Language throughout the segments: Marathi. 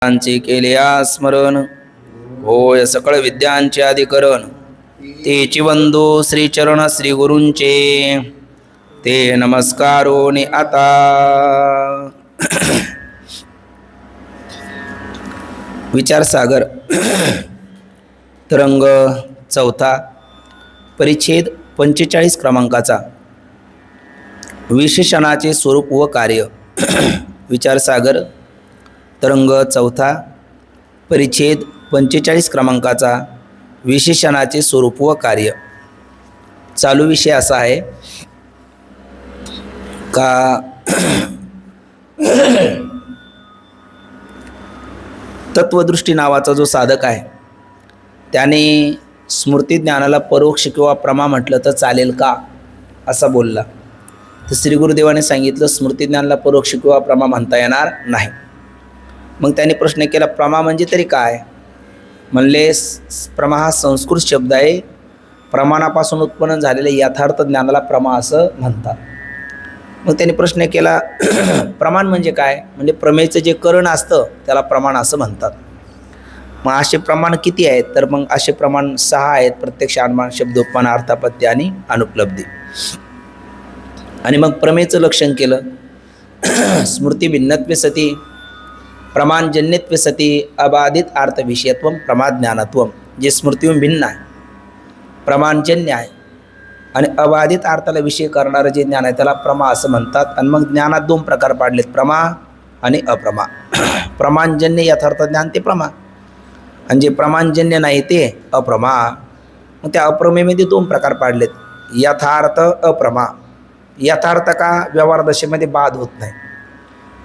त्यांचे केले स्मरण होय सकळ विद्यांचे अधिकरण तेची वंदो श्री चरण श्री गुरूंचे ते नमस्कारो नि आता विचारसागर तरंग चौथा परिच्छेद 45 क्रमांकाचा विशेषणाचे स्वरूप व कार्य विचारसागर तरंग चौथा परिच्छेद 45 क्रमांकाचा विशेषणाचे स्वरूप व कार्य. चालू विषय असा आहे का तत्वदृष्टी नावाचा जो साधक आहे त्याने स्मृती ज्ञानाला परोक्ष किंवा प्रमा म्हटलं तर चालेल का असा बोलला. तर श्री गुरुदेवाने सांगितलं स्मृती ज्ञानाला परोक्ष किंवा प्रमा म्हणता येणार नाही. मग त्याने प्रश्न केला प्रमा म्हणजे तरी काय. म्हणले प्रमा हा संस्कृत शब्द आहे. प्रमाणापासून उत्पन्न झालेल्या यथार्थ ज्ञानाला प्रमा असं म्हणतात. मग त्यांनी प्रश्न केला प्रमाण म्हणजे काय. म्हणजे प्रमेयचं जे करण असतं त्याला प्रमाण असं म्हणतात. मग असे प्रमाण किती आहेत तर मग असे प्रमाण 6 आहेत. प्रत्यक्ष अनुमान शब्दोत्पन्न अर्थापत्य आणि अनुपलब्धी. आणि मग प्रमेयचं लक्षण केलं स्मृती भिन्नत्वे सती प्रमाणजन्यत्वे सती अबाधित अर्थ विषयत्व प्रमाज्ञानत्व. जे स्मृतीहून भिन्न आहे प्रमाणजन्य आहे आणि अबाधित अर्थाला विषय करणारं जे ज्ञान आहे त्याला प्रमा असं म्हणतात. आणि मग ज्ञानात 2 प्रकार पाडलेत प्रमा आणि अप्रमा. प्रमाणजन्य यथार्थ ज्ञान ते प्रमा आणि जे प्रमाणजन्य नाही ते अप्रमा. मग त्या अप्रमेमध्ये 2 प्रकार पाडलेत यथार्थ अप्रमा. यथार्थ का व्यवहार दशेमध्ये बाद होत नाही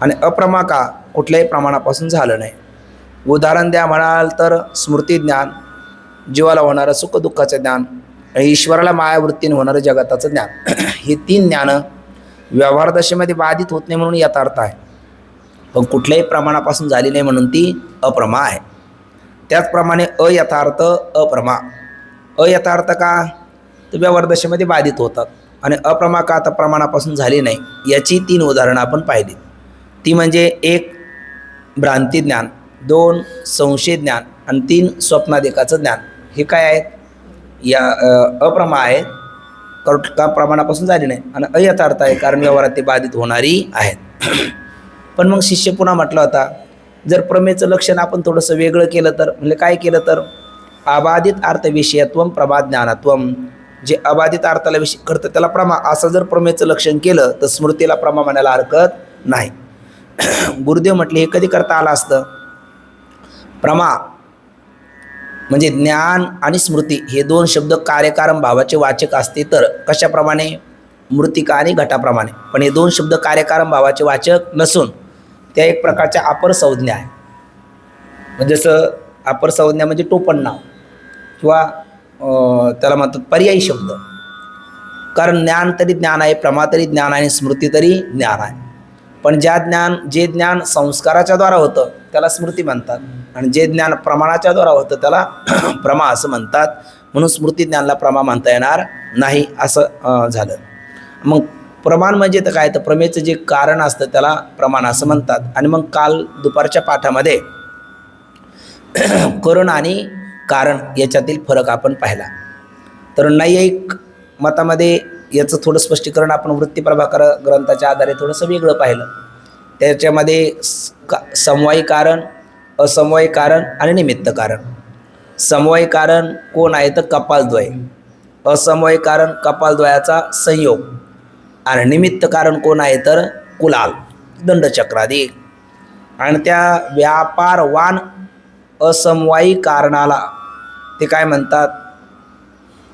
आणि अप्रमा का कुठल्याही प्रमाणापासून झालं नाही. उदाहरण द्या म्हणाल तर स्मृती ज्ञान जीवाला होणारं सुखदुःखाचं ज्ञान आणि ईश्वराला मायावृत्तीने होणारं जगताचं ज्ञान ही 3 ज्ञानं व्यवहार दशेमध्ये बाधित होत नाही म्हणून यथार्थ आहे पण कुठल्याही प्रमाणापासून झाली नाही म्हणून ती अप्रमा आहे. त्याचप्रमाणे अयथार्थ अप्रमा. अयथार्थ का तर व्यवहार दशेमध्ये बाधित होतात आणि अप्रमा का तर प्रमाणापासून झाली नाही. याची 3 उदाहरणं आपण पाहिली. ती म्हणजे 1 भ्रांती ज्ञान, 2 संशय ज्ञान आणि 3 स्वप्नाधिकाचं ज्ञान. हे काय आहेत या अप्रमा आहेत का प्रमाणापासून झाली नाही आणि अयथार्थ आहे कारण व्यवहारात ते बाधित होणारी आहेत. पण मग शिष्य पुन्हा म्हटलं होता जर प्रमेयचं लक्षण आपण थोडंसं वेगळं केलं तर म्हणजे काय केलं तर अबाधित अर्थ विषयत्व प्रमाज्ञानत्व. जे अबाधित अर्थाला विषय करतं त्याला प्रमा असं जर प्रमेयचं लक्षण केलं तर स्मृतीला प्रमा म्हणायला हरकत नाही. गुरुदेव म्हटले हे कधी करता आलं असतं. प्रमा म्हणजे ज्ञान आणि स्मृती हे 2 शब्द कार्यकारण भावाचे वाचक असते तर कशाप्रमाणे मृतिका आणि घटाप्रमाणे. पण हे 2 शब्द कार्यकारण भावाचे वाचक नसून त्या एक प्रकारच्या अपर संज्ञा आहे. म्हणजे जसं अपर संज्ञा म्हणजे टोपण नाव किंवा त्याला म्हणतात पर्यायी शब्द. कारण ज्ञान तरी ज्ञान आहे प्रमा तरी ज्ञान आहे स्मृती तरी ज्ञान आहे. पण जे ज्ञान संस्काराच्या द्वारा होतं त्याला स्मृती म्हणतात आणि जे ज्ञान प्रमाणाच्या द्वारा होतं त्याला प्रमा असं म्हणतात. म्हणून स्मृती ज्ञानाला प्रमा म्हणता येणार नाही असं झालं. मग प्रमाण म्हणजे तर काय तर प्रमेयचं जे कारण असतं त्याला प्रमाण असं म्हणतात. आणि मग काल दुपारच्या पाठामध्ये करण आणि कारण याच्यातील फरक आपण पाहिला. तर नैयायिक मतामध्ये याचं थोडं स्पष्टीकरण आपण वृत्ती प्रभाकर ग्रंथाच्या आधारे थोडंसं वेगळं पाहिलं. त्याच्यामध्ये समवायी कारण असमवायी कारण आणि निमित्त कारण. समवायी कारण कोण आहे तर कपालद्वय. असमवायी कारण कपालद्वयाचा संयोग आणि निमित्त कारण कोण आहे तर कुलाल दंडचक्रादी. आणि त्या व्यापारवान असमवायी कारणाला ते काय म्हणतात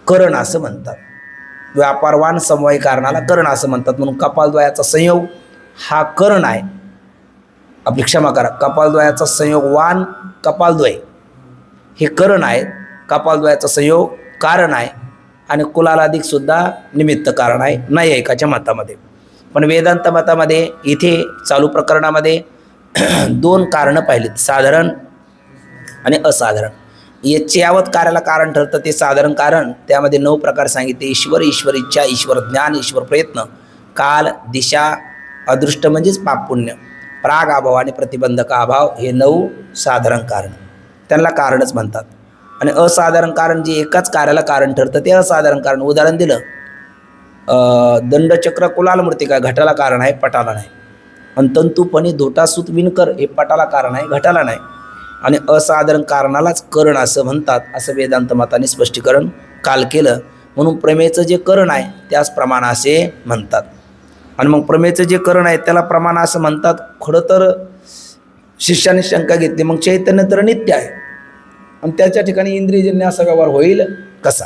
करण असं म्हणतात. व्यापारवान समवायी कारणाला करण असं म्हणतात. म्हणून कपालद्वयाचा संयोग हा करण आहे. आपली क्षमा करा कपालद्वयाचा संयोग वान कपालद्वय हे करण आहे. कपालद्वयाचा संयोग कारण आहे आणि कुलालाधिक सुद्धा निमित्त कारण आहे नैयायिकाच्या मतामध्ये. पण वेदांत मतामध्ये इथे चालू प्रकरणामध्ये 2 कारणं पाहिलीत साधारण आणि असाधारण. याचे यावत कार्याला कारण ठरतं ते साधारण कारण. त्यामध्ये 9 प्रकार सांगितले. ईश्वर, ईश्वर इच्छा, ईश्वर ज्ञान, ईश्वर प्रयत्न, काल, दिशा, अदृष्ट म्हणजेच पाप पुण्य, प्राग अभाव आणि प्रतिबंधक अभाव हे 9 साधारण कारण, त्यांना कारणच म्हणतात. आणि असाधारण कारण जे एकाच कार्याला कारण ठरतं ते असाधारण कारण. उदाहरण दिलं, दंडचक्र कुलाल मृत्तिका घटाला कारण आहे, पटाला नाही. आणि तंतुपणी धोटासूत विणकर हे पटाला कारण आहे, घटाला नाही. आणि असाधारण कारणालाच करण असं म्हणतात, असं वेदांत मताने स्पष्टीकरण काल केलं. म्हणून प्रमेयचं जे करण आहे त्यास प्रमाण असे म्हणतात. आणि मग प्रमेयचं जे करण आहे त्याला प्रमाण असं म्हणतात. खरं तर शिष्याने शंका घेतली, मग चैतन्य तर नित्य आहे आणि त्याच्या ठिकाणी इंद्रियजन्य असा व्यवहार होईल कसा?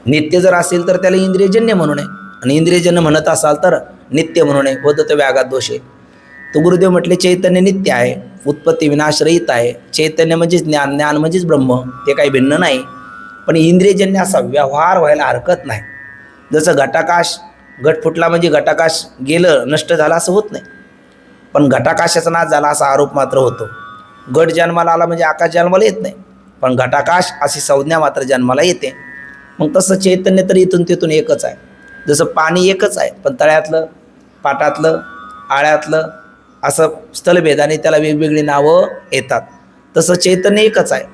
नित्य जर असेल तर त्याला इंद्रियजन्य म्हणू नये, आणि इंद्रियजन्य म्हणत असाल तर नित्य म्हणू नये, होतं तर व्याघात दोष आहे. तर गुरुदेव म्हटले चैतन्य नित्य आहे, उत्पत्ती विनाशरहित आहे. चैतन्य म्हणजेच ज्ञान, ज्ञान म्हणजेच ब्रह्म, ते काही भिन्न नाही. पण इंद्रियजन्य असा व्यवहार व्हायला हरकत नाही. जसं घटाकाश, घट फुटला म्हणजे घटाकाश गेलं, नष्ट झाला असं होत नाही. पण घटाकाशाचा नाश झाला असा आरोप मात्र होतो. घट जन्माला आला म्हणजे आकाश जन्माला येत नाही, पण घटाकाश अशी संज्ञा मात्र जन्माला येते. मग तसं चैतन्य तर इथून तिथून एकच आहे. जसं पाणी एकच आहे, पण तळ्यातलं, पाटातलं, आळ्यातलं असं स्थलभेदाने त्याला वेगवेगळी नावं येतात. तसं चैतन्य एकच आहे.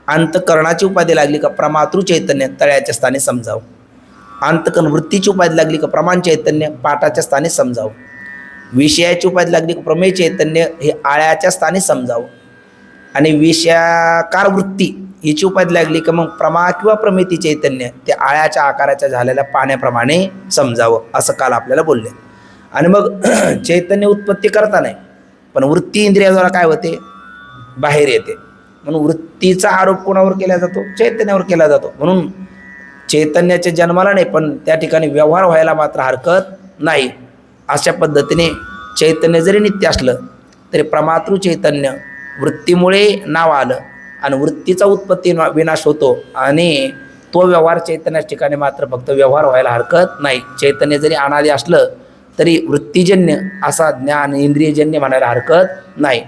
अंतकरणाची उपाधी लागली का प्रमातृ चैतन्य तळ्याच्या स्थानी समजावं. अंतकरण वृत्तीची उपाधी लागली का प्रमाण चैतन्य पाटाच्या स्थानी समजावं. विषयाची उपाधी लागली का प्रमेय चैतन्य हे आळ्याच्या स्थानी समजावं. आणि विषयाकार वृत्ती हिची उपाधी लागली का मग प्रमा किंवा प्रमेती चैतन्य ते आळ्याच्या आकाराच्या झालेल्या पाण्याप्रमाणे समजावं, असं काल आपल्याला बोलले. आणि मग चैतन्य उत्पत्ती करता नाही, पण वृत्ती इंद्रियाद्वारा काय होते, बाहेर येते. म्हणून वृत्तीचा आरोप कोणावर केला जातो, चैतन्यावर केला जातो. म्हणून चैतन्याच्या जन्माला नाही, पण त्या ठिकाणी व्यवहार व्हायला मात्र हरकत नाही. अशा पद्धतीने चैतन्य जरी नित्य असलं तरी प्रमातृ चैतन्य वृत्तीमुळे नाव आलं आणि वृत्तीचा उत्पत्ती विनाश होतो, आणि तो व्यवहार चैतन्याच्या ठिकाणी मात्र फक्त व्यवहार व्हायला हरकत नाही. चैतन्य जरी अनादी असलं तरी वृत्तीजन्य असा ज्ञान इंद्रियजन्य म्हणायला हरकत नाही.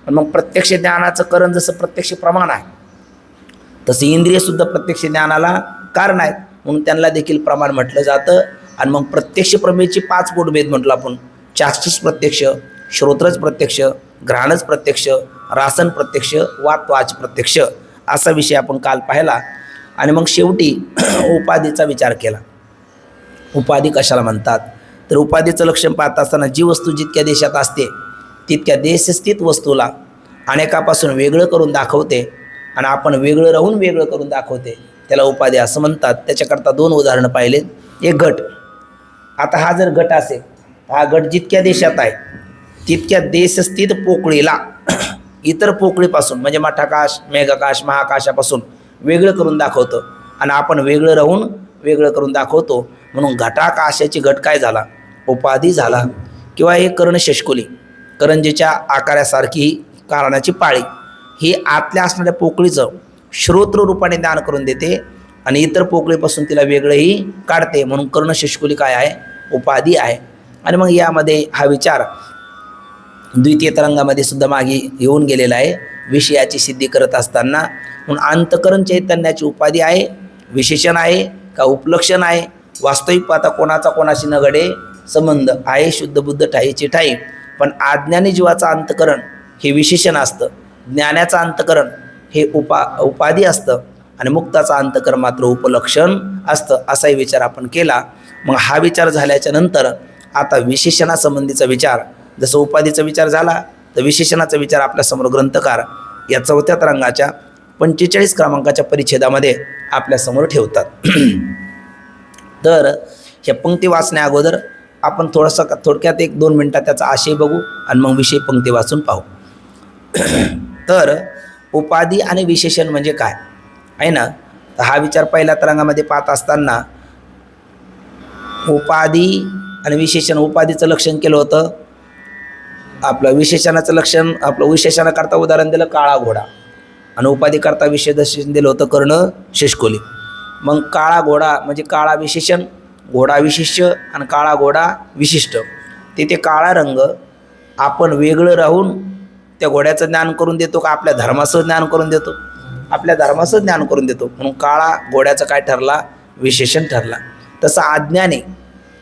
पण मग प्रत्यक्ष ज्ञानाचं करण जसं प्रत्यक्ष प्रमाण आहे, तसं इंद्रियसुद्धा प्रत्यक्ष ज्ञानाला कारण आहेत, म्हणून त्यांना देखील प्रमाण म्हटलं जातं. आणि मग प्रत्यक्ष प्रमेयची 5 पोटभेद म्हटलं आपण. चाक्षुष प्रत्यक्ष, श्रोत्रज प्रत्यक्ष, घ्राणज प्रत्यक्ष, रासन प्रत्यक्ष, वाच प्रत्यक्ष असा विषय आपण काल पाहिला. आणि मग शेवटी उपाधीचा विचार केला. उपाधी कशाला म्हणतात, तर उपाधीचं लक्षण पाहत असताना जी वस्तू जितक्या देशात असते तितक्या देशस्थित वस्तूला अनेकापासून वेगळं करून दाखवते आणि आपण वेगळं राहून वेगळं करून दाखवते, त्याला उपाधी असं म्हणतात. त्याच्याकरता 2 उदाहरणं पाहिलेत. एक घट. आता हा जर घट असेल, हा घट जितक्या देशात आहे तितक्या देशस्थित पोकळीला इतर पोकळीपासून म्हणजे मठाकाश, मेघाकाश, महाकाशापासून वेगळं करून दाखवतं आणि आपण वेगळं राहून वेगळं करून दाखवतो. म्हणून घटाकाशाची घट काय झाला, उपाधी झाला. किंवा हे कर्ण शष्कुली, करंजीच्या आकारासारखी कारणाची पाळी, ही आतल्या असणाऱ्या पोकळीचं श्रोत्र रूपाने दान करून देते आणि इतर पोकळीपासून तिला वेगळंही काढते. म्हणून कर्ण शष्कुली काय आहे, उपाधी आहे. आणि मग यामध्ये हा विचार द्वितीय तरंगामध्ये सुद्धा मागे येऊन गेलेला आहे. विषयाची सिद्धी करत असताना म्हणून अंतकरण चैतन्याची उपाधी आहे, विशेषण आहे का उपलक्षण आहे. वास्तविक पाहता कोणाचा कोणाशी न घडे संबंध आहे, शुद्ध बुद्ध ठाईची ठाई. पण अज्ञानी जीवाचं अंतकरण हे विशेषण असतं, ज्ञानाचं अंतकरण हे उपाधी असतं आणि मुक्ताचं अंतकरण मात्र उपलक्षण असतं. असाही विचार आपण केला. मग हा विचार झाल्याच्या नंतर आता विशेषणासंबंधीचा विचार, जसं उपाधीचा विचार झाला तर विशेषणाचा विचार आपल्यासमोर ग्रंथकार या 4थ्या तरंगाच्या 45 क्रमांकाच्या परिच्छेदामध्ये आपल्यासमोर ठेवतात. तर ह्या पंक्ती वाचण्या अगोदर आपण थोडक्यात 1-2 मिनटात त्याचा आशय बघू आणि मग विषय पंक्ती वाचून पाहू. तर उपाधी आणि विशेषण म्हणजे काय आहे ना, तर हा विचार पहिल्या तरंगामध्ये पाहत असताना उपाधी आणि विशेषण, उपाधीचं लक्षण केलं होतं आपलं, विशेषणाचं लक्षण आपलं विशेषणाकरता उदाहरण दिलं काळा घोडा आणि उपाधीकरता विशेषण दिलं होतं कर्ण शष्कुली. मग काळा घोडा म्हणजे काळा विशेषण, घोडा विशिष्ट आणि काळा घोडा विशिष्ट. तिथे काळा रंग आपण वेगळं राहून त्या घोड्याचं ज्ञान करून देतो का आपल्या धर्माचं ज्ञान करून देतो, आपल्या धर्माचं ज्ञान करून देतो. म्हणून काळा घोड्याचं काय ठरला, विशेषण ठरला. तसं अज्ञाने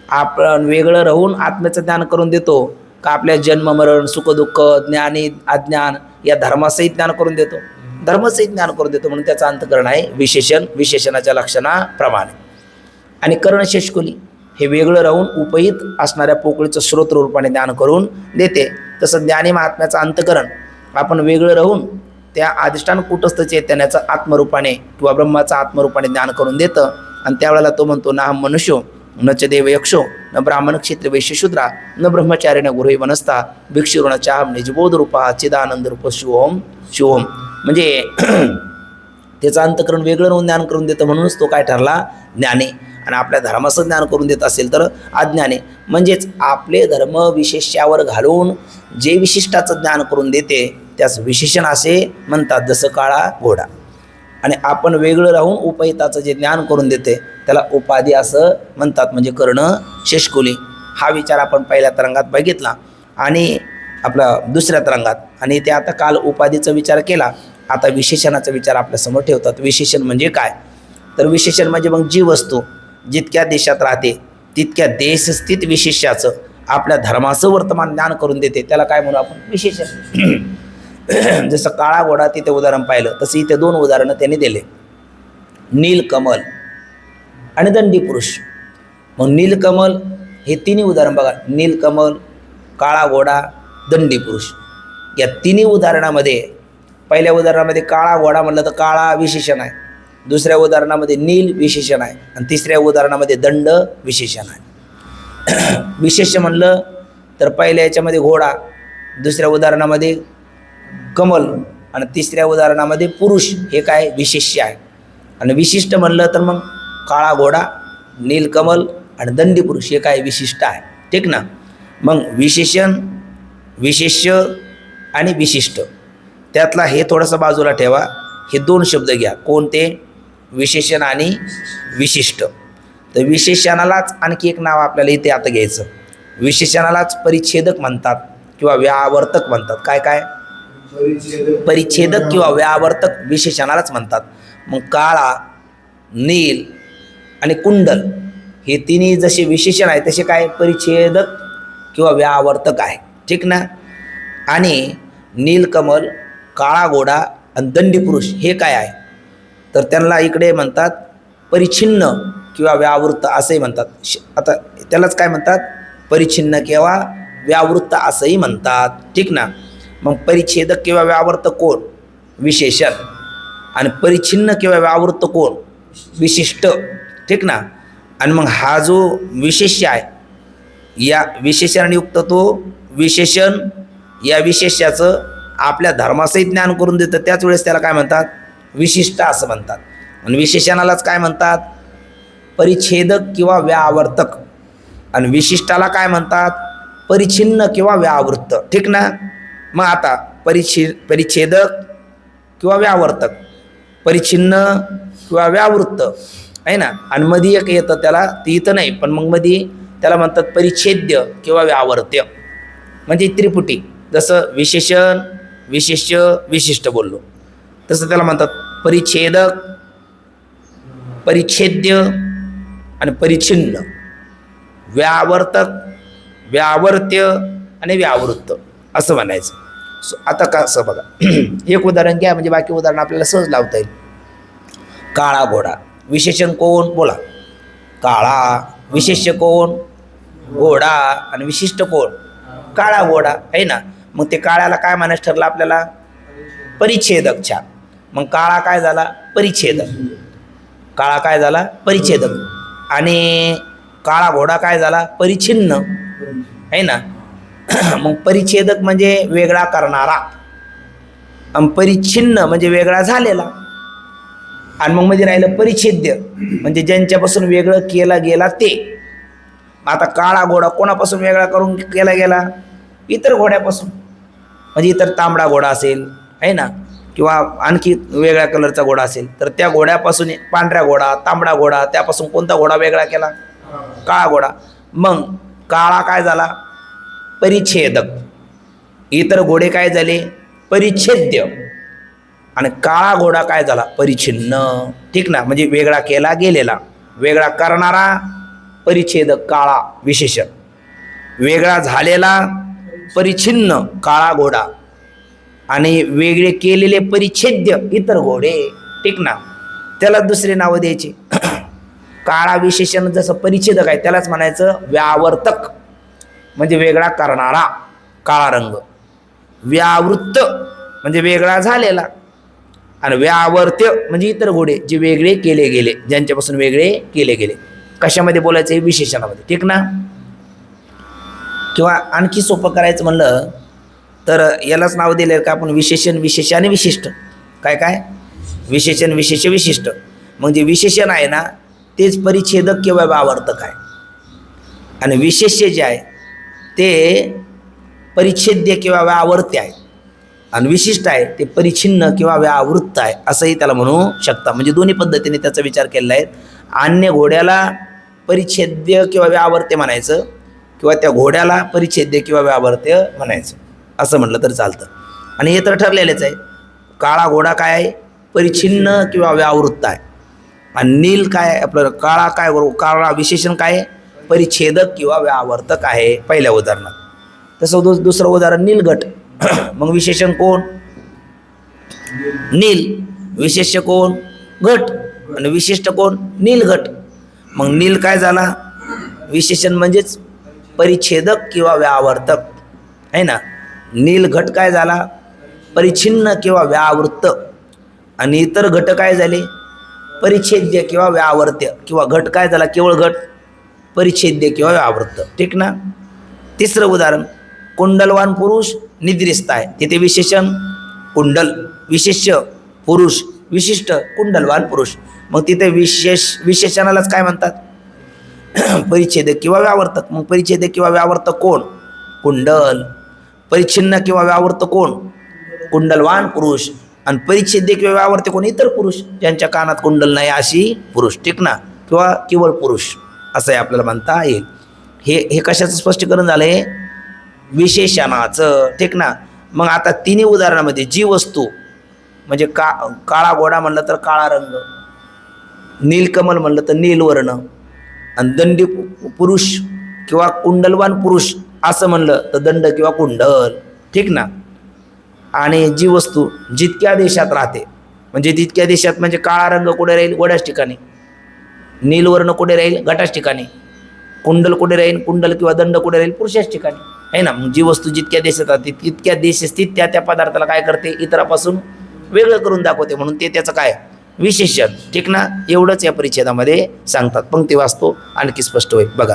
आपण वेगळं राहून आत्म्याचं ज्ञान करून देतो का आपल्या जन्म मरण सुखदुःख ज्ञानी अज्ञान या धर्मासहित ज्ञान करून देतो? धर्मासहित ज्ञान करून देतो. म्हणून त्याचं अंतःकरण आहे विशेषण, विशेषणाच्या लक्षणाप्रमाणे. आणि कर्ण शेषकुली हे वेगळं राहून उपहित असणाऱ्या पोकळीचं स्रोत रूपाने ज्ञान करून देते. तसं ज्ञानी महात्म्याचं अंतःकरण आपण वेगळं राहून त्या अधिष्ठान कुटस्थ चैतन्याचं आत्मरूपाने किंवा ब्रह्माचं आत्मरूपाने ज्ञान करून देतं. आणि त्यावेळेला तो म्हणतो ना हम मनुष्यो न च देव यक्षो न ब्राह्मण क्षत्रिय वैश्य शूद्रा न ब्रह्मचारी न गुरुही वनस्ता भिक्षुर्ण चाहम निजबोध रूपा चिदानंद रूप शिवोम शिवोम. म्हणजे त्याचं अंतःकरण वेगळं राहून ज्ञान करून देतं. म्हणूनच तो काय ठरला? ज्ञानी. आणि आपल्या धर्माचं ज्ञान करून देत असेल तर अज्ञानी. म्हणजेच आपले धर्म विशेष्यावर घालून जे विशिष्टाचं ज्ञान करून देते त्यास विशेषण असे म्हणतात, जसं काळा घोडा. आणि आपण वेगळं राहून उपहिताचं जे ज्ञान करून देते त्याला उपाधी असं म्हणतात, म्हणजे कर्ण शेषकुली. हा विचार आपण पहिल्या तरंगात बघितला आणि आपला दुसऱ्या तरंगात. आणि ते आता काल उपाधीचा विचार केला. आता विशेषणाचा विचार आपल्यासमोर ठेवतात. विशेषण म्हणजे काय? तर विशेषण म्हणजे मग जी वस्तू जितक्या देशात राहते तितक्या देशस्थित विशेष्याचं आपल्या धर्माचं वर्तमान ज्ञान करून देते त्याला काय म्हणू आपण? विशेषण. जसं काळा घोडा तिथे उदाहरण पाहिलं तसं इथे दोन उदाहरणं त्यांनी दिले, नीलकमल आणि दंडी पुरुष. मग नीलकमल हे तिन्ही उदाहरण बघा, नीलकमल, काळा घोडा, दंडी पुरुष. या तिन्ही उदाहरणामध्ये पहिल्या उदाहरणामध्ये काळा घोडा म्हणलं तर काळा विशेषण आहे, दुसऱ्या उदाहरणामध्ये नील विशेषण आहे आणि तिसऱ्या उदाहरणामध्ये दंड विशेषण आहे. विशेष म्हणलं तर पहिल्या याच्यामध्ये घोडा, दुसऱ्या उदाहरणामध्ये कमल आणि तिसऱ्या उदाहरणामध्ये पुरुष हे काय? विशेष्य आहे. आणि विशिष्ट म्हणलं तर मग काळा घोडा, नीलकमल आणि दंडी पुरुष हे काय? विशिष्ट आहे. ठीक ना? मग विशेषण, विशेष्य आणि विशिष्ट त्यातला हे थोडंसं बाजूला ठेवा. हे दोन शब्द घ्या. कोणते? विशेषण आणि विशिष्ट. तर विशेषणालाच आणखी एक नाव आपल्याला इथे आता घ्यायचं. विशेषणालाच परिच्छेदक म्हणतात किंवा व्यावर्तक म्हणतात. काय काय? परिच्छेदक किंवा व्यावर्तक विशेषणालाच म्हणतात. मग काळा, नील आणि कुंडल हे तिन्ही जसे विशेषण आहे तसे काय? परिच्छेदक किंवा व्यावर्तक आहे. ठीक ना? आणि नीलकमल, काळा घोडा आणि दंडी पुरुष हे काय आहे? तर त्यांना इकडे म्हणतात परिच्छिन्न किंवा व्यावृत्त असंही म्हणतात. आता त्यालाच काय म्हणतात? परिच्छिन्न किंवा व्यावृत्त असंही म्हणतात. ठीक ना? मग परिच्छेदक किंवा व्यावर्त कोण? विशेषण. आणि परिच्छिन्न किंवा व्यावृत्त कोण? विशिष्ट. ठीक ना? आणि मग हा जो विशेष्य आहे या विशेषणयुक्त तो विशेषण या विशेष्याचं आपल्या धर्मासहित ज्ञान करून देतं त्याच वेळेस त्याला काय म्हणतात? विशिष्ट असं म्हणतात. आणि विशेषणालाच काय म्हणतात? परिच्छेदक किंवा व्यावर्तक. आणि विशिष्टाला काय म्हणतात? परिच्छिन्न किंवा व्यावृत्त. ठीक ना? मग आता परिच्छेदक किंवा व्यावर्तक, परिच्छिन्न किंवा व्यावृत्त आहे ना. आणि मध्ये एक येतं त्याला, ती इथं नाही पण मग मध्ये त्याला म्हणतात परिच्छेद्य किंवा व्यावर्त्य, म्हणजे त्रिपुटी. जसं विशेषण, विशेष्य, विशिष्ट बोललो तसं त्याला म्हणतात परिच्छेदक, परिच्छेद्य आणि परिच्छिन्न, व्यावर्तक, व्यावर्त्य आणि व्यावृत्त असं म्हणायचं. आता कसं बघा, एक उदाहरण घ्या म्हणजे बाकी उदाहरण आपल्याला सहज लावता येईल. काळा घोडा, विशेषण कोण? बोला. काळा. विशेष्य कोण? घोडा. आणि विशिष्ट कोण? काळा घोडा आहे ना. मग ते काळ्याला काय म्हणायचं ठरलं आपल्याला? परिच्छेदक. छान. मग काळा काय झाला? परिच्छेदक. काळा काय झाला? परिच्छेदक. आणि काळा घोडा काय झाला? परिच्छिन्न आहे ना. मग परिच्छेदक म्हणजे वेगळा करणारा आणि परिच्छिन्न म्हणजे वेगळा झालेला. आणि मग मध्ये राहिलं परिच्छेद्य म्हणजे ज्यांच्यापासून वेगळं केला गेला ते. आता काळा घोडा कोणापासून वेगळा करून केला गेला? इतर घोड्यापासून. म्हणजे इतर तांबडा घोडा असेल आहे ना, किंवा आणखी वेगळ्या कलरचा घोडा असेल तर त्या घोड्यापासून पांढरा घोडा, तांबडा घोडा, त्यापासून कोणता घोडा वेगळा केला? काळा घोडा. मग काळा काय झाला? परिच्छेदक. इतर घोडे काय झाले? परिच्छेद्य. आणि काळा घोडा काय झाला? परिच्छिन्न. ठीक ना? म्हणजे वेगळा केला गेलेला. वेगळा करणारा परिच्छेदक काळा विशेषण, वेगळा झालेला परिच्छिन्न काळा घोडा आणि वेगळे केलेले परिच्छेद्य इतर घोडे, ठीक ना, त्याला दुसरे नावं द्यायचे. काळा विशेषण जसं परिच्छेदक आहे त्यालाच म्हणायचं व्यावर्तक, म्हणजे वेगळा करणारा काळा रंग. व्यावृत्त म्हणजे वेगळा झालेला, आणि व्यावर्त्य म्हणजे इतर घोडे जे वेगळे केले गेले, ज्यांच्यापासून वेगळे केले गेले. कशामध्ये बोलायचं? विशेषणामध्ये, ठीक ना. किंवा आणखी सोपं करायचं म्हणलं तर यालाच नाव दिले का आपण विशेषण, विशेष आणि विशिष्ट. काय काय? विशेषण, विशेष, विशिष्ट. मग जे विशेषण आहे ना तेच परिच्छेदक किंवा व्यावर्तक आहे, आणि विशेष्य जे आहे ते परिच्छेद्य किंवा व्यावर्त्य आहे, आणि विशिष्ट आहे ते परिच्छिन्न किंवा व्यावृत्त आहे, असंही त्याला म्हणू शकता. म्हणजे दोन्ही पद्धतीने त्याचा विचार केलेला आहे. अन्य घोड्याला परिच्छेद्य किंवा व्यावर्त्य म्हणायचं, किंवा त्या घोड्याला परिच्छेद्य किंवा व्यावर्त्य म्हणायचं, असं म्हटलं तर चालतं. आणि हे तर ठरलेलंच आहे. काळा घोडा काय आहे? परिच्छिन्न किंवा व्यावृत्त आहे. आणि नील काय आहे आपलं? काळा काय? काळा विशेषण काय आहे? परिच्छेदक किंवा व्यावर्तक आहे, पहिल्या उदाहरणात. तसं दुसरं उदाहरण नीलगट. मग विशेषण कोण? नील. विशेष्य कोण? घट. आणि विशिष्ट कोण? नीलघट. मग नील काय झाला? विशेषण म्हणजेच परिच्छेदक किंवा व्यावर्तक आहे ना. नीलघट काय झाला? परिच्छिन्न किंवा व्यावृत्त. आणि इतर घट काय झाले? परिच्छेद्य किंवा व्यावर्त्य. किंवा घट काय झाला? केवळ घट परिच्छेद्य किंवा व्यावृत्त, ठीक ना. तिसरं उदाहरण कुंडलवान पुरुष निद्रिस्त आहे. तिथे विशेषण कुंडल, विशेष्य पुरुष, विशिष्ट कुंडलवान पुरुष. मग तिथे विशेषणालाच काय म्हणतात? परिच्छेदक किंवा व्यावर्तक. मग परिच्छेदक किंवा व्यावर्तक कोण? कुंडल. परिच्छिन्न किंवा व्यावर्तक कोण? कुंडलवान पुरुष. आणि परिच्छेद्य किंवा व्यावर्तक कोण? इतर पुरुष ज्यांच्या कानात कुंडल नाही अशी पुरुष, ठीक ना, किंवा केवळ पुरुष असंही आपल्याला म्हणता येईल. हे कशाचं स्पष्टीकरण झालंय? विशेषणाचं, ठीक ना. मग आता तिन्ही उदाहरणामध्ये जी वस्तू म्हणजे काळा घोडा म्हणलं तर काळा रंग, नीलकमल म्हणलं तर नीलवर्ण, आणि दंडी पुरुष किंवा कुंडलवान पुरुष असं म्हणलं तर दंड किंवा कुंडल, ठीक ना. आणि जी वस्तू जितक्या देशात राहते, म्हणजे जितक्या देशात म्हणजे काळा रंग कुठे राहील? घोड्याच ठिकाणी. नीलवर्ण कुठे राहील? घटाच ठिकाणी. कुंडल कुठे राहील? कुंडल किंवा दंड कुठे राहील? पुरुषाच ठिकाणी, आहे ना. मग जी वस्तू जितक्या देशात राहते तितक्या देशस्थित त्या पदार्थाला काय करते? इतरापासून वेगळं करून दाखवते, म्हणून ते त्याचं काय? विशेषण, ठीक ना. एवढंच या परिच्छेदामध्ये सांगतात. पंक्ती वाचतो आणखी स्पष्ट होईल बघा.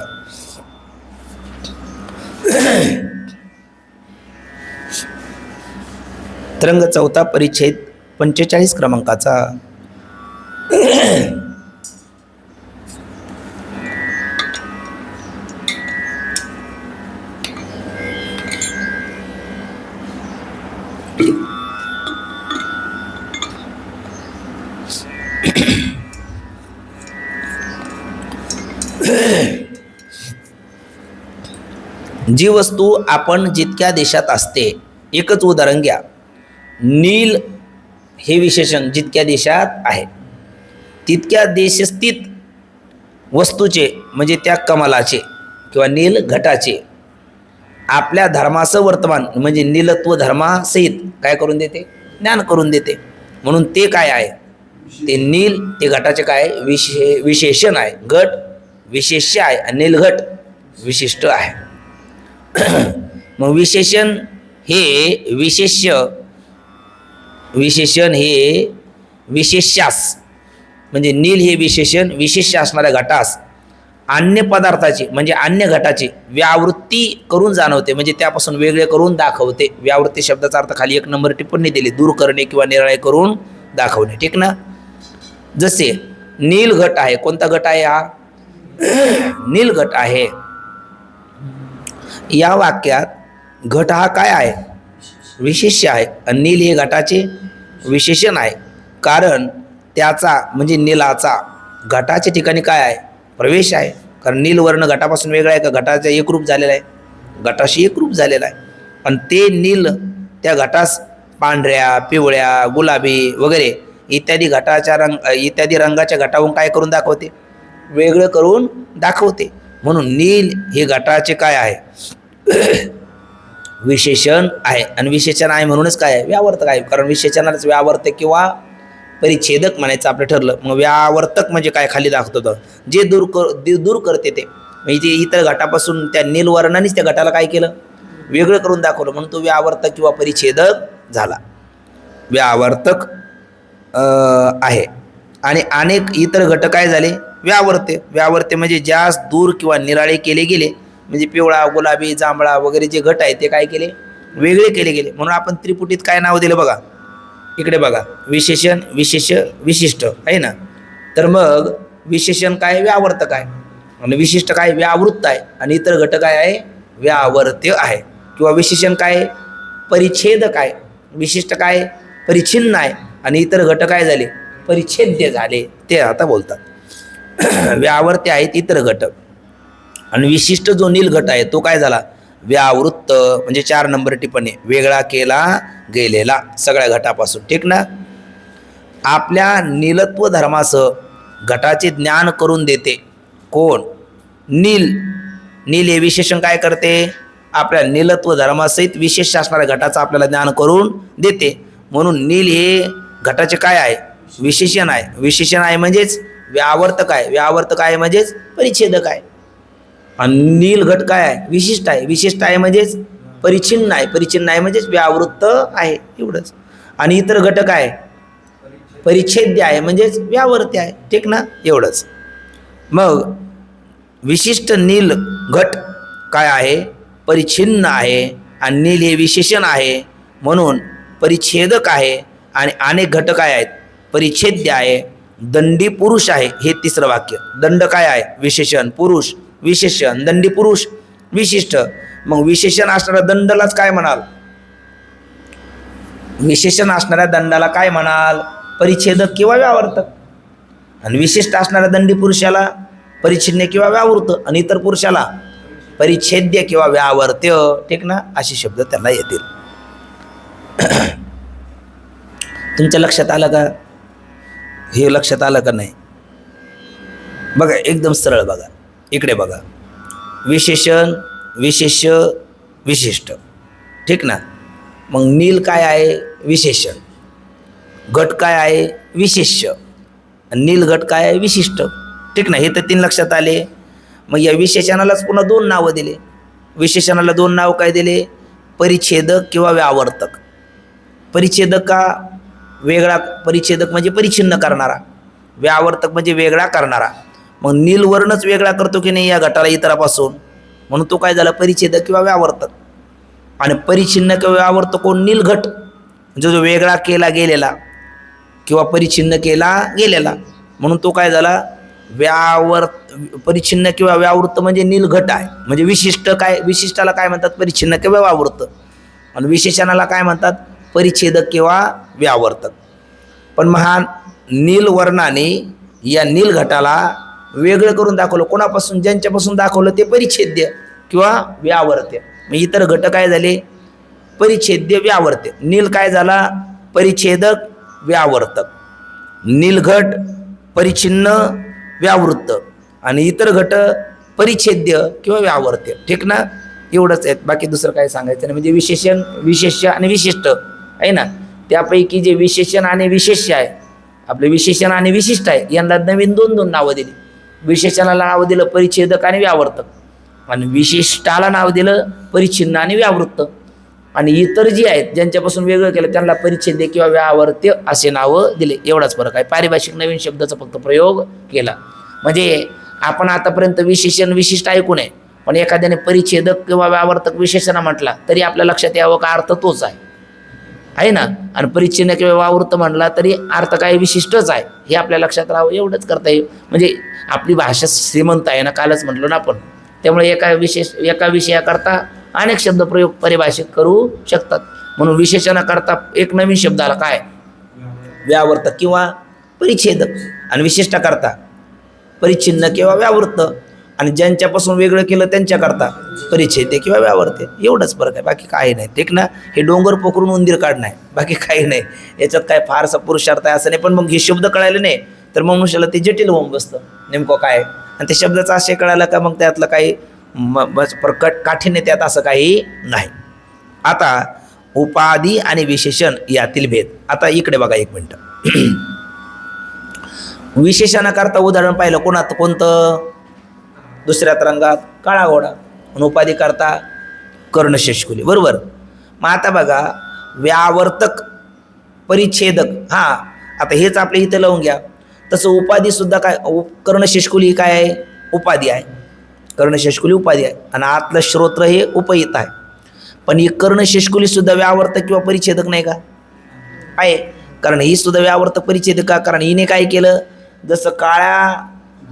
रंग चौथा परिच्छेद 45 क्रमांकाचा. जी वस्तू आपण जितक्या देशात असते, एकच उदाहरण घ्या. नील हे विशेषण जितक्या देशात आहे तितक्या देशस्थित वस्तूचे म्हणजे त्या कमलाचे किंवा नील घटाचे आपल्या धर्माचं वर्तमान म्हणजे नीलत्व धर्मासहित काय करून देते? ज्ञान करून देते. म्हणून ते काय आहे? ते नील ते घटाचे काय? विशेषण आहे. घट विशेष्य आहे आणि नीलघट विशिष्ट आहे. मग विशेषण हे विशेषण हे विशेष्यास म्हणजे नील हे विशेषण विशेष्य असणाऱ्या घटास अन्य पदार्थाची म्हणजे अन्य घटाची व्यावृत्ती करून जाणवते, म्हणजे त्यापासून वेगळे करून दाखवते. व्यावृत्ती शब्दाचा अर्थ खाली 1 नंबर टिप्पणी दिली, दूर करणे किंवा निराळे करून दाखवणे, ठीक ना. जसे नीलघट आहे. कोणता घट आहे हा? नीलघट आहे. या वाक्यात घट हा काय आहे? विशेष्य आहे आणि नील हे घटाचे विशेषण आहे. कारण त्याचा म्हणजे नीलाचा घटाच्या ठिकाणी काय आहे? प्रवेश आहे. कारण नीलवर्ण घटापासून वेगळा आहे का? घटाचा एकरूप झालेला आहे, घटाशी एकरूप झालेला आहे. आणि ते नील त्या घटास पांढऱ्या, पिवळ्या, गुलाबी वगैरे इत्यादी इत्यादी रंगाच्या घटावरून काय करून दाखवते? वेगळं करून दाखवते. म्हणून नील हे घटाचे काय आहे? विशेषण आहे. आणि विशेषण आहे म्हणूनच काय आहे, व्यावर्तक आहे. कारण विशेषणालाच व्यावर्तक किंवा परिच्छेदक म्हणायचं आपलं ठरलं. मग व्यावर्तक म्हणजे काय, खाली दाखवतो जे दूर करते ते, म्हणजे इतर घटापासून त्या नीलवर्णानेच त्या घटाला काय केलं, वेगळं करून दाखवलं, म्हणून तो व्यावर्तक किंवा परिच्छेदक झाला. व्यावर्तक आहे. आणि अनेक इतर घटक काय झाले, व्यावर्ते. व्यावर्ते म्हणजे ज्यास दूर किंवा निराळे केले गेले, म्हणजे पिवळा, गुलाबी, जांभळा वगैरे जे घट आहेत ते काय केले, वेगळे केले गेले. म्हणून आपण त्रिपुटीत काय नाव दिलं बघा, इकडे बघा, विशेषण, विशेष, विशिष्ट आहे ना. तर मग विशेषण काय, व्यावर्तक आहे. आणि विशिष्ट काय, व्यावृत्त आहे. आणि इतर घटक काय आहे, व्यावर्त्य आहे. किंवा विशेषण काय, परिच्छेदक आहे. विशिष्ट काय, परिच्छिन्न आहे. आणि इतर घटक काय झाले, परिच्छेद्य झाले. ते आता बोलतात. व्यावर्त्य आहेत इतर घटक. आणि विशिष्ट जो नील घट आहे तो काय झाला, व्यावृत्त, म्हणजे 4 नंबर टिप्पणी, वेगळा केला गेलेला सगळ्या घटापासून. ठीक ना. आपल्या नीलत्व धर्मासह घटाचे ज्ञान करून देते कोण, नील. नील हे विशेषण काय करते, आपल्या नीलत्व धर्मासहित विशेष असणाऱ्या घटाचं आपल्याला ज्ञान करून देते. म्हणून नील हे घटाचे काय आहे, विशेषण आहे. विशेषण आहे म्हणजेच व्यावर्तक आहे. व्यावर्तक आहे म्हणजेच परिच्छेदक आहे. आणि नील घट काय आहे, विशिष्ट आहे. विशिष्ट आहे म्हणजेच परिच्छिन्न आहे. परिच्छिन्न आहे म्हणजेच व्यावृत्त आहे, एवढंच. आणि इतर घटक आहे, परिच्छेद्य आहे म्हणजेच व्यावर्त्य आहे. ठीक ना, एवढंच. मग विशिष्ट नील घट काय आहे, परिच्छिन्न आहे. आणि नील हे विशेषण आहे म्हणून परिच्छेदक आहे. आणि अनेक घटक काय आहेत, परिच्छेद्य आहे. दंडी पुरुष आहे. हे तिसरं वाक्य. दंड काय आहे, विशेषण, पुरुष विशेषण, दंडी पुरुष विशिष्ट. मग विशेषण असणाऱ्या दंडालाच काय म्हणाल, विशेषण असणाऱ्या दंडाला काय म्हणाल, परिच्छेदक किंवा व्यावर्तक. आणि विशिष्ट असणाऱ्या दंडी पुरुषाला परिच्छिन्न किंवा व्यावृत्त. आणि इतर पुरुषाला परिच्छेद्य किंवा व्यावर्त्य. ठीक ना, असे शब्द त्यांना येतील. तुमच्या लक्षात आलं का, हे लक्षात आलं का नाही, बघा एकदम सरळ बघा, इकडे बघा, विशेषण, विशेष्य, विशिष्ट. ठीक ना. मग नील काय आहे, विशेषण. घट काय आहे, विशेष्य. नील घट काय आहे, विशिष्ट. ठीक ना, हे तर 3 लक्षात आले. मग या विशेषणालाच पुन्हा 2 नावं दिले. विशेषणाला 2 नाव काय दिले, परिच्छेदक किंवा व्यावर्तक. परिच्छेदक का, वेगळा, परिच्छेदक म्हणजे परिच्छिन्न करणारा, व्यावर्तक म्हणजे वेगळा करणारा. मग नीलवर्णच वेगळा करतो की नाही या घटाला इतरापासून, म्हणून तो काय झाला, परिच्छेदक किंवा व्यावर्तक. आणि परिच्छिन्न किंवा व्यावर्तक कोण, नीलघट, जो वेगळा केला गेलेला किंवा परिच्छिन्न केला गेलेला, म्हणून तो काय झाला, परिच्छिन्न किंवा व्यावृत्त म्हणजे नीलघट आहे. म्हणजे विशिष्ट काय, विशिष्टाला काय म्हणतात, परिच्छिन्न किंवा व्यावृत्त. आणि विशेषणाला काय म्हणतात, परिच्छेदक किंवा व्यावर्तक. पण महान नीलवर्णाने या नीलघटाला वेगळं करून दाखवलं. कोणापासून, ज्यांच्यापासून दाखवलं ते परिच्छेद्य किंवा व्यावर्त्य. मग इतर घटक काय झाले, परिच्छेद्य, व्यावर्त्य. नील काय झाला, परिच्छेदक, व्यावर्तक. नीलघट परिच्छिन्न, व्यावृत्त. आणि इतर घट परिच्छेद्य किंवा व्यावर्त्य. ठीक ना, एवढंच आहेत, बाकी दुसरं काय सांगायचं नाही. म्हणजे विशेषण, विशेष्य आणि विशिष्ट आहे ना, त्यापैकी जे विशेषण आणि विशेष्य आहे, आपले विशेषण आणि विशिष्ट आहे, यांना नवीन 2 नावं दिली. विशेषणाला नाव दिलं परिच्छेदक आणि व्यावर्तक. आणि विशिष्टाला नाव दिलं परिच्छिन्न आणि व्यावृत्त. आणि इतर जी आहेत ज्यांच्यापासून वेगळं केलं त्यांना परिच्छेद्य किंवा व्यावर्त्य असे नावं दिले. एवढाच फरक आहे. पारिभाषिक नवीन शब्दाचा फक्त प्रयोग केला. म्हणजे आपण आतापर्यंत विशेषण, विशिष्ट ऐकू नये, पण एखाद्याने परिच्छेदक किंवा व्यावर्तक विशेषण म्हटला तरी आपल्या लक्षात यावं का अर्थ तोच आहे ना. आणि परिच्छिन्न किंवा व्यावृत्त म्हणला तरी अर्थ काय, विशिष्टच आहे, हे आपल्या लक्षात राहावं. एवढंच करता येईल. म्हणजे आपली भाषा श्रीमंत आहे ना, कालच म्हटलं ना आपण. त्यामुळे एका विषयाकरता अनेक शब्द प्रयोग परिभाषित करू शकतात. म्हणून विशेषणाकरता एक नवीन शब्द आला काय, व्यावर्तक किंवा परिच्छेदक. आणि विशिष्टाकरता परिच्छिन्न किंवा व्यावृत्त. आणि ज्यांच्यापासून वेगळं केलं त्यांच्याकरता परिच्छेद्य किंवा व्यावर्त्य. एवढंच फरक आहे, बाकी काही नाही. ठीक ना. हे डोंगर पोखरून उंदीर काढणं आहे, बाकी काही नाही. याच्यात काय फारसा पुरुषार्थ आहे असं नाही. पण मग हे शब्द कळाले नाही तर मग मनुष्याला ते जटिल होऊन बसतं नेमकं काय. आणि ते शब्दाचं आशय कळालं का मग त्यातलं काही काठीण्य त्यात असं काही नाही. आता उपाधी आणि विशेषण यातील भेद. आता इकडे बघा एक मिनिट. विशेषणाकरता उदाहरण पाहिलं कोणतं? दुसऱ्या तरंगात काळा घोडा. आणि उपाधी करता कर्णशेषकुली. बरोबर. मग आता बघा व्यावर्तक परिच्छेदक, हां आता हेच आपल्या इथं लावून घ्या. तसं उपाधी सुद्धा काय, कर्णशेषकुली काय आहे? उपाधी आहे. कर्णशेषकुली उपाधी आहे आणि आतलं श्रोत्र हे उपहित आहे. पण ही कर्णशेषकुली सुद्धा व्यावर्तक किंवा परिच्छेदक नाही का? आहे. कारण ही सुद्धा व्यावर्तक परिच्छेदक का? कारण हिने काय केलं, जसं काळ्या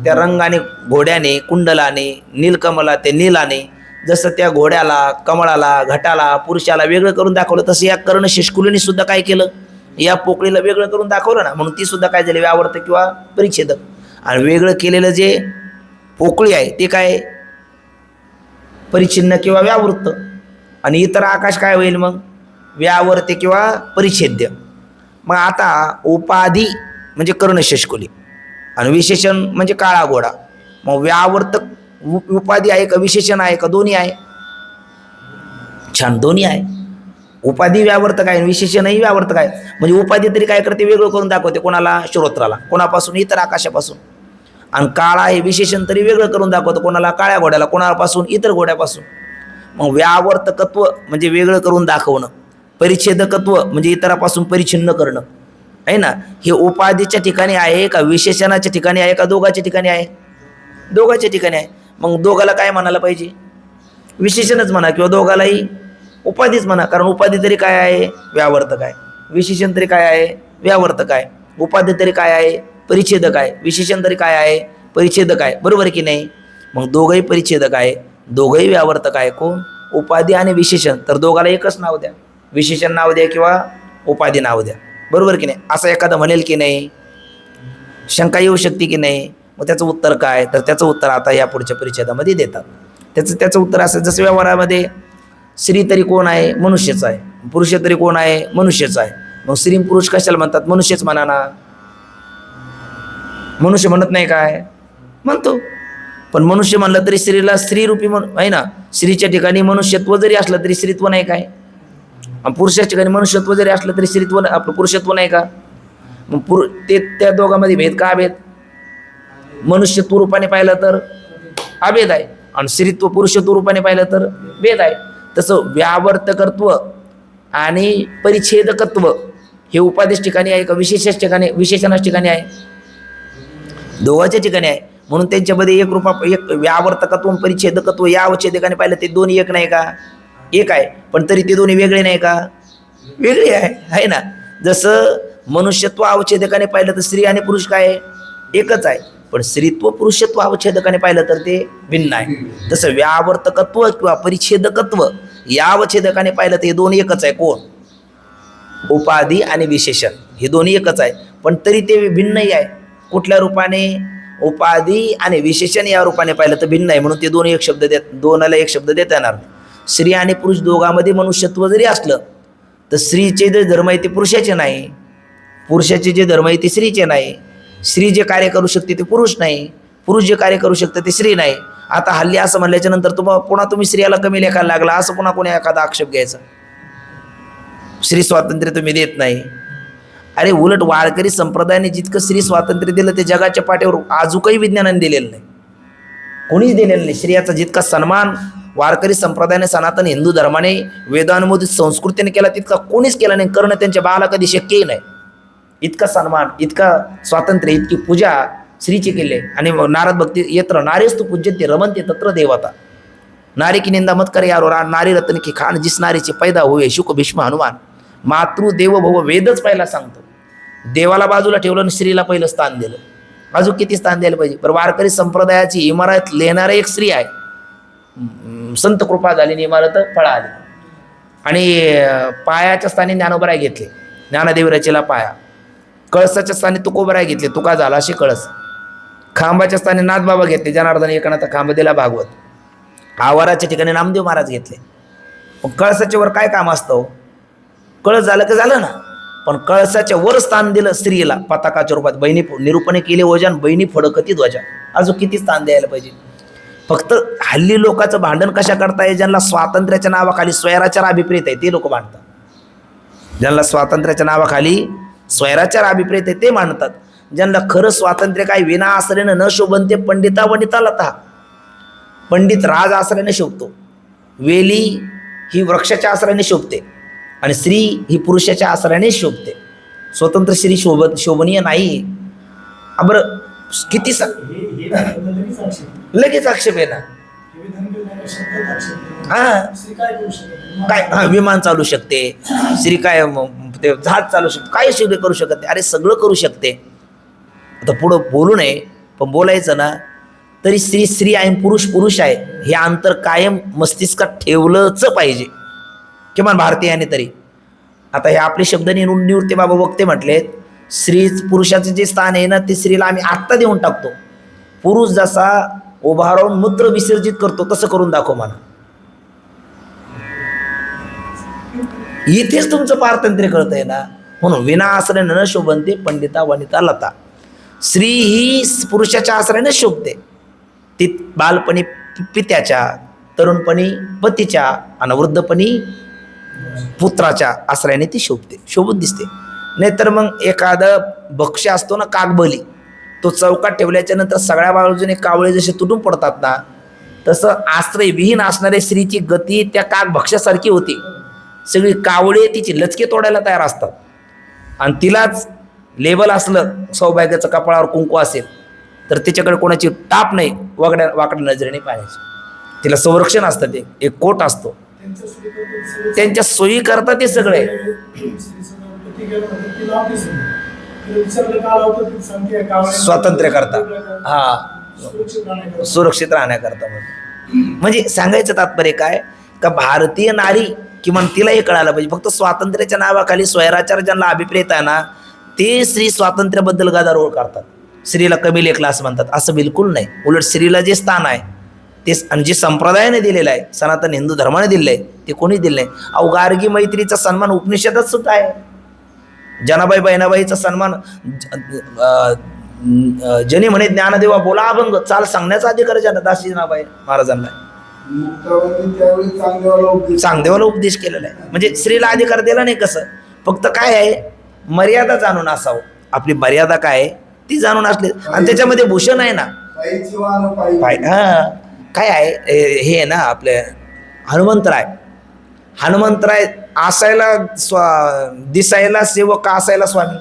त्या रंगाने घोड्याने कुंडलाने नीलकमला ते नीलाने जसं त्या घोड्याला कमळाला घटाला पुरुषाला वेगळं करून दाखवलं, तसं या कर्णशेषकुलीने सुद्धा काय केलं, या पोकळीला वेगळं करून दाखवलं ना. म्हणून ती सुद्धा काय झाली, व्यावर्तक किंवा परिच्छेदक. आणि वेगळं केलेलं जे पोकळी आहे ते काय, परिच्छिन्न किंवा व्यावृत्त. आणि इतर आकाश काय होईल मग, व्यावर्ते किंवा परिच्छेद्य. मग आता उपाधी म्हणजे कर्णशेषकुली आणि विशेषण म्हणजे काळा घोडा. मग व्यावर्तक उपाधी आहे का विशेषण आहे का? दोन्ही आहे. छान, दोन्ही आहे. उपाधी व्यावर्तक आहे, विशेषणही व्यावर्तक आहे. म्हणजे उपाधी तरी काय करते, वेगळं करून दाखवते. कोणाला? श्रोत्राला. कोणापासून? इतर आकाशापासून. आणि काळा हे विशेषण तरी वेगळं करून दाखवतं. कोणाला? काळ्या घोड्याला. कोणापासून? इतर घोड्यापासून. मग व्यावर्तकत्व म्हणजे वेगळं करून दाखवणं, परिच्छेदकत्व म्हणजे इतरापासून परिच्छिन्न करणं आहे ना. हे उपाधीच्या ठिकाणी आहे का विशेषणाच्या ठिकाणी आहे का दोघांच्या ठिकाणी आहे? दोघांच्या ठिकाणी आहे. मग दोघाला काय म्हणायला पाहिजे? विशेषणच म्हणा किंवा दोघालाही उपाधीच म्हणा. कारण उपाधी तरी काय आहे? व्यावर्तक आहे. विशेषण तरी काय आहे? व्यावर्तक आहे. उपाधी तरी काय आहे? परिच्छेदक आहे. विशेषण तरी काय आहे? परिच्छेदक आहे. बरोबर की नाही? मग दोघंही परिच्छेदक आहे, दोघंही व्यावर्तक आहे. कोण? उपाधी आणि विशेषण. तर दोघाला एकच नाव द्या, विशेषण नाव द्या किंवा उपाधी नाव द्या. बरोबर की नाही? असं एखादं म्हणेल की नाही? शंका येऊ शकते की नाही? मग त्याचं उत्तर काय? तर त्याचं उत्तर आता या पुढच्या परिच्छेदामध्ये देतात. त्याचं उत्तर असं, जसं व्यवहारामध्ये स्त्री तरी कोण आहे? मनुष्यच आहे. पुरुष तरी कोण आहे? मनुष्यच आहे. मग स्त्री पुरुष कशाला म्हणतात? मनुष्यच म्हणा ना. मनुष्य म्हणत नाही काय? म्हणतो. पण मनुष्य म्हणलं तरी स्त्रीला स्त्रीरूपी आहे ना. स्त्रीच्या ठिकाणी मनुष्यत्व जरी असलं तरी स्त्रीत्व नाही काय? पुरुषाच्या ठिकाणी मनुष्यत्व जरी असलं तरी स्त्रीत्व आपलं पुरुषत्व नाही का? मग ते त्या दोघांमध्ये भेद का? भेद मनुष्यत्व रूपाने पाहिलं तर अभेद आहे आणि स्त्रीत्व पुरुषत्व रूपाने पाहिलं तर भेद आहे. तसं व्यावर्तकत्व आणि परिच्छेदकत्व हे उपाधीच्या ठिकाणी आहे का विशेषाच्या ठिकाणी, विशेषणाच्या ठिकाणी आहे? दोघांच्या ठिकाणी आहे. म्हणून त्यांच्यामध्ये एक व्यावर्तकत्व परिच्छेदकत्व या अवच्छेदकाने पाहिलं ते दोन्ही एक नाही का? एक आहे. पण तरी ते दोन्ही वेगळे नाही का? वेगळे आहे ना. जसं मनुष्यत्व अवच्छेदकाने पाहिलं तर स्त्री आणि पुरुष काय आहे? एकच आहे. पण स्त्रीत्व पुरुषत्व अवच्छेदकाने पाहिलं तर ते भिन्न आहे. तसं व्यावर्तकत्व किंवा परिच्छेदकत्व या अवच्छेदकाने पाहिलं तर हे दोन्ही एकच आहे. कोण? उपाधी आणि विशेषण हे दोन्ही एकच आहे. पण तरी ते भिन्नही आहे. कुठल्या रूपाने? उपाधी आणि विशेषण या रूपाने पाहिलं तर भिन्न आहे. म्हणून ते दोन्ही एक शब्द दोनाला एक शब्द देता येणार. स्त्री आणि पुरुष दोघांमध्ये मनुष्यत्व जरी असलं तर स्त्रीचे जे धर्म आहे ते पुरुषाचे नाही, पुरुषाचे जे धर्म आहे ते स्त्रीचे नाही. स्त्री जे कार्य करू शकते ते पुरुष नाही, पुरुष जे कार्य करू शकते ते स्त्री नाही. आता हल्ली असं म्हणल्याच्या नंतर पुन्हा तुम्ही स्त्रियाला कमी लेखायला लागला असं पुन्हा कोणी एखादा आक्षेप घ्यायचा. स्त्री स्वातंत्र्य तुम्ही देत नाही. अरे उलट वारकरी संप्रदायाने जितकं स्त्री स्वातंत्र्य दिलं ते जगाच्या पाठीवर अजूनही विज्ञानाने दिलेलं नाही, कोणीच दिलेलं नाही. स्त्रियाचा जितका सन्मान वारकरी संप्रदायाने सनातन हिंदू धर्माने वेदानुमोदित संस्कृतीने केला तितका कोणीच केला नाही. करणं त्यांच्या बाळाला कधी शक्यही नाही. इतका सन्मान, इतका स्वातंत्र्य, इतकी पूजा स्त्रीची केली. आणि नारद भक्ती येत्र नारीस्तु पूज्यते रमन्ते तत्र देवता. नारी की निंदा मत करे यारो नारी रत्न की खान, जिस नारीची पैदा होय शुक भीष्म हनुमान. मातृ देव भव वेदच पहिला सांगतो. देवाला बाजूला ठेवलं आणि स्त्रीला पहिलं स्थान दिलं. अजून किती स्थान द्यायला पाहिजे? पण वारकरी संप्रदायाची इमारत लिहिणारी एक स्त्री आहे. संत कृपा झाली इमारत फळा आली. आणि पायाच्या स्थानी ज्ञानोबराय घेतले, ज्ञानदेव रचेला पाया. कळसाच्या स्थानी तुकोबराय घेतले, तुका झाला अशी कळस. खांबाच्या स्थानी नाथबाबा घेतले, जनार्दन एकनाथ खांब दिला भागवत. आवाराच्या ठिकाणी नामदेव महाराज घेतले. पण कळसाच्या वर काय काम असतं? कळस झालं की झालं ना. पण कळसाच्या वर स्थान दिलं स्त्रीला पताकाच्या रूपात. बहिणी निरूपणे केले ओजान, बहिणी फडकती ध्वजा. अजून किती स्थान द्यायला पाहिजे? फक्त हल्ली लोकांचं भांडण कशा करताय, ज्यांना स्वातंत्र्याच्या नावाखाली स्वैराचार अभिप्रेत आहे ते लोक भांडतात. ज्यांना स्वातंत्र्याच्या नावाखाली स्वैराचार अभिप्रेत आहे ते मांडतात. ज्यांना खरं स्वातंत्र्य काय विना आश्रयानं न शोभनते पंडिता वनिता लता. पंडित राज आश्रयाने शोभतो, वेली ही वृक्षाच्या आश्रयाने शोभते आणि स्त्री ही पुरुषाच्या आश्रयाने शोभते. स्वतंत्र स्त्री शोभनीय नाही. बरं किती लगेच आक्षेप आहे ना. काय हा विमान चालू शकते स्त्री, काय ते जहाज चालू शकते, काय शिवले करू शकत नाही. अरे सगळं करू शकते. आता पुढं बोलू नये पण बोलायचं ना, तरी स्त्री स्त्री आहे, पुरुष पुरुष आहे, हे अंतर कायम मस्तिष्कात ठेवलंच पाहिजे, किमान भारतीयाने तरी. आता हे आपले शब्द निवृत्ती बाबा वक्ते म्हटलेत, स्त्री पुरुषाचं जे स्थान आहे ना ते स्त्रीला आम्ही आत्ता देऊन टाकतो. पुरुष जसा उभा राहून मूत्र विसर्जित करतो तसं करून दाखव मला. इथेच तुमचं पारतंत्र्य कळतंय ना. म्हणून विना आश्रयाने न शोभनते पंडिता वनिता लता. स्त्री ही पुरुषाच्या आश्रयाने शोभते. ती बालपणी पित्याच्या, तरुणपणी पतीच्या आणि वृद्धपणी पुत्राच्या आश्रयाने ती शोभते, शोभून दिसते. नाहीतर मग एखादं भक्ष्य असतो ना काकबली, तो चौकात ठेवल्याच्या नंतर सगळ्या बाजूने कावळे जसे तुटून पडतात ना, तसं आश्रयविहीन असणाऱ्या स्त्रीची गती त्या काक भक्ष्यासारखी होती. सगळी कावळे तिची लचके तोडायला तयार असतात आणि तिलाच लेबल असलं, सौभाग्याचं कपाळावर कुंकू असेल तर तिच्याकडे कोणाची टाप नाही वाकड्या नजरेने पाहायची. तिला संरक्षण असतं, ते एक कोट असतो, त्यांच्या सोयी करता ते सगळे. स्वातंत्र्य करता, हा सुरक्षित राहण्याकरता. म्हणजे सांगायचं तात्पर्य काय का भारतीय नारी किमान तिला हे कळायला पाहिजे, फक्त स्वातंत्र्याच्या नावाखाली स्वैराचार ज्यांना अभिप्रेत आहे ना ते स्त्री स्वातंत्र्याबद्दल गदारोळ करतात, स्त्रीला कमी लेखला असं म्हणतात. असं बिलकुल नाही. उलट स्त्रीला जे स्थान आहे ते आणि जे संप्रदायाने दिलेलं आहे, सनातन हिंदू धर्माने दिलेलं आहे, ते कोणी दिलं नाही. अहो गार्गी मैत्रीचा सन्मान उपनिषदात सुद्धा आहे. जनाबाई बहिणाबाईचा सन्मान जनी म्हणे ज्ञानदेवा बोला अभंग, चाल सांगण्याचा अधिकार दासी जनाबाई महाराजांना चांगदेवाला उपदेश केलेला आहे. म्हणजे स्त्रीला अधिकार दिला नाही. कसं फक्त काय आहे, मर्यादा जाणून असावं. आपली मर्यादा काय आहे ती जाणून असली, आणि त्याच्यामध्ये भूषण आहे ना हा काय आहे हे आहे ना आपले हनुमंतराय. हनुमंतराय असायला दिसायला सेवक का असायला स्वामी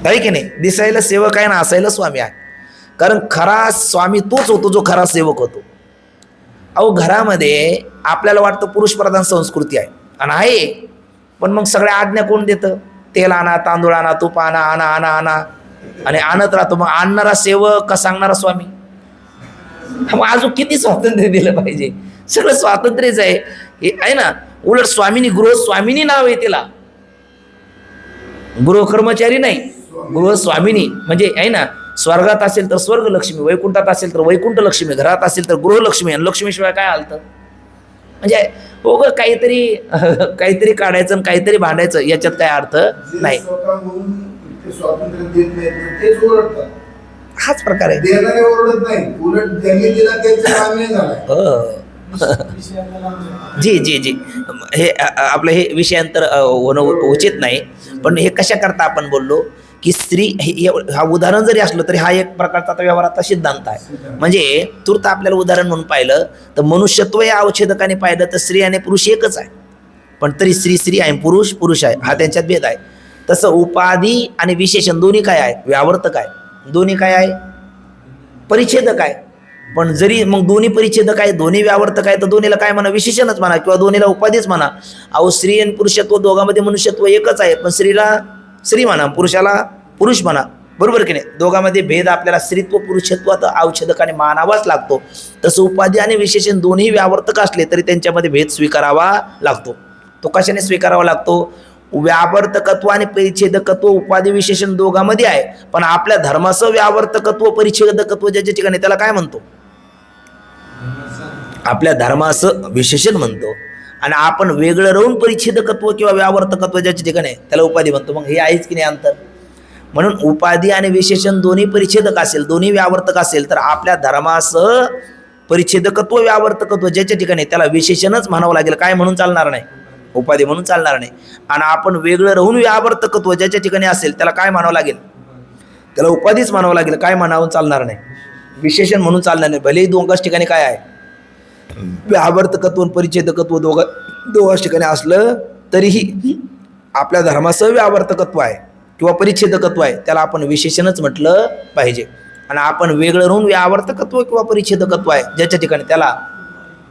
आहे की नाही. दिसायला सेवक आहे ना असायला स्वामी आहे. कारण खरा स्वामी तोच होतो जो खरा सेवक होतो. अहो घरामध्ये आपल्याला वाटतं पुरुष प्रधान संस्कृती आहे आणि आहे, पण मग सगळ्या आज्ञा कोण देतं? तेल आणा, तांदूळ आणा, तूप आणा, आणा आणा आणा आणि आणत राहतो. मग आणणारा सेवक का सांगणारा स्वामी? मग अजून किती स्वातंत्र्य दिलं पाहिजे? सगळं स्वातंत्र्यच आहे हे आहे ना. उलट स्वामिनी गृहस्वामिनी नाव आहे तिला, गृह कर्मचारी नाही, गृहस्वामिनी. म्हणजे आहे ना, स्वर्गात असेल तर स्वर्ग लक्ष्मी, वैकुंठात असेल तर वैकुंठ लक्ष्मी, घरात असेल तर गृहलक्ष्मी. आणि लक्ष्मीशिवाय काय आलतं? म्हणजे हो ग काहीतरी काढायचं आणि काहीतरी भांडायचं, याच्यात काय अर्थ नाही. हाच प्रकार आहे. जी जी जी हे आपलं हे विषयांतर होणं उचित नाही. पण हे कशा करता आपण बोललो की स्त्री हा उदाहरण जरी असलं तरी हा एक प्रकारचा आता व्यवहाराचा सिद्धांत आहे. म्हणजे तूर्त आपल्याला उदाहरण म्हणून पाहिलं तर मनुष्यत्व या अवच्छेदकाने पाहिलं तर स्त्री आणि पुरुष एकच आहे, पण तरी स्त्री आहे, पुरुष पुरुष आहे, हा त्यांच्यात भेद आहे. तसं उपाधी आणि विशेषण दोन्ही काय आहे? व्यावर्तक आहे. दोन्ही काय आहे? परिच्छेदक आहे. पण जरी मग दोन्ही परिच्छेदक आहे, दोन्ही व्यावर्तक आहे, तर दोन्हीला काय म्हणा? विशेषणच म्हणा किंवा दोन्हीला उपाधीच म्हणा. अहो स्त्री आणि पुरुषत्व दोघांमध्ये मनुष्यत्व एकच आहे, पण स्त्रीला स्त्री म्हणा, पुरुषाला पुरुष म्हणा, बरोबर की नाही? दोघांमध्ये भेद आपल्याला स्त्रीत्व पुरुषत्वात अवच्छेदकाने मानावाच लागतो. तसं उपाधी आणि विशेषण दोन्ही व्यावर्तक असले तरी त्यांच्यामध्ये भेद स्वीकारावा लागतो. तो कशाने स्वीकारावा लागतो? व्यावर्तकत्व आणि परिच्छेदकत्व उपाधी विशेषण दोघांमध्ये आहे, पण आपल्या धर्माचं व्यावर्तकत्व परिच्छेदकत्व ज्याच्या ठिकाणी त्याला काय म्हणतो? आपल्या धर्माचं विशेषण म्हणतो. आणि आपण वेगळं राहून परिच्छेदकत्व किंवा व्यावर्तकत्व ज्याच्या ठिकाणी त्याला उपाधी म्हणतो. मग हे आहेच की नाही अंतर? म्हणून उपाधी आणि विशेषण दोन्ही परिच्छेदक असेल, दोन्ही व्यावर्तक असेल तर आपल्या धर्मासह परिच्छेदकत्व व्यावर्तकत्व ज्याच्या ठिकाणी त्याला विशेषणच म्हणावं लागेल, काय म्हणून चालणार नाही, उपाधी म्हणून चालणार नाही. आणि आपण वेगळं राहून व्यावर्तकत्व ज्याच्या ठिकाणी असेल त्याला काय म्हणावं लागेल, त्याला उपाधीच म्हणावं लागेल, काय म्हणावून चालणार नाही, विशेषण म्हणून चालणार नाही. भलेही दोघाच ठिकाणी काय आहे, व्यावर्तकत्व परिच्छेदकत्व दोघाच ठिकाणी असलं तरीही आपल्या धर्मासह व्यावर्तकत्व आहे किंवा परिच्छेदकत्व आहे त्याला आपण विशेषणच म्हटलं पाहिजे. आणि आपण वेगळं राहून व्यावर्तकत्व किंवा परिच्छेदकत्व आहे ज्याच्या ठिकाणी त्याला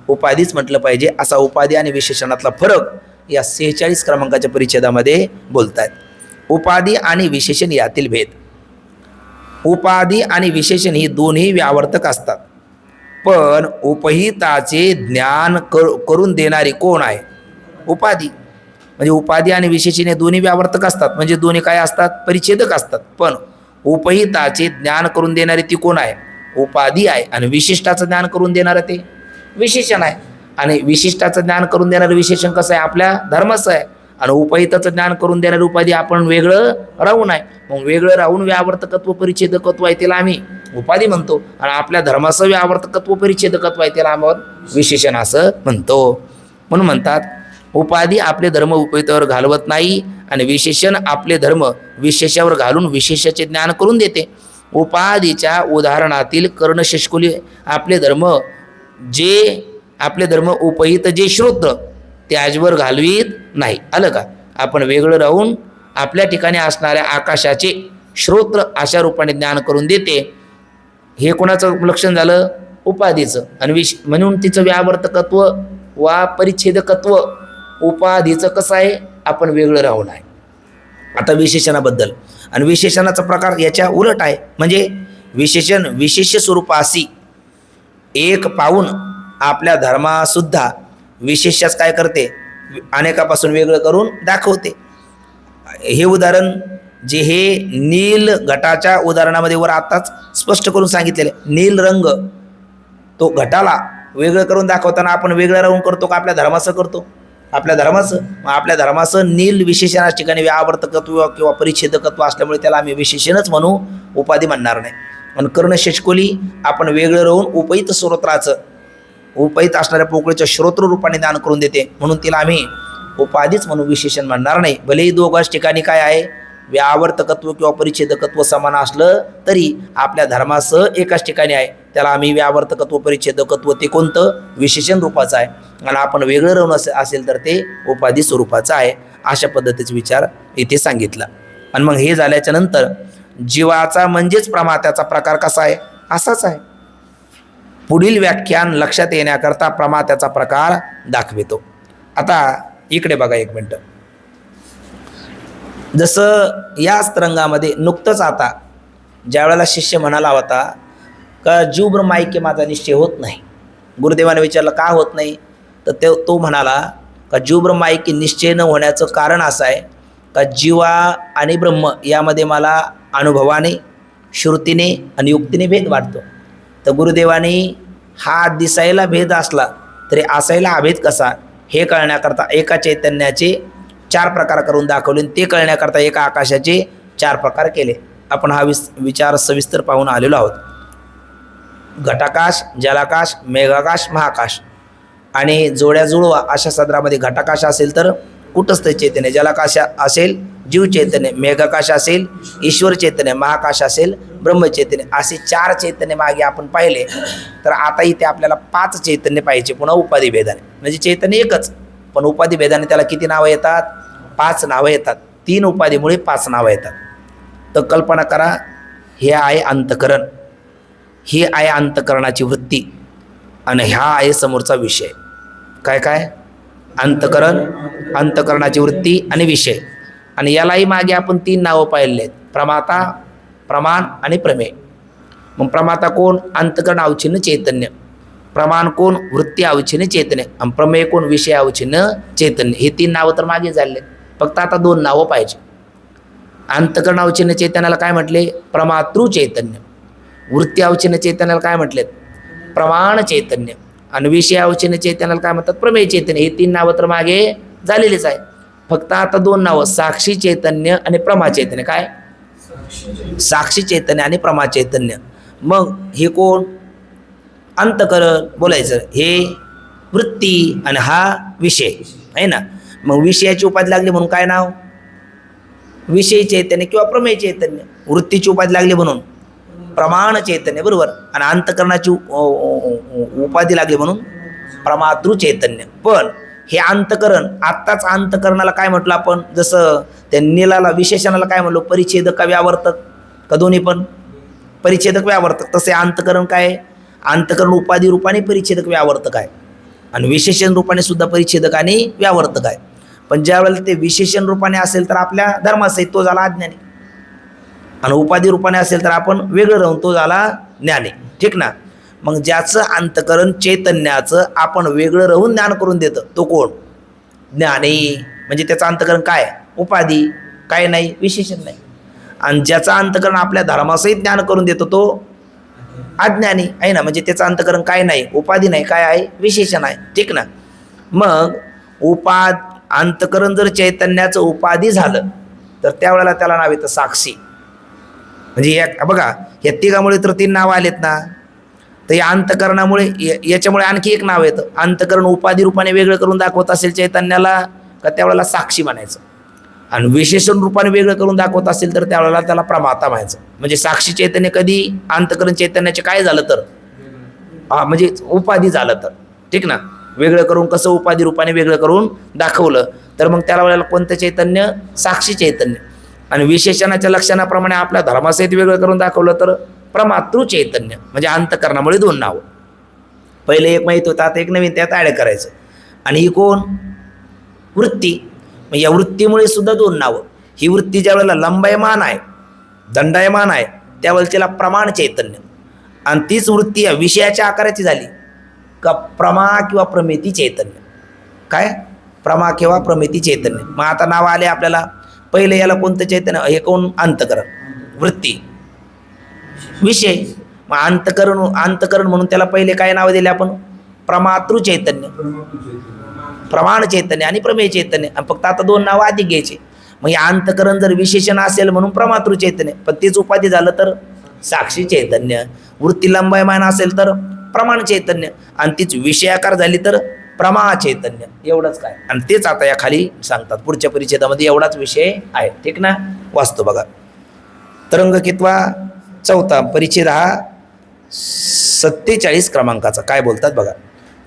उपाधीच म्हटलं पाहिजे. असा उपाधी आणि विशेषणातला फरक या 46 क्रमांकाच्या परिच्छेदामध्ये बोलतायत. उपाधी आणि विशेषण यातील भेद. उपाधी आणि विशेषण ही दोन्ही व्यावर्तक असतात, पण उपहिताचे ज्ञान करून देणारी कोण आहे, उपाधी. म्हणजे उपाधी आणि विशेषण हे दोन्ही व्यावर्तक असतात, म्हणजे दोन्ही काय असतात, परिच्छेदक असतात, पण उपहिताचे ज्ञान करून देणारे ती कोण आहे, उपाधी आहे. आणि विशिष्टाचं ज्ञान करून देणारं ते विशेषण आहे. आणि विशिष्टाचं ज्ञान करून देणारं विशेषण कसं आहे, आपल्या धर्माचं आहे. आणि उपहिताचं ज्ञान करून देणारी उपाधी आपण वेगळं राहून आहे. मग वेगळं राहून व्यावर्तकत्व परिच्छेदकत्व आहे त्याला आम्ही उपाधी म्हणतो, आणि आपल्या धर्माचं व्यावर्तकत्व परिच्छेदकत्व आहे त्याला आपण विशेषण असं म्हणतो. म्हणून म्हणतात उपाधी आपले धर्म उपहितावर घालवत नाही आणि विशेषण आपले धर्म विशेषावर घालून विशेषाचे ज्ञान करून देते. उपाधीच्या उदाहरणातील कर्णशष्कुली आपले धर्म उपहित जे श्रोत्र त्याजवर घालवीत नाही. आलं का, आपण वेगळं राहून आपल्या ठिकाणी असणाऱ्या आकाशाचे श्रोत्र अशा रूपाने ज्ञान करून देते. हे कोणाचं लक्षण झालं, उपाधीचं. आणि म्हणून तिचं व्यावर्तकत्व वा परिच्छेदकत्व उपाधीचं कसं आहे, आपण वेगळं राहून आहे. आता विशेषणाबद्दल. आणि विशेषणाचा प्रकार याच्या उलट आहे. म्हणजे विशेषण विशेष स्वरूपाशी एक पाहून आपल्या धर्मासुद्धा विशेषच काय करते, अनेकापासून वेगळं करून दाखवते. हे उदाहरण जे हे नील घटाच्या उदाहरणामध्ये वर आताच स्पष्ट करून सांगितलेले. नील रंग तो घटाला वेगळं करून दाखवताना आपण वेगळं राहून करतो का आपल्या धर्माचं करतो, आपल्या धर्माचं. मग आपल्या धर्माचं नील विशेषणा ठिकाणी व्यावर्तकत्व किंवा परिच्छेदकत्व असल्यामुळे त्याला आम्ही विशेषणच म्हणू, उपाधी म्हणणार नाही. आणि कर्णशष्कोली आपण वेगळं राहून उपहित स्रोत्राचं उपहित असणाऱ्या पोकळीच्या श्रोत्र रूपाने दान करून देते, म्हणून तिला आम्ही उपाधीच म्हणून विशेषण म्हणणार नाही. भलेही दोघाच ठिकाणी काय आहे, व्यावर्तकत्व किंवा परिच्छेदकत्व समान असलं तरी आपल्या धर्मासह एकाच ठिकाणी आहे त्याला आम्ही व्यावर्तकत्व परिच्छेदकत्व ते कोणतं, विशेषण रूपाचं आहे. आणि आपण वेगळं राहून असेल तर ते उपाधी स्वरूपाचं आहे. अशा पद्धतीचा विचार इथे सांगितला. आणि मग हे झाल्याच्या नंतर जीवाचा म्हणजेच प्रमात्याचा प्रकार कसा आहे, असाच आहे. पुढील व्याख्यान लक्षात येण्याकरता प्रमात्याचा प्रकार दाखवितो. आता इकडे बघा एक मिनटं. जसं या स्तरंगामध्ये नुकतंच आता ज्या वेळेला शिष्य म्हणाला होता का जीव ब्रह्म ऐक्य माझा निश्चय होत नाही, गुरुदेवाने विचारलं का होत नाही, तर तो म्हणाला का जीव ब्रह्म ऐक्य निश्चय न होण्याचं कारण असं आहे का जीवा आणि ब्रह्म यामध्ये मला अनुभवाने, श्रुतीने आणि युक्तीने भेद वाटतो. तर गुरुदेवाने हा दिसायला भेद असला तरी असायला अभेद कसा हे कळण्याकरता एका चैतन्याचे 4 प्रकार करून दाखवले, ते कळण्याकरता एका आकाशाचे 4 प्रकार केले. आपण हा विचार सविस्तर पाहून आलेलो आहोत. घटाकाश, जलाकाश, मेघाकाश, महाकाश आणि जोड्या जुळवा अशा सदरामध्ये घटाकाश असेल तर कुटस्थ चैतन्य, जलाकाश असेल जीव चैतन्य, मेघाकाश असेल ईश्वर चैतन्य, महाकाश असेल ब्रह्मचैतन्य, असे 4 चैतन्य मागे आपण पाहिले. तर आता इथे आपल्याला 5 चैतन्य पाहिजे पुन्हा उपाधी भेदाने. म्हणजे चैतन्य एकच पण उपाधी भेदाने त्याला किती नावं येतात, 5 नावं येतात. 3 उपाधीमुळे 5 नावं येतात. तर कल्पना करा, हे आहे अंतकरण, ही आहे अंतकरणाची वृत्ती आणि ह्या आहे समोरचा विषय. काय काय, अंतकरण, अंतकरणाची वृत्ती आणि विषय. आणि यालाही मागे आपण 3 नावं पाहिलेली आहेत, प्रमाता, प्रमाण आणि प्रमेय. मग प्रमाता कोण, अंतकरण अवच्छिन्न चैतन्य. प्रमाण कोण, वृत्ती अवच्छिन्न चैतन्य. आणि प्रमेय कोण, विषय अवच्छिन्न चैतन्य. हे 3 नावं तर मागे झाले, फक्त आता 2 नावं पाहिजे. अंतकरण अवच्छिन्न चैतन्याला काय म्हटले, प्रमातृ चैतन्य. वृत्ती अवच्छिन्न चैतन्याला काय म्हटलेत, प्रमाण चैतन्य. आणि विषय अवच्छिन्न चैतन्याला काय म्हणतात, प्रमेय चैतन्य. हे 3 नावं तर मागे झालेलीच आहे. फक्त आता 2 नावं, साक्षी चैतन्य आणि प्रमा चैतन्य. काय, साक्षी चैतन्य आणि प्रमा चैतन्य. मग हे कोण? अंतकरण बोलायचं, हे वृत्ती आणि हा विषय आहे ना. मग विषयाची उपाधी लागली म्हणून काय नाव? विषय चैतन्य किंवा प्रमेय चैतन्य. वृत्तीची उपाधी लागली म्हणून प्रमाण चैतन्य, बरोबर. आणि अंतकरणाची उपाधी लागली म्हणून प्रमातृ चैतन्य. पण हे अंतकरण, आत्ताच अंतकरणाला काय म्हटलं आपण? जसं त्या नीलाला विशेषणाला काय म्हणलो? परिच्छेदक का व्यावर्तक का दोन्ही पण? परिच्छेदक व्यावर्तक. तसे अंतकरण काय आहे? अंतकरण उपाधी रूपाने परिच्छेदक व्यावर्तक आहे आणि विशेषण रूपाने सुद्धा परिच्छेदक आणि व्यावर्तक आहे. पण ज्या वेळेला ते विशेषण रूपाने असेल तर आपल्या धर्मासहित तो झाला अज्ञानी, आणि उपाधी रूपाने असेल तर आपण वेगळं राहून तो झाला ज्ञानी. ठीक ना. मग ज्याचं अंतकरण चैतन्याचं आपण वेगळं राहून ज्ञान करून देतं तो कोण? ज्ञानी. म्हणजे त्याचं अंतकरण काय? उपाधी, काय नाही, विशेषण नाही. आणि ज्याचं अंतकरण आपल्या धर्मासहित ज्ञान करून देतो तो अज्ञानी आहे ना. म्हणजे त्याचं अंतकरण काय नाही, उपाधी नाही, काय आहे? विशेषण आहे. ठीक ना. मग अंतकरण जर चैतन्याचं उपाधी झालं तर त्यावेळेला त्याला नाव येतं साक्षी. म्हणजे या बघा, या तिघामुळे तर 3 नावं आलेत ना. तर या अंतकरणामुळे याच्यामुळे आणखी एक नाव येतं. अंतकरण उपाधी रूपाने वेगळं करून दाखवत असेल चैतन्याला का त्यावेळेला साक्षी म्हणायचं, आणि विशेषण रूपाने वेगळं करून दाखवत असेल तर त्यावेळेला त्याला प्रमाता म्हणायचं. म्हणजे साक्षी चैतन्य कधी अंतकरण चैतन्याचे काय झालं तर म्हणजे उपाधी झालं तर. ठीक ना. वेगळं करून कसं उपाधी रूपाने वेगळं करून दाखवलं तर मग त्याला वेळेला कोणतं चैतन्य? साक्षी चैतन्य. आणि विशेषणाच्या लक्षणाप्रमाणे आपल्या धर्मासहित वेगळं करून दाखवलं तर प्रमातृ चैतन्य. म्हणजे अंतकरणामुळे 2 नावं. पहिले एक माहीत होतं, आता एक नवीन त्यात ॲड करायचं. आणि ही कोण? वृत्ती. मग या वृत्तीमुळे सुद्धा 2 नावं. ही वृत्ती ज्या वेळेला लंबायमान आहे, दंडायमान आहे, त्यावेळेला त्याला प्रमाण चैतन्य. आणि तीच वृत्ती या विषयाच्या आकाराची झाली का प्रमा किंवा प्रमेती चैतन्य. काय? प्रमा किंवा प्रमेती चैतन्य. मग आता नाव आले आपल्याला. पहिले याला कोणतं चैतन्य? हे कोण? अंतकरण. वृत्ती, विषय. मग अंतकरण म्हणून त्याला पहिले काय नाव दिले आपण? प्रमातृ चैतन्य, प्रमाण चैतन्य आणि प्रमेय चैतन्य. आणि फक्त आता 2 नावं अधिक घ्यायचे. मग हे अंतकरण जर विशेषण असेल म्हणून प्रमातृ चैतन्य, पण तेच उपाधी झालं तर साक्षी चैतन्य. वृत्ती लंबायमान असेल तर प्रमाण चैतन्य, आणि तीच विषयाकार झाली तर प्रमा चैतन्य. एवढंच काय. आणि तेच आता या खाली सांगतात पुढच्या परिच्छेदामध्ये. एवढाच विषय आहे. ठीक ना. वाचतो बघा. तरंग कितवा? 4था परिच्छेद हा 47 क्रमांकाचा. काय बोलतात बघा.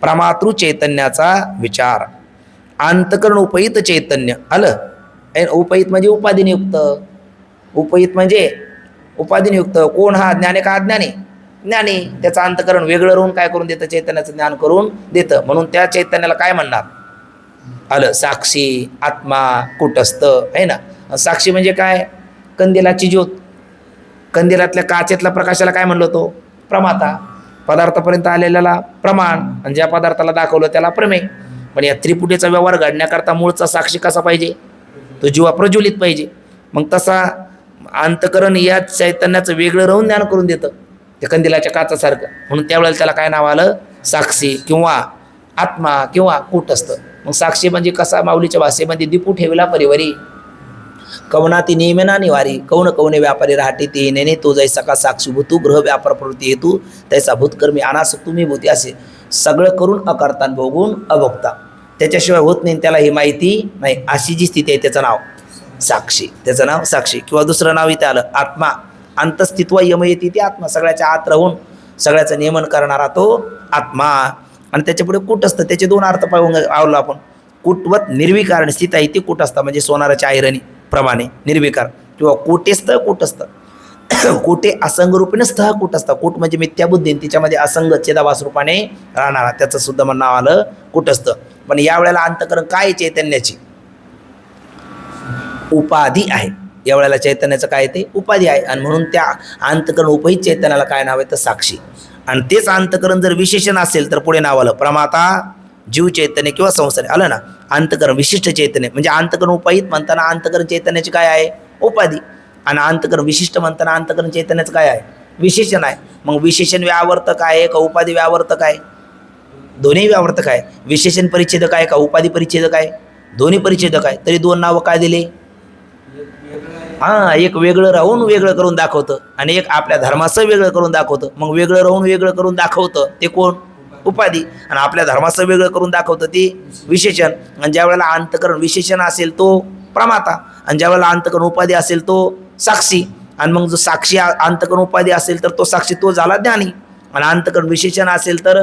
प्रमातृ चैतन्याचा विचार. अंतकरण उपहित चैतन्य. आलं? उपहित म्हणजे उपाधिनियुक्त. उपहित म्हणजे उपाधिनियुक्त. कोण हा? ज्ञानी का अज्ञानी? ज्ञानी. त्याचं अंतकरण वेगळं राहून काय करून देतं? चैतन्याचं ज्ञान करून देतं. म्हणून त्या चैतन्याला काय म्हणणार? आलं? साक्षी, आत्मा, कुटस्थ आहे ना. साक्षी म्हणजे काय? कंदिलाची ज्योत. कंदिलातल्या काचेतल्या प्रकाशाला काय म्हणलो तो? प्रमाता. पदार्थापर्यंत आलेल्याला प्रमाण, आणि ज्या पदार्थाला दाखवलं त्याला प्रमेय. पण या त्रिपुटीचा व्यवहार घडण्याकरता मूळचा साक्षी कसा पाहिजे? तो जीवा प्रज्वलित पाहिजे. मग तसा अंतकरण या चैतन्याचं वेगळं राहून ज्ञान करून देतं त्या कंदिलाच्या काचासारखं. म्हणून त्यावेळेला त्याला काय नाव आलं? साक्षी किंवा आत्मा किंवा कूटस्थ. मग साक्षी म्हणजे कसा? माऊलीच्या भाषेमध्ये दीपू ठेवला परिवारी, कवनाती नियमेना निवारी, कौन कवने व्यापारी राहते ते नेने, तो जैसा का साक्षी भूतू ग्रह व्यापार प्रवृत्ती हेतू तैसा भूतकर्मी अनास तुम्ही भूती. असे सगळं करून अकर्ता भोगून अभोगता. त्याच्याशिवाय होत नाही, त्याला ही माहिती नाही. अशी जी स्थिती आहे त्याचं नाव साक्षी. त्याचं नाव साक्षी. किंवा दुसरं नाव इथे आलं आत्मा. अंतस्थित्व यमयती ते आत्मा. सगळ्याच्या आत राहून सगळ्याचं नियमन करणारा तो आत्मा. आणि त्याच्यापुढे कूटस्थ. त्याचे 2 अर्थ पाहून आवलं आपण. कूटवत निर्विकार स्थित आहे ती कूटस्थ, म्हणजे सोनाराच्या ऐरणी प्रमाणे निर्विकार. किंवा कूटेस्थ कूटस्थ. कूटे असंग रूपेने स्थ कूटस्थ. कूट म्हणजे मिथ्याबुद्धी, तिच्यामध्ये असंग छेदाभास रूपाने राहणारा, त्याचं सुद्धा म्हणणं नाव आलं कूटस्थ. पण यावेळेला अंतकरण काय? चैतन्याची उपाधी आहे. यावेळेला चैतन्याचं काय? ते उपाधी आहे. आणि म्हणून त्या अंतकरण उपहित चैतन्याला काय नाव आहे? तर साक्षी. आणि तेच अंतकरण जर विशेषण असेल तर पुढे नाव आलं प्रमाता, जीव चैतन्य किंवा संसार. आलं ना. अंतकरण विशिष्ट चैतन्य म्हणजे अंतकरण उपहित म्हणताना अंतकरण चैतन्याची काय आहे? उपाधी. आणि अंतकरण विशिष्ट म्हणताना अंतकरण चैतन्याचं काय आहे? विशेषण आहे. मग विशेषण व्यावर्तक आहे का उपाधी व्यावर्तक आहे? दोन्ही व्यावर्तक आहे. विशेषण परिच्छेदक आहे का उपाधी परिच्छेदक आहे? दोन्ही परिच्छेदक आहे. तरी 2 नावं काय दिले? हां, एक वेगळं राहून वेगळं करून दाखवतं आणि एक आपल्या धर्माचं वेगळं करून दाखवतं. मग वेगळं राहून वेगळं करून दाखवतं ते कोण? उपाधी. आणि आपल्या धर्माचं वेगळं करून दाखवतं ते विशेषण. आणि ज्या वेळेला अंतकरण विशेषण असेल तो प्रमाता, आणि ज्या वेळेला अंतकरण उपाधी असेल तो साक्षी. आणि मग जो साक्षी अंतकरण उपाधी असेल तर तो साक्षी, तो झाला ज्ञानी. आणि अंतकरण विशेषण असेल तर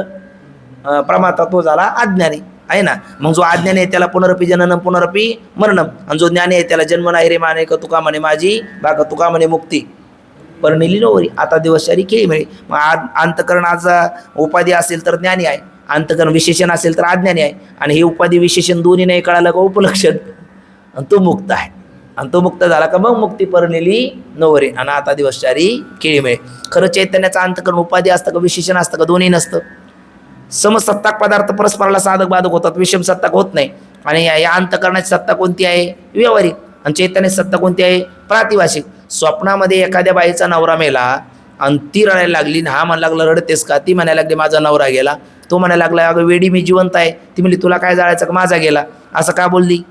प्रमाता, तो झाला अज्ञानी. आहे ना. मग जो अज्ञानी आहे त्याला पुनरपी जननम पुनरपी मरणम, आणि जो ज्ञानी आहे त्याला जन्म नाही रे माने का तुका म्हणे माझी बाका तुका म्हणे मुक्ती परनेली नवरी आता दिवसचारी केली मिळे. मग अंतकरणाचा उपाधी असेल तर ज्ञानी आहे, अंतकरण विशेषण असेल तर अज्ञानी आहे. आणि हे उपाधी विशेषण दोन्ही नाही कळालं का उपलक्षण, आणि तो मुक्त आहे. आणि तो मुक्त झाला का मग मुक्ती परनेली नवरे आणि आता दिवसचारी केळी मिळे. खरं चैतन्याचं अंतकरण उपाधी असतं का विशेषण असतं का? दोन्ही नसतं. समसत्ताक पदार्थ परस्पराला साधक बाधक होतात, विषम सत्ताक होत नाही. आणि या अंतकरणाची सत्ता कोणती आहे? व्यावहारिक. आणि चैतन्याची सत्ता कोणती आहे? प्रातिभाषिक. स्वप्नामध्ये एखाद्या बाईचा नवरा मेला आणि ती रडायला लागली, हा म्हणायला लागला रडतेस का? ती म्हणायला लागली माझा नवरा गेला. तो म्हणायला लागला अगं वेडी मी जिवंत आहे. ती म्हणली तुला काय जाळायचं का माझा गेला? असं का बोलली?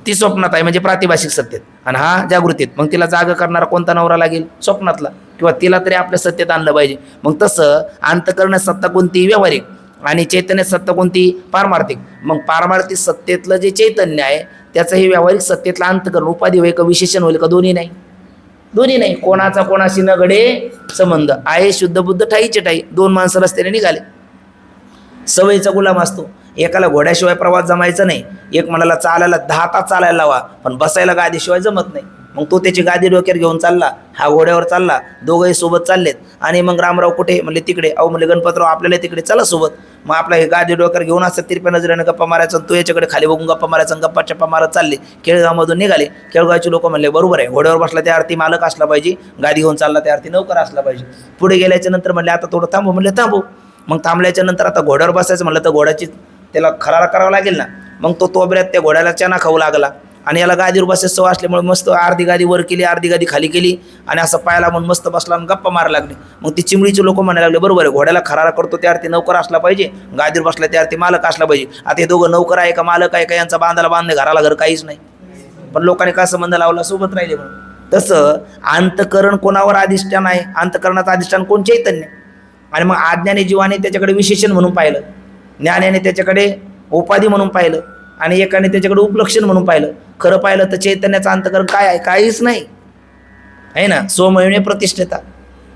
ती स्वप्नात आहे म्हणजे प्रातिभाषिक सत्तेत, आणि हा जागृतीत. मग तिला जाग करणारा कोणता नवरा लागेल? स्वप्नातला. किंवा तिला तरी आपल्या सत्तेत आणलं पाहिजे. मग तसं अंतकरणात सत्ता कोणती? व्यावहारिक. आणि चैतन्यात सत्ता कोणती? पारमार्थिक. मग पारमार्थिक सत्तेतलं जे चैतन्य आहे त्याचं हे व्यावहारिक सत्तेतलं अंतकरण उपाधी होईल का विशेषण होईल का? दोन्ही नाही. दोन्ही नाही. कोणाचा कोणाशी न घडे संबंध. आहे शुद्ध बुद्ध ठाईचे ठाई. दोन माणसं रस्त्याने निघाले. सवयीचा गुलाम असतो. एकाला घोड्याशिवाय प्रवास जमायचा नाही, एक म्हणाला चालायला 10 तास चालायला लावा, पण बसायला गादीशिवाय जमत नाही. मग तो त्याची गादी डोक्यावर घेऊन चालला, हा घोड्यावर चालला, दोघंही सोबत चाललेत. आणि मग रामराव कुठे? म्हणले तिकडे. अहो म्हणले गणपतराव आपल्याला तिकडे, चला सोबत. मग आपला हे गादी डोक्यावर घेऊन असं तिरप्या नजरेनं गप्पा मारायचं, तो याच्याकडे खाली बघून गप्पा मारायचा, गप्पा चप्पा मारत चालले. केळगावमधून निघाले. केळगावचे लोक म्हणले बरोबर आहे, घोड्यावर बसला त्या अर्थी मालक असला पाहिजे, गादी घेऊन चालला त्या अर्थी नौकर असला पाहिजे. पुढे गेल्याच्या नंतर म्हणले आता थोडं थांबू. म्हणले थांबू. मग थांबल्याच्या नंतर आता घोड्यावर बसायचं म्हणलं तर घोड्याची त्याला खरारा करावा लागेल ना. मग तो तोबऱ्यात त्या घोड्याला चना खाऊ लागला. आणि याला गादीवर बसायची सवय असल्यामुळे मस्त अर्धी गादी वर केली, अर्धी गादी खाली केली, आणि असं पायाला म्हणून मस्त बसला आणि गप्पा मारायला लागले. मग ती चिमणीचे लोक म्हणायला लागले बरोबर आहे, घोड्याला खरारा करतो त्या अर्थी नौकर असला पाहिजे, गादीवर बसला त्या अर्थी मालक असला पाहिजे. आता हे दोघं नौकर आहे का मालक आहे का? यांचा बांधाला बांधणे, घराला घर काहीच नाही. पण लोकांनी का संबंध लावला? सोबत राहिले म्हणून. तसं अंतकरण कोणावर अधिष्ठान आहे? अंतकरणाचं अधिष्ठान कोण? चैतन्य. आणि मग अज्ञानी जीवाने त्याच्याकडे विशेषण म्हणून पाहिलं, ज्ञानाने त्याच्याकडे उपाधी म्हणून पाहिलं, आणि एकाने त्याच्याकडे उपलक्षण म्हणून पाहिलं. खरं पाहिलं तर चैतन्याचं अंतकरण काय आहे? काहीच नाही आहे ना. स्वमहिमे प्रतिष्ठिता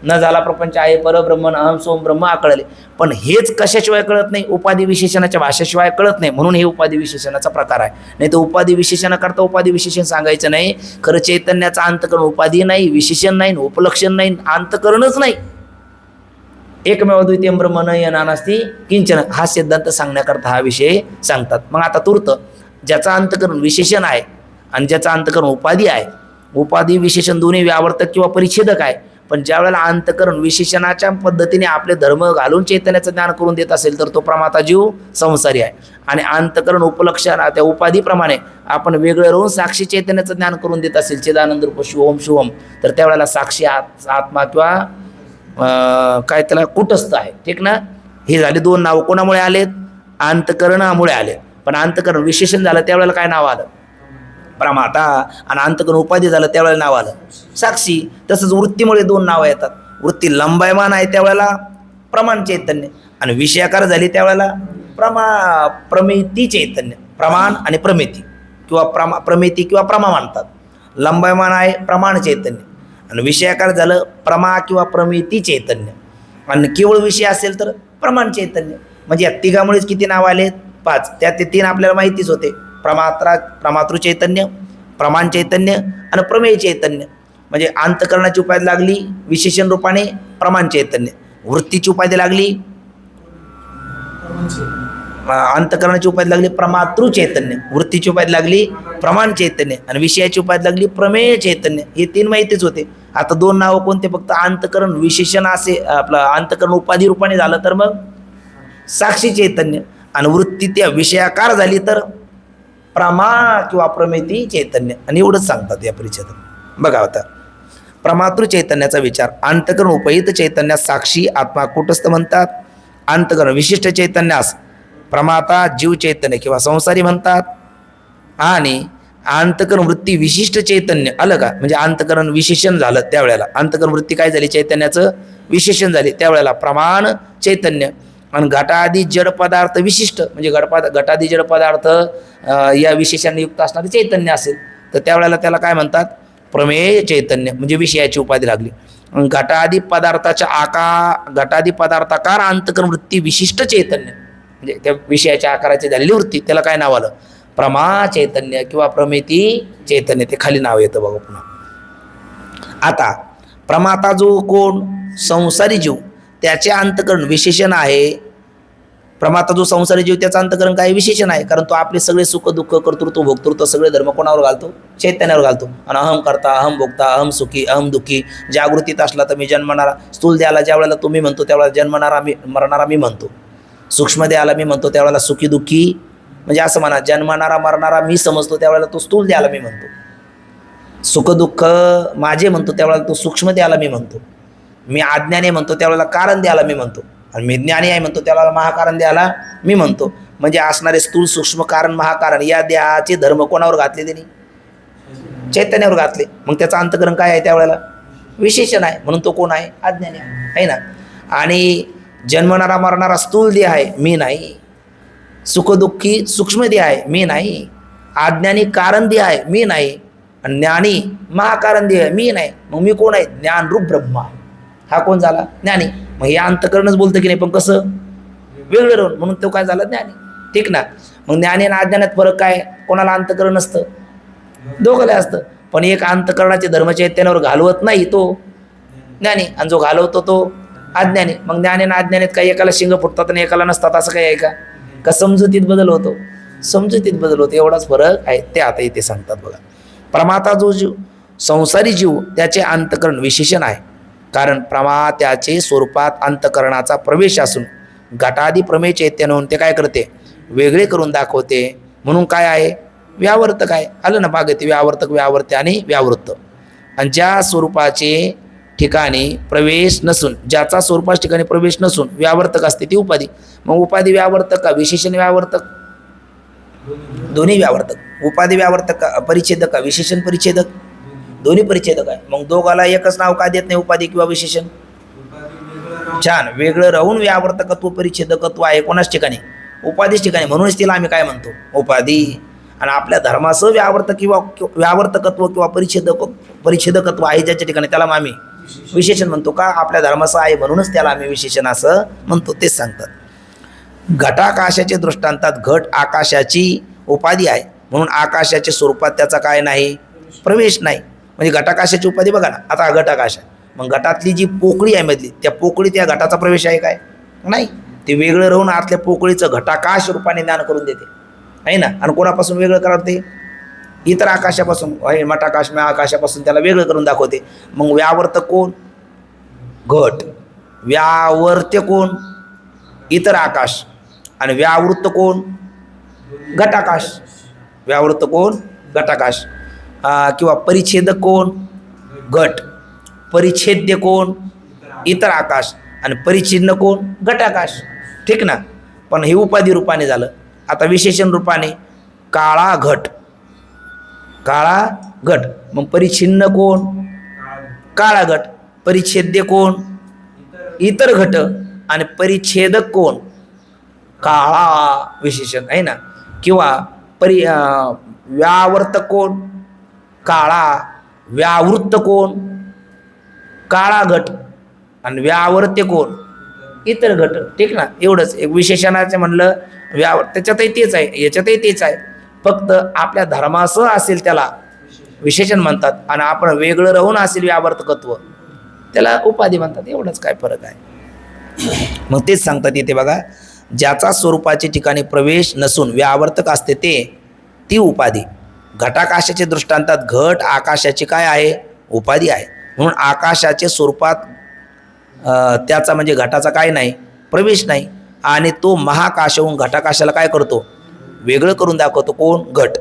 न झाला प्रपंच आहे परब्रह्मन अहम सोम ब्रह्म आकळले. पण हेच कशाशिवाय कळत नाही? उपाधी विशेषणाच्या भाषेशिवाय कळत नाही. म्हणून हे उपाधी विशेषणाचा प्रकार आहे. नाही तर उपाधी विशेषणाकरता उपाधी विशेषण सांगायचं नाही. खरं चैतन्याचं अंतकरण उपाधी नाही, विशेषण नाही, उपलक्षण नाही, अंतकरणच नाही. एकमेव द्वितीयम ब्रह्म न नास्ति किंचन, हा सिद्धांत सांगण्याकरता हा विषय सांगतात. मग आता तूर्त ज्याचा अंतकरण विशेषण आहे आणि ज्याचा अंतकरण उपाधी आहे, उपाधी विशेषण दोन्ही व्यावर्तक किंवा परिच्छेदक आहे. पण ज्या वेळेला अंतकरण विशेषणाच्या पद्धतीने आपले धर्म घालून चैतन्याचं ज्ञान करून देत असेल तर तो प्रमाता जीव संसारी आहे. आणि अंतकरण उपलक्षण त्या उपाधीप्रमाणे आपण वेगळं राहून साक्षी चैतन्याचं ज्ञान करून देत असेल चिदानंद रूप शिवम शिवम, तर त्यावेळेला साक्षी आत्मा किंवा काय त्याला कुटस्थ आहे. ठीक ना. हे झाले दोन नाव. कोणामुळे आलेत? अंतकरणामुळे आले. पण अंतकरण विशेषण झालं त्यावेळेला काय नाव आलं? प्रमाता. आणि अंतकरण उपाधी झालं त्यावेळेला नाव आलं साक्षी. तसंच वृत्तीमुळे दोन नावं येतात. वृत्ती लंबायमान आहे त्यावेळेला प्रमाण चैतन्य, आणि विषयाकार झाली त्यावेळेला प्रमिती चैतन्य. प्रमाण आणि प्रमिती किंवा प्रमिती किंवा प्रमा म्हणतात. लंबायमान आहे प्रमाण चैतन्य, आणि विषयाकार झालं प्रमा किंवा प्रमिती चैतन्य. आणि केवळ विषय असेल तर प्रमाण चैतन्य. म्हणजे या तिघामुळेच किती नाव आलेत? 5. त्यात ते 3 आपल्याला माहितीच होते. प्रमातृ चैतन्य, प्रमाण चैतन्य आणि प्रमेय चैतन्य. म्हणजे अंतकरणाची उपाधी लागली विशेषण रूपाने प्रमाण चैतन्य, वृत्तीची उपाधी लागली अंतकरणाची उपाधी लागली प्रमातृ चैतन्य, वृत्तीची उपाधी लागली प्रमाण चैतन्य, आणि विषयाची उपाधी लागली प्रमेय चैतन्य. हे 3 माहितीच होते. आता 2 नावं कोणते? फक्त अंतकरण विशेषण असे आपलं अंतकरण उपाधी रूपाने झालं तर मग साक्षी चैतन्य, आणि वृत्ती त्या विषयाकार झाली तर प्रमा किंवा प्रमिती चैतन्य. आणि एवढंच सांगतात या परिच्छेदात. बघा आता प्रमातृ चैतन्याचा विचार. अंतकरण उपहित चैतन्यास साक्षी आत्मा कुटस्थ म्हणतात. अंतकरण विशिष्ट चैतन्यास प्रमाता जीव चैतन्य किंवा संसारी म्हणतात. आणि अंतकरण वृत्ती विशिष्ट चैतन्य आलं का, म्हणजे अंतकरण विशेषण झालं त्यावेळेला, अंतकरण वृत्ती काय झाली, चैतन्याचं विशेषण झाले त्यावेळेला प्रमाण चैतन्य. आणि घटादी जड पदार्थ विशिष्ट म्हणजे घटादी जड पदार्थ या विशेषांनी युक्त असणारे चैतन्य असेल तर त्यावेळेला त्याला काय म्हणतात, प्रमेय चैतन्य म्हणजे विषयाची उपाधी लागली. घटादी पदार्थाकार अंतकरण वृत्ती विशिष्ट चैतन्य म्हणजे त्या विषयाच्या आकाराची झालेली वृत्ती, त्याला काय नाव आलं, प्रमा चैतन्य किंवा प्रमेती चैतन्य, ते खाली नाव येतं बघा पुन्हा. आता प्रमाता जो कोण, संसारी जीव, त्याचे अंतकरण विशेषण आहे. प्रमाता जो संसारी जीव त्याचं अंतकरण काय विशेषण आहे, कारण तो आपले सगळे सुख दुःख कर्तृत्व भोक्तृत्व सगळे धर्म कोणावर घालतो, चैतन्यावर घालतो. आणि अहम करता, अहम भोगता, अहम सुखी, अहम दुःखी, जागृतीत असला तर मी जन्मणारा, स्थूल द्याला ज्या वेळेला तुम्ही म्हणतो त्यावेळेला जन्मणारा मी, मरणारा मी म्हणतो, सूक्ष्म द्याला मी म्हणतो त्यावेळेला सुखी दुःखी, म्हणजे असं म्हणा जन्मणारा मरणारा मी समजतो त्यावेळेला तो स्थूल द्याला मी म्हणतो, सुख दुःख माझे म्हणतो त्यावेळेला तो सूक्ष्म द्याला मी म्हणतो, मी अज्ञानी म्हणतो त्यावेळेला कारण द्यायला मी म्हणतो, आणि मी ज्ञानी आहे म्हणतो त्यावेळेला महाकारण द्यायला मी म्हणतो. म्हणजे असणारे स्थूल सूक्ष्म कारण महाकारण या द्याचे धर्म कोणावर घातले, त्यांनी चैतन्यावर घातले. मग त्याचं अंतकरण काय आहे त्यावेळेला विशेषण आहे, म्हणून तो कोण आहे, अज्ञानी आहे ना. आणि जन्मणारा मरणारा स्थूल देह आहे, मी नाही. सुखदुःखी सूक्ष्म देह आहे, मी नाही. अज्ञानी कारण देह आहे, मी नाही. आणि ज्ञानी महाकारण देह मी नाही. मग मी कोण आहे, ज्ञानरूप ब्रह्मा. हा कोण झाला, ज्ञानी. मग हे अंतकरणच बोलतं की नाही, पण कसं वेगळं राहून, म्हणून तो काय झाला, ज्ञानी. ठीक ना. मग ज्ञानी आणि अज्ञानात फरक काय, कोणाला अंतकरण नसतं, दोघाला असतं. पण एक अंतकरणाचे धर्मचैतन्यावर घालवत नाही तो ज्ञानी, आणि जो घालवतो तो अज्ञानी. मग ज्ञानी आणि अज्ञानीत काही एकाला शिंग फुटतात आणि एकाला नसतात असं काही आहे का, का समजुतीत बदल होतो, समजुतीत बदल होतो, एवढाच फरक आहे. ते आता इथे सांगतात बघा. प्रमाता जो जीव, संसारी जीव, त्याचे अंतकरण विशेषण आहे, कारण प्रमा त्याचे स्वरूपात अंतकरणाचा प्रवेश असून घटादी प्रमेय चैतन्य होऊन ते काय करते, वेगळे करून दाखवते. म्हणून काय आहे, व्यावर्तक आहे. आलं ना भागती, व्यावर्तक, व्यावर्ते आणि व्यावृत्त. आणि ज्या स्वरूपाचे ठिकाणी प्रवेश नसून, ज्याचा स्वरूपाच्या ठिकाणी प्रवेश नसून व्यावर्तक असते ती उपाधी. मग उपाधी व्यावर्तक का विशेषण व्यावर्तक, दोन्ही व्यावर्तक. उपाधी व्यावर्तक का परिच्छेदक का विशेषण परिच्छेदक, दोन्ही परिच्छेदक आहे. मग दोघाला एकच नाव का देत नाही, उपाधी किंवा विशेषण. छान, वेगळं राहून व्यावर्तकत्व परिच्छेदकत्व आहे कोणाच ठिकाणी, उपाधीच ठिकाणी. म्हणूनच तिला आम्ही काय म्हणतो, उपाधी. आणि आपल्या धर्मासह व्यावर्तकत्व किंवा परिच्छेदकत्व आहे ज्याच्या ठिकाणी त्याला आम्ही विशेषण म्हणतो. का, आपल्या धर्मासह आहे म्हणूनच त्याला आम्ही विशेषण असं म्हणतो. तेच सांगतात. घटाकाशाचे दृष्टांतात घट आकाशाची उपाधी आहे, म्हणून आकाशाच्या स्वरूपात त्याचा काय नाही, प्रवेश नाही. म्हणजे घटाकाशाची उपाधी बघा ना. आता घटाकाश आहे, मग घटातली जी पोकळी आहे मधली, त्या पोकळी त्या घटाचा प्रवेश आहे काय, नाही. ते वेगळं राहून आतल्या पोकळीचं घटाकाश रूपाने ज्ञान करून देते, आहे ना. आणि कोणापासून वेगळं करते, इतर आकाशापासून, मटाकाश म्या आकाशापासून त्याला वेगळं करून दाखवते. मग व्यावर्तक कोण, घट. व्यावर्त्य कोण, इतर आकाश. आणि व्यावृत्त कोण, घटाकाश. व्यावृत्त कोण, घटाकाश. किंवा परिच्छेदक कोण, घट. परिच्छेद्य कोण, इतर आकाश. आणि परिच्छिन्न कोण, घटाकाश. ठीक ना. पण हे उपाधी रूपाने झालं. आता विशेषण रूपाने काळा घट, काळा घट. मग परिच्छिन्न कोण, काळा घट. परिच्छेद्य कोण, इतर घट. आणि परिच्छेदक कोण, काळा विशेषण, आहे ना. किंवा व्यावर्तक कोण, काळा. व्यावृत्त कोण, काळा घट. आणि व्यावर्त्य कोण, इतर घट. ठीक ना. एवढंच. एक विशेषणाचं म्हणलं त्याच्यातही तेच आहे, याच्यातही तेच आहे. फक्त आपल्या धर्मासह असेल त्याला विशेषण म्हणतात, आणि आपण वेगळं राहून असेल व्यावर्तकत्व त्याला उपाधी म्हणतात. एवढंच काय फरक आहे. मग तेच सांगतात इथे बघा. ज्याचा स्वरूपाच्या ठिकाणी प्रवेश नसून व्यावर्तक असते ती उपाधी. घटाकाशाच्या दृष्टांतात घट आकाशाची काय आहे, उपाधी आहे. म्हणून आकाशाच्या स्वरूपात त्याचा म्हणजे घटाचा काय नाही, प्रवेश नाही. आणि तो महाकाश होऊन घटाकाशाला काय करतो, वेगळं करून दाखवतो. कोण, घट.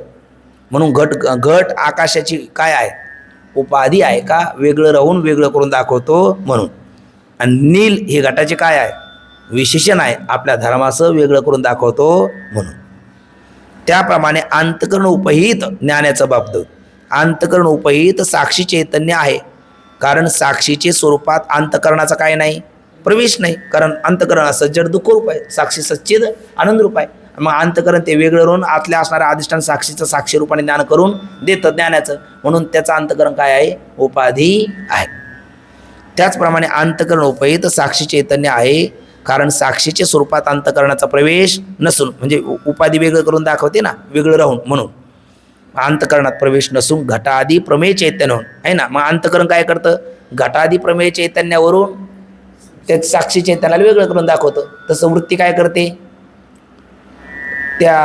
म्हणून घट आकाशाची काय आहे, उपाधी आहे. का, वेगळं राहून वेगळं करून दाखवतो म्हणून. आणि नील हे घटाचे काय आहे, विशेषण आहे. आपल्या धर्मासह वेगळं करून दाखवतो म्हणून. त्याप्रमाणे अंतकरण उपहित ज्ञानाचं बाबत अंतकरण उपहित साक्षी चैतन्य आहे, कारण साक्षीचे स्वरूपात अंतकरणाचा काय नाही, प्रवेश नाही. कारण अंतकरण असं जड दुःख रूप आहे, साक्षी सच्चिद आनंद रूप आहे. मग अंतकरण ते वेगळं राहून आतल्या असणाऱ्या अधिष्ठान साक्षीचं साक्षी रूपाने ज्ञान करून देतं ज्ञानाचं, म्हणून त्याचं अंतकरण काय आहे, उपाधी आहे. त्याचप्रमाणे अंतकरण उपहित साक्षी चैतन्य आहे, कारण साक्षीच्या स्वरूपात अंतकरणाचा प्रवेश नसून, म्हणजे उपाधी वेगळं करून दाखवते ना, वेगळं राहून, म्हणून अंतकरणात प्रवेश नसून घटादी प्रमेय चैतन्य आहे ना. मग अंतकरण काय करतं, घटादी प्रमेय चैतन्यावरून त्या साक्षी चैतन्याला वेगळं करून दाखवतं. तसं वृत्ती काय करते, त्या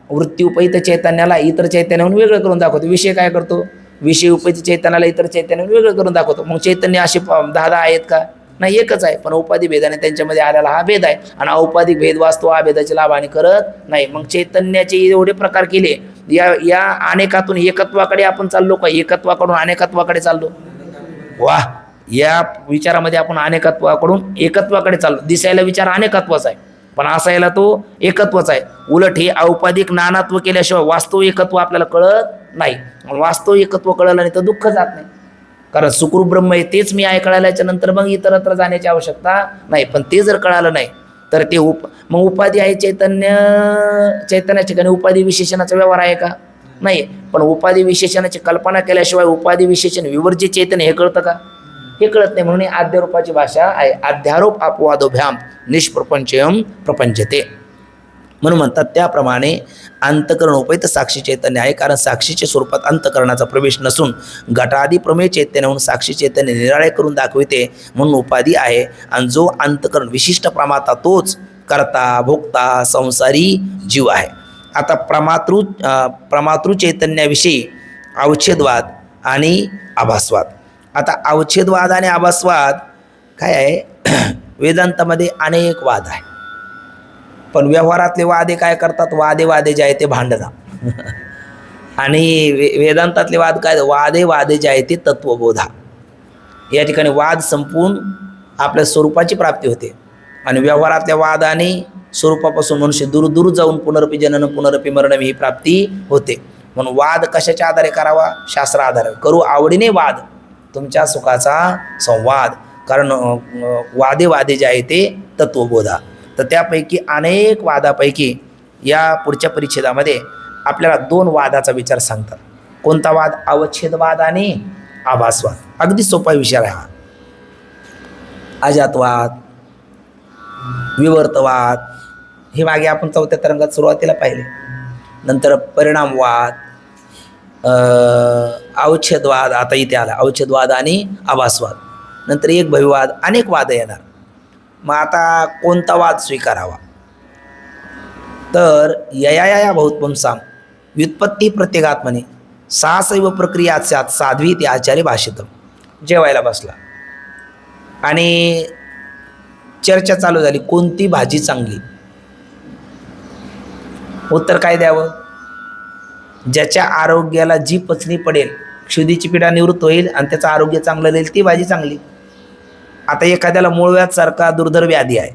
वृत्ती उपहित चैतन्याला इतर चैतन्यावरून वेगळं करून दाखवतो. विषय काय करतो, विषय उपहित चैतन्याला इतर चैतन्यावरून वेगळं करून दाखवतो. मग चैतन्य असे 10 आहेत का, नाही, एकच आहे. पण उपाधी भेदाने त्यांच्यामध्ये आलेला हा भेद आहे, आणि औपाधिक भेद वास्तव हा भेदाची लाभाने करत नाही. मग चैतन्याचे एवढे प्रकार केले, या अनेकातून एकत्वाकडे आपण चाललो का, एकत्वाकडून अनेकत्वाकडे चाललो. वाह, या विचारामध्ये आपण अनेकत्वाकडून एकत्वाकडे चाललो. दिसायला विचार अनेकत्वाचा आहे, पण असायला तो एकत्वच आहे. उलट हे औपाधिक नानात्व केल्याशिवाय वास्तव एकत्व आपल्याला कळत नाही. वास्तव एकत्व कळलं नाही तर दुःख जात नाही. कारण सुखरूप ब्रह्म आहे तेच मी आहे कळाल्याच्या नंतर मग इतरत्र जाण्याची आवश्यकता नाही. पण ते जर कळालं नाही तर ते मग उपाधी आहे चैतन्याच्या ठिकाणी उपाधी विशेषणाचा व्यवहार आहे का, नाही. पण उपाधी विशेषणाची कल्पना केल्याशिवाय उपाधी विशेषण विवर्जित चैतन्य हे कळतं का, हे कळत नाही. म्हणून आद्यरूपाची भाषा आहे. आध्यारोप अपवादोभ्याम निष्प्रपंचयम प्रपंचते, म्हणून म्हणतात. त्याप्रमाणे अंतकरण उपहित साक्षी चैतन्य आहे, कारण साक्षीच्या स्वरूपात अंतकरणाचा प्रवेश नसून घटादी प्रमेय चैतन्य म्हणून साक्षी चैतन्य निराळे करून दाखविते, म्हणून उपाधी आहे. आणि जो अंतकरण विशिष्ट प्रमाता तोच कर्ता भोक्ता संसारी जीव आहे. आता प्रमातृ चैतन्याविषयी अवच्छेदवाद आणि आभासवाद. आता अवच्छेदवाद आणि आभासवाद काय आहे, वेदांतामध्ये अनेक वाद आहे. पण व्यवहारातले वादे काय करतात, वादे जे आहे ते भांडतात. आणि वेदांतातले वाद काय, वादे जे आहे ते तत्वबोधा. या ठिकाणी वाद संपून आपल्या स्वरूपाची प्राप्ती होते, आणि व्यवहारातल्या वादाने स्वरूपापासून मनुष्य दूर जाऊन पुनरपी जनन पुनरपी मरण ही प्राप्ती होते. म्हणून वाद कशाच्या आधारे करावा, शास्त्र आधारे करू. आवडीने वाद, तुमच्या सुखाचा संवाद. कारण वादे जे आहे ते तत्वबोधा. तर त्यापैकी अनेक वादापैकी या पुढच्या परिच्छेदामध्ये आपल्याला 2 वादाचा विचार सांगतात. कोणता वाद, अवच्छेदवाद आणि आभासवाद. अगदी सोपा विचार आहे हा. अजातवाद, विवर्तवाद हे मागे आपण 4थ्या तरंगात सुरुवातीला पाहिले. नंतर परिणामवाद, अवच्छेदवाद, आता इथे आला अवच्छेदवाद आणि आभासवाद. नंतर एक भविवाद, अनेक वाद येणार. मग आता कोणता वाद स्वीकारावा, तर यया बहुत्वंसाम व्युत्पत्ती प्रत्येगात्मने सासैव प्रक्रिया साध्वी ते आचार्य भाषित. जेवायला बसला आणि चर्चा चालू झाली, कोणती भाजी चांगली. उत्तर काय द्यावं, ज्याच्या आरोग्याला जी पचनी पडेल, क्षुधीची पीडा निवृत्त होईल आणि त्याचं आरोग्य चांगलं राहील, ती भाजी चांगली. आता एखाद्याला मूळव्याधसारखा दुर्धर व्याधी आहे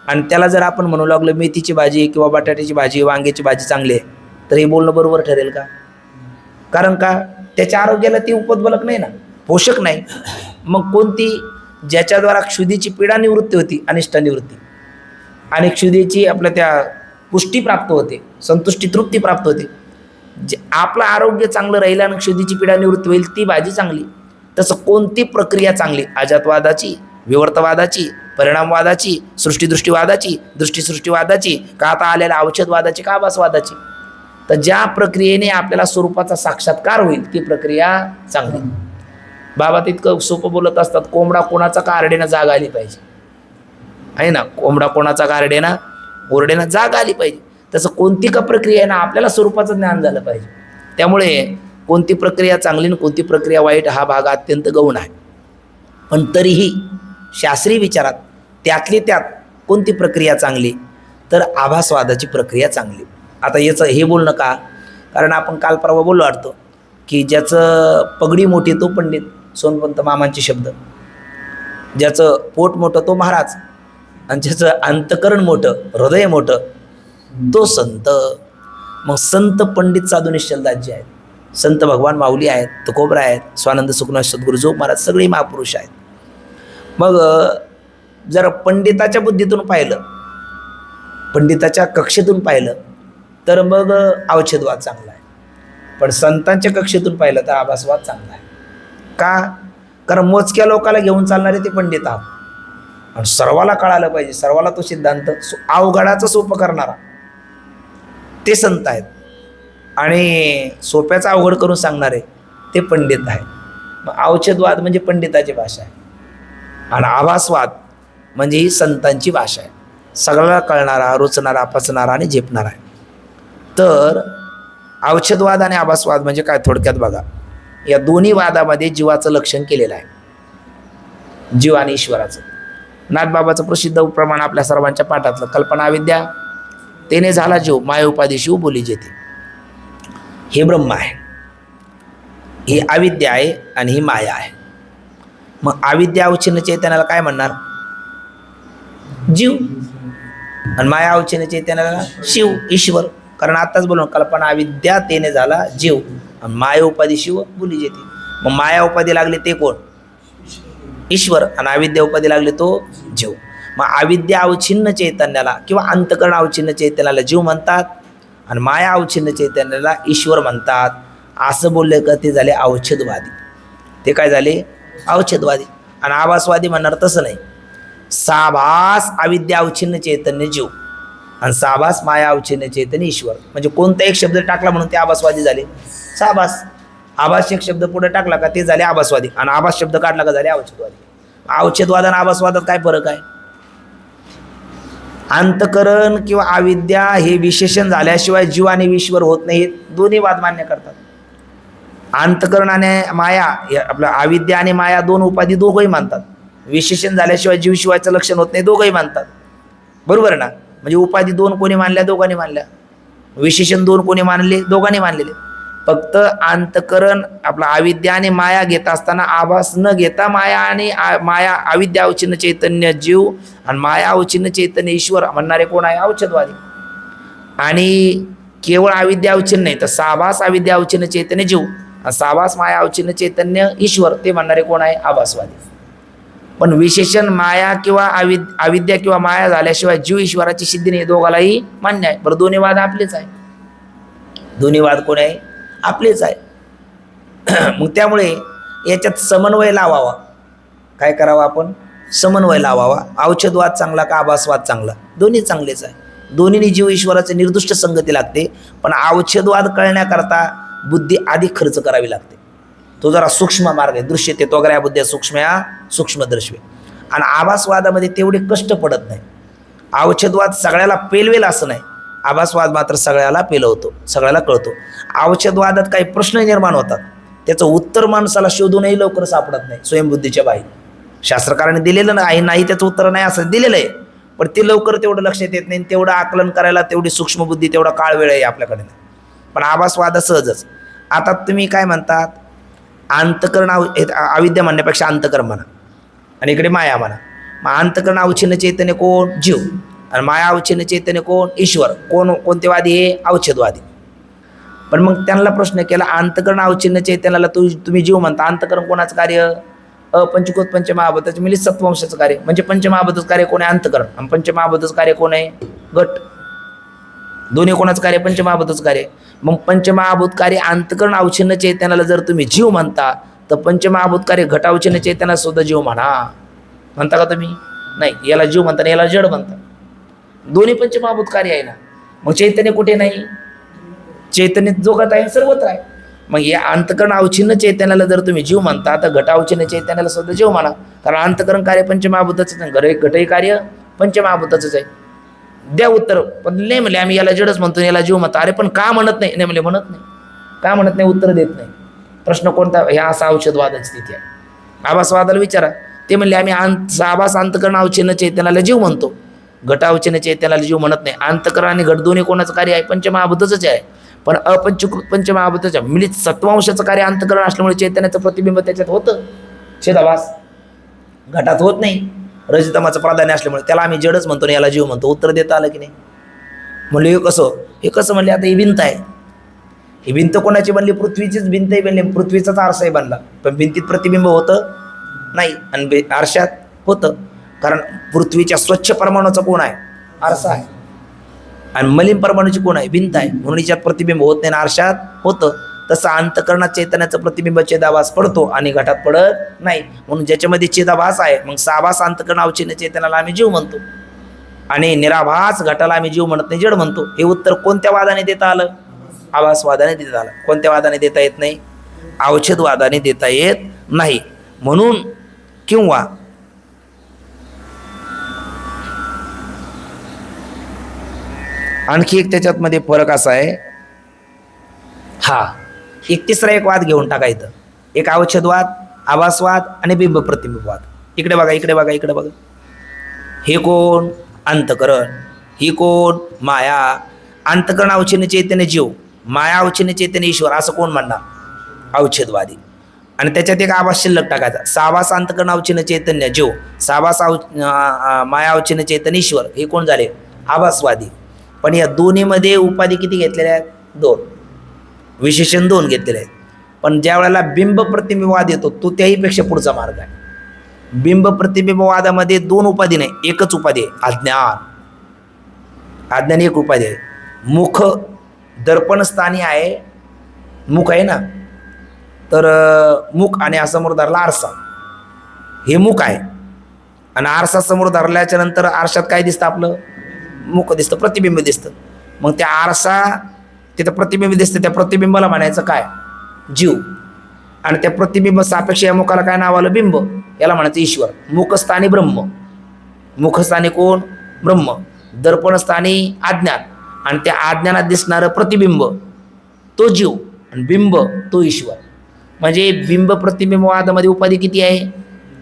आणि त्याला जर आपण म्हणू लागलो मेथीची भाजी किंवा बटाट्याची भाजी वांग्याची भाजी चांगली आहे, तर हे बोलणं बरोबर ठरेल का. कारण का, त्याच्या आरोग्याला ती उपद्बलक नाही ना, पोषक नाही. मग कोणती, ज्याच्याद्वारा क्षुधीची पीडा निवृत्ती होती, अनिष्ट निवृत्ती, आणि क्षुधीची आपल्या त्या पुष्टी प्राप्त होते, संतुष्टी तृप्ती प्राप्त होते. आपलं आरोग्य चांगलं राहील आणि क्षुधीची पीडा निवृत्ती होईल, ती भाजी चांगली. तसं कोणती प्रक्रिया चांगली, अजातवादाची, विवर्तवादाची, परिणामवादाची, सृष्टीदृष्टीवादाची, दृष्टीसृष्टीवादाची, का आता आलेल्या अवच्छेदवादाची, का आभासवादाची. तर ज्या प्रक्रियेने आपल्याला स्वरूपाचा साक्षात्कार होईल ती प्रक्रिया चांगली. बाबा तितकं सोपं बोलत असतात, कोंबडा कोणाचा का आरडेनं जाग आली पाहिजे, आहे ना. कोंबडा कोणाचा का आरडेनं ओरडेनं जाग आली पाहिजे. तसं कोणती का प्रक्रिया आहे ना, आपल्याला स्वरूपाचं ज्ञान झालं पाहिजे. त्यामुळे कोणती प्रक्रिया चांगली आणि कोणती प्रक्रिया वाईट हा भाग अत्यंत गौण आहे. पण तरीही शास्त्रीय विचारात त्यातली त्यात कोणती प्रक्रिया चांगली, तर आभासवादाची प्रक्रिया चांगली. आता याचं हे बोलणं का, कारण आपण काल परवा बोललो वाटतो की ज्याचं पगडी मोठी तो पंडित, सोनपंत मामांचे शब्द. ज्याचं पोट मोठं तो महाराज, आणि ज्याचं अंतकरण मोठं, हृदय मोठं तो संत. मग संत पंडित साधू निश्चलदास जे आहेत, संत भगवान माऊली आहेत, तुकोबरा आहेत, स्वानंद सुखनाथ सद्गुरू जोग महाराज, सगळे महापुरुष आहेत. मग जर पंडिताच्या बुद्धीतून पाहिलं, पंडिताच्या कक्षेतून पाहिलं तर मग अवच्छेदवाद चांगला आहे. पण संतांच्या कक्षेतून पाहिलं तर आभासवाद चांगला आहे. का? कारण मोजक्या लोकाला घेऊन चालणारे ते पंडित आहात आणि सर्वाला कळालं पाहिजे, सर्वाला तो सिद्धांत अवघडाचं सोपं करणारा ते संत आहेत आणि सोप्याचं अवघड करून सांगणारे ते पंडित आहे. मग अवच्छेदवाद म्हणजे पंडिताची भाषा आहे आणि आभासवाद म्हणजे ही संतांची भाषा आहे, सगळ्याला कळणारा, रुचणारा, पचणारा आणि झेपणारा आहे. तर अवच्छेदवाद आणि आभासवाद म्हणजे काय थोडक्यात बघा, या दोन्ही वादामध्ये जीवाचं लक्षण केलेलं आहे, जीव आणि ईश्वराचं. नाथबाबाचं प्रसिद्ध प्रमाण आपल्या सर्वांच्या पाठातलं, कल्पना अविद्या तेने झाला जीव, माया उपाधी शिव बोली जेथे. हे ब्रह्म आहे, ही अविद्या आहे आणि ही माया आहे. मग अविद्या अवच्छिन्न चैतन्याला काय म्हणणार? जीव. आणि माया अवच्छिन्न चैतन्याला शिव, ईश्वर. कारण आताच बोलून कल्पना अविद्या तेने झाला जीव आणि माया उपाधी शिव बोली जेथे. मग माया उपाधी लागली ते कोण? ईश्वर. आणि अविद्या उपाधी लागली तो जीव. मग अविद्या अवच्छिन्न चैतन्याला किंवा अंतकरण अवच्छिन्न चैतन्याला जीव म्हणतात आणि माया अवच्छिन्न चैतन्याला ईश्वर म्हणतात. असं बोलले का ते झाले अवच्छेदवादी. ते काय झाले? अवच्छेदवादी. आणि आभासवादी म्हणणार तसं नाही, साभास अविद्या अवच्छिन्न चैतन्य जीव आणि साभास माया अवच्छिन्न चैतन्य ईश्वर. म्हणजे कोणता एक शब्द टाकला म्हणून ते आभासवादी झाले साभास. आभास एक शब्द पुढे टाकला का ते झाले आभासवादी आणि आभास शब्द काढला का झाले अवच्छेदवादी. अवच्छेदवाद आणि आभासवादात काय फरक आहे? अंतकरण किंवा अविद्या हे विशेषण झाल्याशिवाय जीव आणि ईश्वर होत नाही, हे दोन्ही वाद मान्य करतात. अंतकरण आणि माया, आपलं अविद्या आणि माया दोन उपाधी दोघंही मानतात. विशेषण झाल्याशिवाय जीव शिवायचं लक्षण होत नाही, दोघंही मानतात. बरोबर ना? म्हणजे उपाधी दोन कोणी मानल्या? दोघांनी मानल्या. विशेषण दोन कोणी मानले? दोघांनी मानलेले. फक्त अंतकरण आपला अविद्या आणि माया घेत असताना आभास न घेता माया आणि माया अविद्या अवच्छिन्न चैतन्य जीव आणि माया अवच्छिन्न चैतन्य ईश्वर म्हणणारे कोण आहे? अवच्छेदवादी. आणि केवळ अविद्या अवच्छिन्न नाही तर साभास अविद्या अवच्छिन्न चैतन्य जीव आणि साभास माया अवच्छिन्न चैतन्य ईश्वर ते म्हणणारे कोण आहे? आभासवादी. पण विशेषण माया किंवा अविद्या किंवा माया झाल्याशिवाय जीव ईश्वराची सिद्धी नाही, दोघालाही मान्य आहे. बरं, दोन्ही वाद आपलेच आहे. दोन्ही वाद कोण आहे? आपलेच आहे. मग त्यामुळे याच्यात समन्वय लावावा. काय करावं आपण? समन्वय लावावा. अवच्छेदवाद चांगला का आभासवाद चांगला? दोन्ही चांगलेच आहे. दोन्हीने जीव ईश्वराचे निर्दिष्ट संगती लागते. पण अवच्छेदवाद कळण्याकरता बुद्धी अधिक खर्च करावी लागते. तो जरा सूक्ष्म मार्ग आहे. दृश्य ते तोगऱ्या बुद्ध्या सूक्ष्म्या सूक्ष्मदर्शवे. आणि आभासवादामध्ये तेवढे कष्ट पडत नाही. अवच्छेदवाद सगळ्याला पेलवेल असं नाही, आभासवाद मात्र सगळ्याला पेलवतो, सगळ्याला कळतो. अवच्छेदवादात काही प्रश्न निर्माण होतात, त्याचं उत्तर माणसाला शोधूनही लवकर सापडत नाही स्वयंबुद्धीच्या बाहेर. शास्त्रकाराने दिलेलं नाही त्याचं उत्तर नाही असं दिलेलं आहे, पण ते लवकर तेवढं लक्षात येत नाही. तेवढं आकलन करायला तेवढी सूक्ष्म बुद्धी, तेवढा काळ वेळ आहे आपल्याकडे. पण आभासवाद सहजच. आता तुम्ही काय म्हणतात? अंतकरण अविद्या म्हणण्यापेक्षा अंतकरण म्हणा आणि इकडे माया म्हणा. मग अंतकरण अवच्छिन्न चैतन्य कोण? जीव. आणि माया अवच्छिन्न चैतन्य कोण? ईश्वर. कोणते वादी? हे अवच्छेदवादी. पण मग त्यांना प्रश्न केला, अंतकरण अवच्छिन्न चैतन्याला तुम्ही जीव म्हणता, अंतकरण कोणाचं कार्य? पंचकोत पंचमहाभूताचे म्हणजे सत्वंशाचं कार्य. म्हणजे पंचमहाभूताचं कार्य कोण आहे? अंतकरण. आणि पंचमहाभूताचं कार्य कोण आहे? घट. दोन्ही कोणाचं कार्य? पंचमहाभूताचं कार्य. मग पंचमहाभूत कार्य अंतकरण अवच्छिन्न चैतन्याला जर तुम्ही जीव म्हणता तर पंचमहाभूत कार्य घट अवच्छिन्न चैतन्याला सुद्धा जीव म्हणता का तुम्ही? नाही. याला जीव म्हणता, याला जड म्हणता. दोन्ही पंचमहाभूत कार्य आहे ना. मग चैतन्य कुठे नाही? चैतन्य जोगात आहे, सर्वत्र आहे. मग या अंतकरण अवच्छिन्न चैतन्याला जर तुम्ही जीव म्हणता तर घट अवच्छिन्न चैतन्याला सुद्धा जीव म्हणा. कारण अंतकरण कार्य पंचमहाभूताचंच आहे, घटही कार्य पंचमहाभूताचंच आहे. द्या उत्तर. पण नाही म्हणले आम्ही याला जडच म्हणतो, याला जीव म्हणतो. अरे पण का म्हणत नाही? नाही म्हणले म्हणत नाही. का म्हणत नाही? उत्तर देत नाही. प्रश्न कोणता? ह्या असा औषधवादाची स्थिती आहे. आभासवादाला विचारा. ते म्हणले आम्ही आभास अंतकरण अवच्छिन्न चैतन्याला जीव म्हणतो, घट अवच्छिन्न चैतन्याला जीव म्हणत नाही. अंतकरण आणि घट दोन्ही कोणाचं कार्य आहे? पंचमहाभूतच आहे. पण अपंचकृत पंचमहाभूताच्या मिलित सत्वांशाचं कार्य अंतकरण असल्यामुळे चैतन्याचं प्रतिबिंब त्याच्यात होतं. छेदाभास घटात होत नाही. रजतमाचं प्राधान्य असल्यामुळे त्याला आम्ही जडच म्हणतो, याला जीव म्हणतो. उत्तर देता आलं की नाही? म्हणलं हे कसं म्हणले, आता ही भिंत आहे, ही भिंत कोणाची बनली? पृथ्वीचीच भिंत आहे बनली, पृथ्वीचाच आरसाही बनला, पण भिंतीत प्रतिबिंब होतं नाही आणि आरशात होतं, कारण पृथ्वीच्या स्वच्छ परमाणूचा कोण आहे? आरसा आहे, आणि मलिन परमाणूची कोण आहे? भिंत आहे, म्हणून याच्यात प्रतिबिंब होत नाही, आरशात होतं. तसं अंतःकरणात चैतन्याचं प्रतिबिंब चिदाभास पडतो आणि घटात पडत नाही, म्हणून ज्याच्यामध्ये चिदाभास आहे मग साभास अंतःकरण अवचिन्न चैतन्याला आम्ही जीव म्हणतो, आणि निराभास घटाला आम्ही जीव म्हणत नाही, जड म्हणतो. हे उत्तर कोणत्या वादाने देता आलं? आभासवादाने देता आलं. कोणत्या वादाने देता येत नाही? अवच्छेदवादाने देता येत नाही. म्हणून किंवा आणखी एक त्याच्यात मध्ये फरक असा आहे, एक तिसरा एक वाद घेऊन टाकायचं, एक अवच्छेदवाद, आभासवाद आणि बिंब प्रतिबिंबवाद. इकडे बघा, इकडे बघा, इकडे बघा. हे कोण? अंतकरण. ही कोण? माया. अंतकरण अवचिन्न चैतन्य जीव, माया अवचिन्न चैतन्य ईश्वर, असं कोण म्हणणार? अवच्छेदवादी. आणि त्याच्यात एक आभास शिल्लक टाकायचा. साभास अंतकरण अवचिन्न चैतन्य जीव, साभास माया अवचिन्न चैतन्य ईश्वर, हे कोण झाले? आभासवादी. पण या दोन्हीमध्ये उपाधी किती घेतलेल्या आहेत? 2. विशेषण 2 घेतलेले आहेत. पण ज्या वेळेला बिंब प्रतिबिंबवाद येतो तो त्याहीपेक्षा पुढचा मार्ग आहे. बिंब प्रतिबिंबवादामध्ये 2 उपाधी नाही, एकच उपाधी आहे, अज्ञान. अज्ञान एक उपाधी आहे. मुख दर्पणस्थानी आहे, मुख आहे ना, तर मुख आणि समोर धरला आरसा, हे मुख आहे, आणि आरसा समोर धरल्याच्या नंतर आरशात काय दिसतं? आपलं मुख दिसतं, प्रतिबिंब दिसतं. मग त्या आरसा तिथं प्रतिबिंब दिसतं, त्या प्रतिबिंबाला म्हणायचं काय? जीव. आणि त्या प्रतिबिंब सापेक्ष या मुखाला काय नाव आलं? बिंब. याला म्हणायचं ईश्वर. मुखस्थानी ब्रह्म. मुखस्थानी कोण? ब्रह्म. दर्पणस्थानी अज्ञान, आणि त्या अज्ञानात दिसणारं प्रतिबिंब तो जीव, आणि बिंब तो ईश्वर. म्हणजे बिंब प्रतिबिंबवादामध्ये उपाधी किती आहे?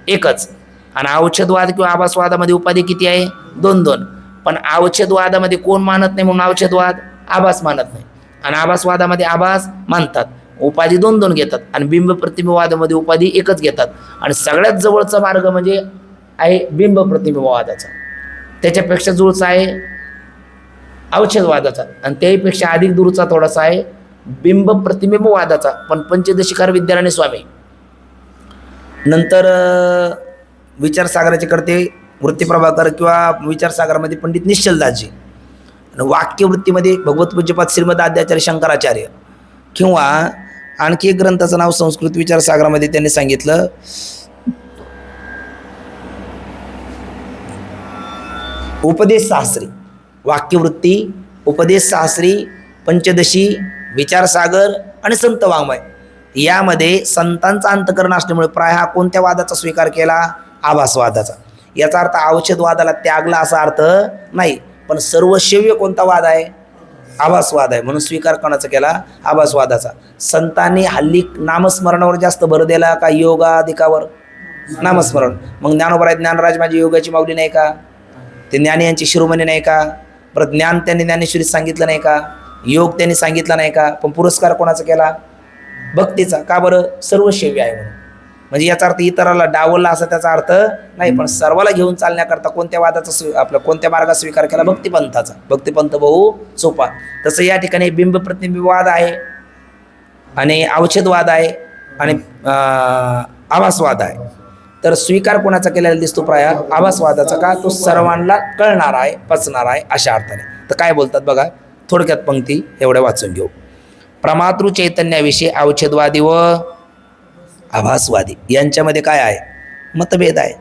एकच. आणि अवच्छेदवाद किंवा आभासवादामध्ये उपाधी किती आहे? 2-2. पण अवच्छेदवादामध्ये कोण मानत नाही म्हणून अवच्छेदवाद? आभास मानत नाही, आणि आभासवादामध्ये आभास मानतात. उपाधी 2-2 घेतात, आणि बिंब प्रतिबिंबवादामध्ये उपाधी एकच घेतात. आणि सगळ्यात जवळचा मार्ग म्हणजे आहे बिंब प्रतिबिंबवादाचा, त्याच्यापेक्षा जवळचा आहे अवच्छेदवादाचा, आणि त्याहीपेक्षा अधिक दूरचा थोडासा आहे बिंब प्रतिबिंबवादाचा. पण पंचदशिकार विद्याराणी स्वामी नंतर विचारसागराचे करते वृत्तीप्रभाकर, किंवा विचारसागरामध्ये पंडित निश्चलदासजी, वाक्यवृत्तीमध्ये भगवतपूज्यपाद श्रीमद आद्याचार्य शंकराचार्य, किंवा आणखी एक ग्रंथाचं नाव संस्कृत विचारसागरामध्ये त्यांनी सांगितलं उपदेश शास्त्री. वाक्यवृत्ती, उपदेश शास्त्री, पंचदशी, विचारसागर आणि संत वाङ्मय, यामध्ये संतांचा अंतकरण असल्यामुळे प्राय हा कोणत्या वादाचा स्वीकार केला? आभासवादाचा. याचा अर्थ अवच्छेदवादाला त्यागला असा अर्थ नाही, पण सर्वश्रेय कोणता वाद आहे? आभासवाद आहे, म्हणून स्वीकार कोणाचा केला? आभासवादाचा. संतांनी हल्ली नामस्मरणावर जास्त भर दिला का योगाधिकावर? नामस्मरण. मग ज्ञानोबा ज्ञानराज माझी योगाची माऊली नाही का? ते ज्ञानी यांची शिरोमणी नाही का? परत ज्ञान त्यांनी ज्ञानेश्वरीत सांगितलं नाही का? योग त्यांनी सांगितला नाही का? पण पुरस्कार कोणाचा केला? भक्तीचा. का बरं? सर्वसेवी आहे म्हणून. म्हणजे याचा अर्थ इतराला डावलला असा त्याचा अर्थ नाही, पण सर्वाला घेऊन चालण्याकरता कोणत्या वादाचा आपल्या कोणत्या मार्गात स्वीकार केला? भक्तिपंथाचा. भक्तिपंथ बहु सोपा. तसं या ठिकाणी बिंब प्रतिबिंबवाद आहे, आणि अवच्छेदवाद आहे, आणि आभासवाद आहे. तर स्वीकार कोणाचा केलेला दिसतो? प्राय आभासवादाचा. का? तो सर्वांना कळणार आहे, पचणार आहे, अशा अर्थाने. तर काय बोलतात बघा, थोडक्यात पंक्ती एवढ्या वाचून घेऊ. प्रमातृ चैतन्याविषयी अवच्छेदवादी व आभासवादी यांच्यामध्ये काय आहे? मतभेद आहे.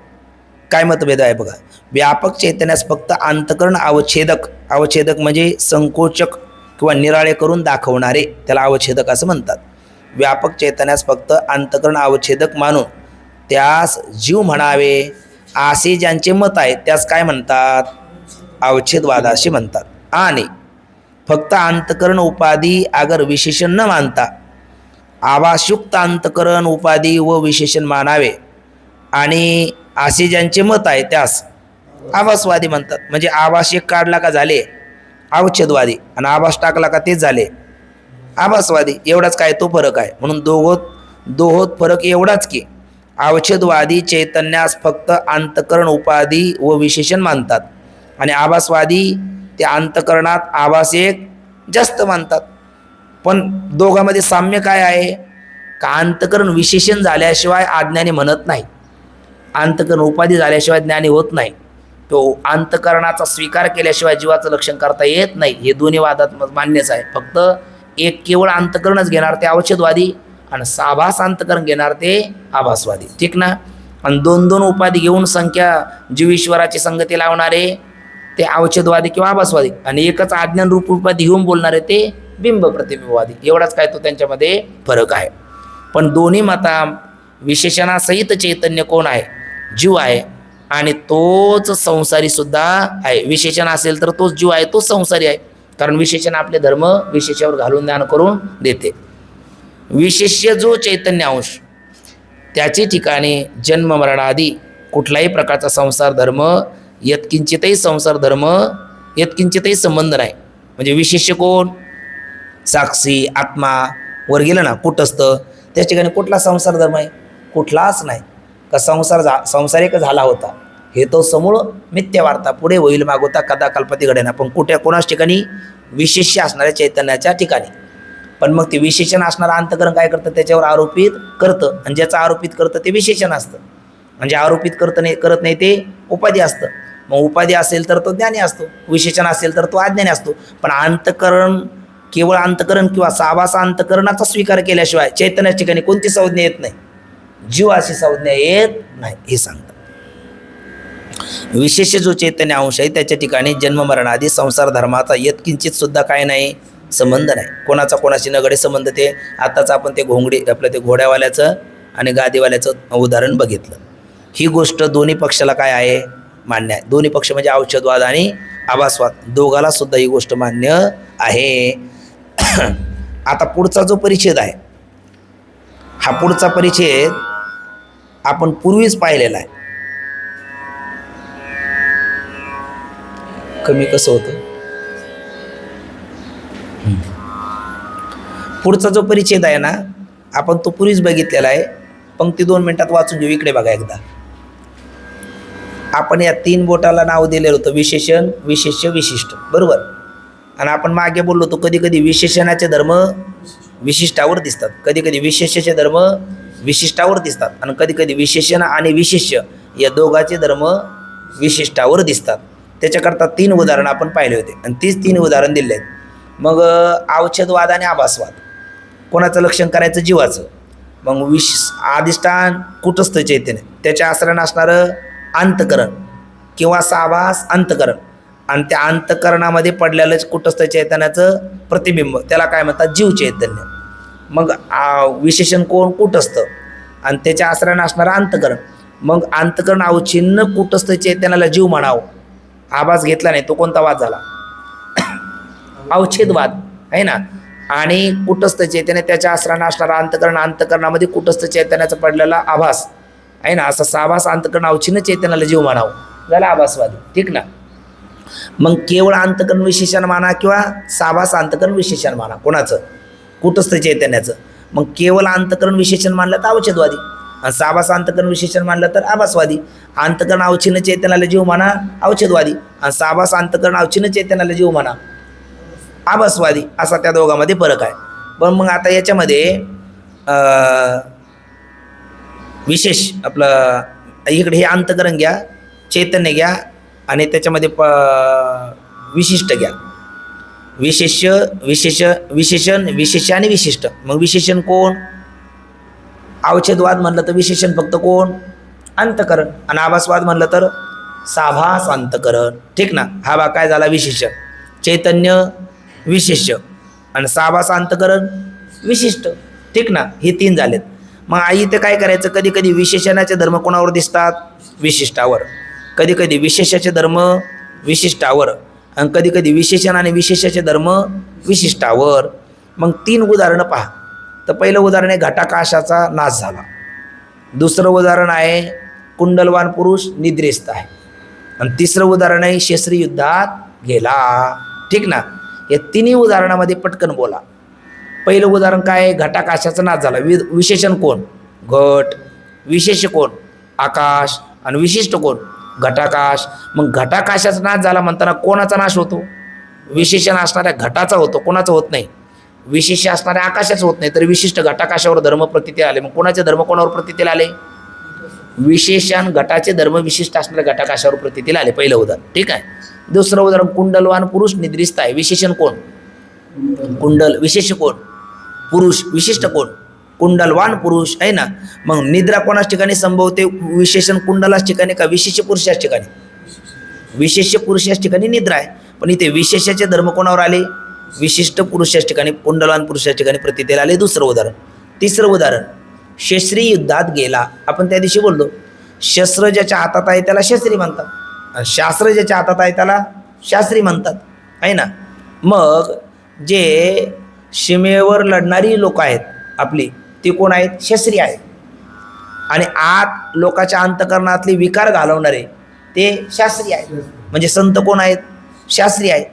काय मतभेद आहे बघा. व्यापक चैतन्यास फक्त अंतकरण अवच्छेदक, अवच्छेदक म्हणजे संकोचक किंवा निराळे करून दाखवणारे, त्याला अवच्छेदक असं म्हणतात. व्यापक चैतन्यास फक्त अंतकरण अवच्छेदक मानून त्यास जीव म्हणावे असे ज्यांचे मत आहे त्यास काय म्हणतात? अवच्छेदवाद असे म्हणतात. आणि फक्त अंतकरण उपाधी अगर विशेषण न मानता आभासयुक्त अंतकरण उपाधी व विशेषण मानावे, आणि असे ज्यांचे मत आहे त्यास आभासवादी म्हणतात. म्हणजे आभास एक काढला का झाले अवच्छेदवादी, आणि आभास टाकला का तेच झाले आभासवादी. एवढाच काय तो फरक आहे. म्हणून दोहोत फरक एवढाच की अवच्छेदवादी चैतन्यास फक्त अंतकरण उपाधी व विशेषण मानतात, आणि आभासवादी ते अंतकरणात आभास एक जास्त मानतात. पण दोघांमध्ये साम्य काय आहे का अंतकरण विशेषण झाल्याशिवाय अज्ञानी म्हणत नाही, अंतकरण उपाधी झाल्याशिवाय ज्ञानी होत नाही, तो अंतकरणाचा स्वीकार केल्याशिवाय जीवाचं लक्षण करता येत नाही. हे दोन्ही वादात मान्यच आहे. फक्त एक केवळ अंतकरणच घेणार ते अवच्छेदवादी आणि साभास अंतकरण घेणार ते आभासवादी. ठीक ना. आणि दोन दोन उपाधी घेऊन संख्या जीव ईश्वराची संगती लावणारे ते अवच्छेदवादी किंवा आभासवादी आणि एकच अज्ञान रूप उपाधी घेऊन बोलणारे ते बिंब प्रतिबिंबवादी. एवढाच काय तो त्यांच्यामध्ये फरक आहे. पण दोन्ही मता विशेषणासहित चैतन्य कोण आहे, जीव आहे आणि तोच संसारी सुद्धा आहे. विशेषण असेल तर तोच जीव आहे, तोच संसारी आहे. कारण विशेषण आपले धर्म विशेषावर घालून ज्ञान करून देते. विशेष्य जो चैतन्य अंश त्याचे ठिकाणी जन्म मरणादी कुठलाही प्रकारचा संसार धर्म यत्किंचितही संसार धर्म यत्किंचितही संबंध नाही. म्हणजे विशेष्य कोण, साक्षी आत्मा वर गेलं ना कुठस्थ, त्याच ठिकाणी कुठला संसार धर्म आहे, कुठलाच नाही. का संसार एक झाला होता हे तो समूळ मिथ्या वार्ता, पुढे होईल मागोता कदा कल्पती घडेना. पण कुठे कोणाच ठिकाणी विशेष्य असणाऱ्या चैतन्याच्या ठिकाणी. पण मग ते विशेषण असणारं अंतकरण काय करतं, त्याच्यावर आरोपित करतं आणि ज्याचं आरोपित करतं ते विशेषण असतं. म्हणजे आरोपित करत नाही ते उपाधी असतं. मग उपाधी असेल तर तो ज्ञानी असतो, विशेषण असेल तर तो अज्ञानी असतो. पण अंतकरण केवळ अंतकरण किंवा साभास अंतकरणाचा स्वीकार केल्याशिवाय चैतन्याच्या ठिकाणी कोणती संज्ञा येत नाही, जीवाशी संज्ञा येत नाही हे सांगतात. विशेष जो चैतन्य अंश आहे त्याच्या ठिकाणी जन्म मरणादी संसार धर्माचा यत्किंचित सुद्धा काय नाही, संबंध नाही. कोणाचा कोणाशी नगडे संबंध. ते आताच आपण ते आपलं ते घोड्यावाल्याचं आणि गादीवाल्याचं उदाहरण बघितलं. ही गोष्ट दोन्ही पक्षाला काय आहे, मान्य आहे. दोन्ही पक्ष म्हणजे औषधवाद आणि आभासवाद दोघाला सुद्धा ही गोष्ट मान्य आहे. आता पुढचा जो परिच्छेद आहे, हा पुढचा परिच्छेद आपण पूर्वीच पाहिलेला आहे. कमी कसं होतं, पुढचा जो परिच्छेद आहे ना आपण तो पूर्वीच बघितलेला आहे. पंक्ती 2 मिनिटात वाचून घेऊ. इकडे बघा एकदा. आपण या 3 बोटाला नाव दिलेलं होतं, विशेषण, विशेष्य, विशिष्ट, बरोबर. आणि आपण मागे बोललो होतो कधी कधी विशेषणाचे धर्म विशिष्टावर दिसतात, कधी कधी विशेष्याचे धर्म विशिष्टावर दिसतात आणि कधी कधी विशेषण आणि विशेष्य या दोघांचे धर्म विशिष्टावर दिसतात. त्याच्याकरता 3 उदाहरणं आपण पाहिले होते आणि तीच 3 उदाहरण दिले आहेत. मग अवच्छेदवाद आणि आभासवाद, कोणाचं लक्षण करायचं, जीवाचं. मग अधिष्ठान कुटस्थ चैतन्य, त्याच्या आश्रयानं असणारं अंतकरण किंवा साभास अंतकरण आणि त्या अंतकरणामध्ये पडलेलं कुटस्थ चैतन्याचं प्रतिबिंब, त्याला काय म्हणतात, जीव चैतन्य. मग विशेषण कोण, कुटस्थ आणि त्याच्या आश्रयानं असणारं अंतकरण. मग अंतकरण अवच्छिन्न कुटस्थ चैतन्याला जीव म्हणावं. आभास घेतला नाही तो कोणता वाद झाला, अवच्छेदवाद आहे ना. आणि कुटस्थ चैतन्य त्याच्या आश्रयानं असणारं अंतकरण, अंतकरणामध्ये कुटस्थ चैतन्याचा पडलेला आभास आहे ना, असं साभास अंतकरण अवच्छिन्न चैतन्याला जीव म्हणावं, झाला आभासवादी. ठीक ना. मग केवळ अंतकरण विशेषण माना किंवा साभास अंतकरण विशेषण माना, कोणाचं, कुटस्थ चैतन्याचं. मग केवळ अंतकरण विशेषण मानलं तर अवच्छेदवादी आणि साभास अंतकरण विशेषण मानलं तर आभासवादी. अंतकरण अवच्छिन्न चैतन्याला जीव म्हणा अवच्छेदवादी आणि साभास अंतकरण अवच्छिन्न चैतन्याला जीव म्हणा आभासवादी. असा त्या दोघांमध्ये फरक आहे. पण मग आता याच्यामध्ये विशेष आपलं इकडे हे अंतकरण घ्या, चैतन्य घ्या आणि त्याच्यामध्ये विशिष्ट घ्या. विशेष्य, विशेषण, विशेष्य आणि विशिष्ट. मग विशेषण कोण, अवच्छेदवाद म्हणलं तर विशेषण फक्त कोण, अंतकरण आणि आभासवाद म्हणलं तर साभास अंतकरण. ठीक ना. हा भाग काय झाला, विशेषण, चैतन्य विशेष्य आणि साभास अंतकरण विशिष्ट. ठीक ना. हे 3 झालेत. मग आई ते काय करायचं, कधी कधी विशेषणाचे धर्म कोणावर दिसतात, विशिष्टावर. कधी कधी विशेषाचे धर्म विशिष्टावर आणि कधी कधी विशेषण आणि विशेषाचे धर्म विशिष्टावर. मग 3 उदाहरणं पहा. तर पहिलं उदाहरण आहे घटाकाशाचा नाश झाला. दुसरं उदाहरण आहे कुंडलवान पुरुष निद्रेस्त आहे आणि तिसरं उदाहरण आहे शस्त्री युद्धात गेला. ठीक ना. या 3 उदाहरणामध्ये पटकन बोला. पहिलं उदाहरण काय आहे, घटाकाशाचा नाश झाला. विशेषण कोण, घट. विशेष कोण, आकाश आणि विशिष्ट कोण, घटाकाश. मग घटाकाशाचा नाश झाला म्हणताना कोणाचा नाश होतो, विशेषण असणाऱ्या घटाचा होतो, कोणाचं होत नाही. विशेष असणाऱ्या आकाशाचं होत नाही, तर विशिष्ट घटाकाशावर धर्म प्रतीती आले. मग कोणाचे धर्म कोणावर प्रतीतील आले? विशेषण घटाचे धर्म विशिष्ट असणाऱ्या घटाकाशावर प्रतीतील आले. पहिलं उदाहरण. ठीक आहे. दुसरं उदाहरण, कुंडलवान पुरुष निद्रिस्त आहे. विशेषण कोण? कुंडल. विशेष कोण? पुरुष. विशिष्ट कोण? कुंडलवान पुरुष आहे ना. मग निद्रा कोणाच ठिकाणी संभवते? विशेषण कुंडलाच ठिकाणी का विशेष पुरुषाच ठिकाणी? विशेष पुरुषाच ठिकाणी निद्रा आहे. पण इथे विशेषाचे धर्म कोणावर आले? विशिष्ट पुरुषाच ठिकाणी, कुंडलवान पुरुषाच्या ठिकाणी प्रतीतील आले. दुसरं उदाहरण. तिसरं उदाहरण, शस्त्री युद्धात गेला. आपण त्या दिवशी बोललो, शस्त्र ज्याच्या हातात आहे त्याला शस्त्री म्हणतात, आणि शास्त्र ज्याच्या हातात आहे त्याला शास्त्री म्हणतात, आहे ना. मग जे सीमेवर लढणारी लोक आहेत आपली, ती कोण आहेत? शस्त्री आहेत. आणि आत लोकांच्या अंतकरणातले विकार घालवणारे ते शास्त्री आहेत. म्हणजे संत कोण आहेत? शास्त्री आहेत.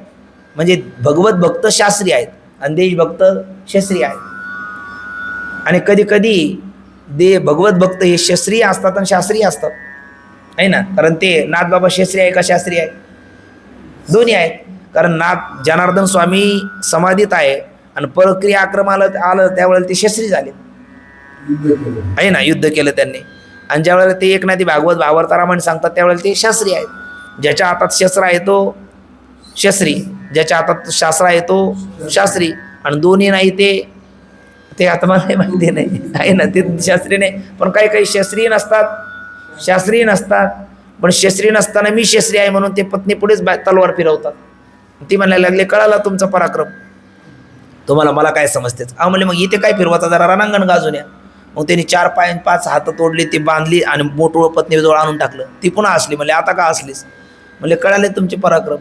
म्हणजे भगवत भक्त शास्त्री आहेत आणि देशभक्त शास्त्री आहेत. आणि कधी कधी भगवत भक्त हे शास्त्रीय असतात आणि शास्त्रीय असतात, आहे ना. कारण ते नाथबाबा शास्त्री आहे का शास्त्री आहे? दोन्ही आहेत. कारण नाथ जनार्दन स्वामी समाधीत आहे आणि परक्रिया आक्रमण आलं त्यावेळेला ते शास्त्री झाले, आहे ना. युद्ध केलं त्यांनी. आणि ज्यावेळेला ते एकनाथी भागवत भावार्थ रामायण सांगतात त्यावेळेला ते शास्त्री आहेत. ज्याच्या हातात शस्त्र आहे तो शास्त्री, ज्याच्या हातात शास्त्र आहे तो शास्त्री. आणि दोन्ही नाही ते आता मला माहिती नाही, आहे ना. ते शास्त्री नाही. पण काही काही शास्त्रीय नसतात, शास्त्रीय नसतात. पण शास्त्रीय नसताना मी शास्त्री आहे म्हणून ते पत्नी पुढेच तलवार फिरवतात. ती म्हणायला लागले, कळाला तुमचा पराक्रम, तुम्हाला मला काय समजतेच. म्हणले मग इथे काय फिरवाचा, जरा रणांगण गाजून या. मग त्यांनी 4 पाय 5 हात तोडले, ती बांधली आणि मोठोळ पत्नीजवळ आणून टाकलं. ती पुन्हा असली. म्हणले आता का असलीस? म्हणले कळाले तुमचे पराक्रम.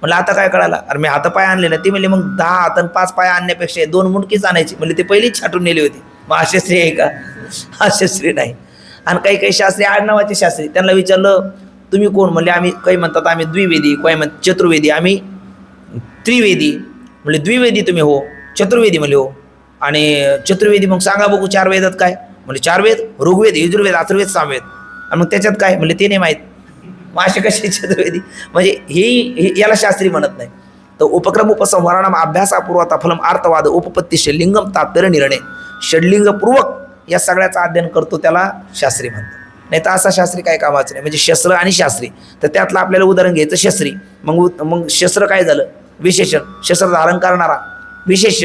म्हणलं आता काय कळाला? अरे मी हातपाय आणले ना. ती म्हणले मग 10 हात आणि 5 पाय आणण्यापेक्षा 2 मुंडकीच आणायची. म्हणले ते पहिलीच छाटून नेली होती. मग हा शास्त्री आहे का? हा शास्त्री नाही. आणि काही काही शास्त्री आडनावाचे शास्त्री, त्यांना विचारलं तुम्ही कोण? म्हणले आम्ही, काही म्हणतात आम्ही द्विवेदी, काही म्हणतात चतुर्वेदी, आम्ही त्रिवेदी. म्हणले द्विवेदी तुम्ही? हो. चतुर्वेदी? म्हणले हो. आणि चतुर्वेदी मग सांगा बघू 4 वेदात काय? म्हणजे 4 वेद, ऋग्वेद, यजुर्वेद, अथर्ववेद, सामवेद. आणि मग त्याच्यात काय? म्हणले ते नाही माहीत. मग असे कसे चतुर्वेदी? म्हणजे हे याला शास्त्री म्हणत नाही. तर उपक्रम उपसंहाराणाम अभ्यासापूर्वता फलम अर्थवाद उपपत्तीचे लिंगम तात्पर्य निर्णय, षडलिंगपूर्वक या सगळ्याचं अध्ययन करतो त्याला शास्त्री म्हणतात. नाही तर असा शास्त्री काय कामाचं नाही. म्हणजे शस्त्र आणि शास्त्री, तर त्यातलं आपल्याला उदाहरण घ्यायचं शास्त्री. मग शस्त्र काय झालं? विशेषण. शस्त्र धारण करणारा विशेष,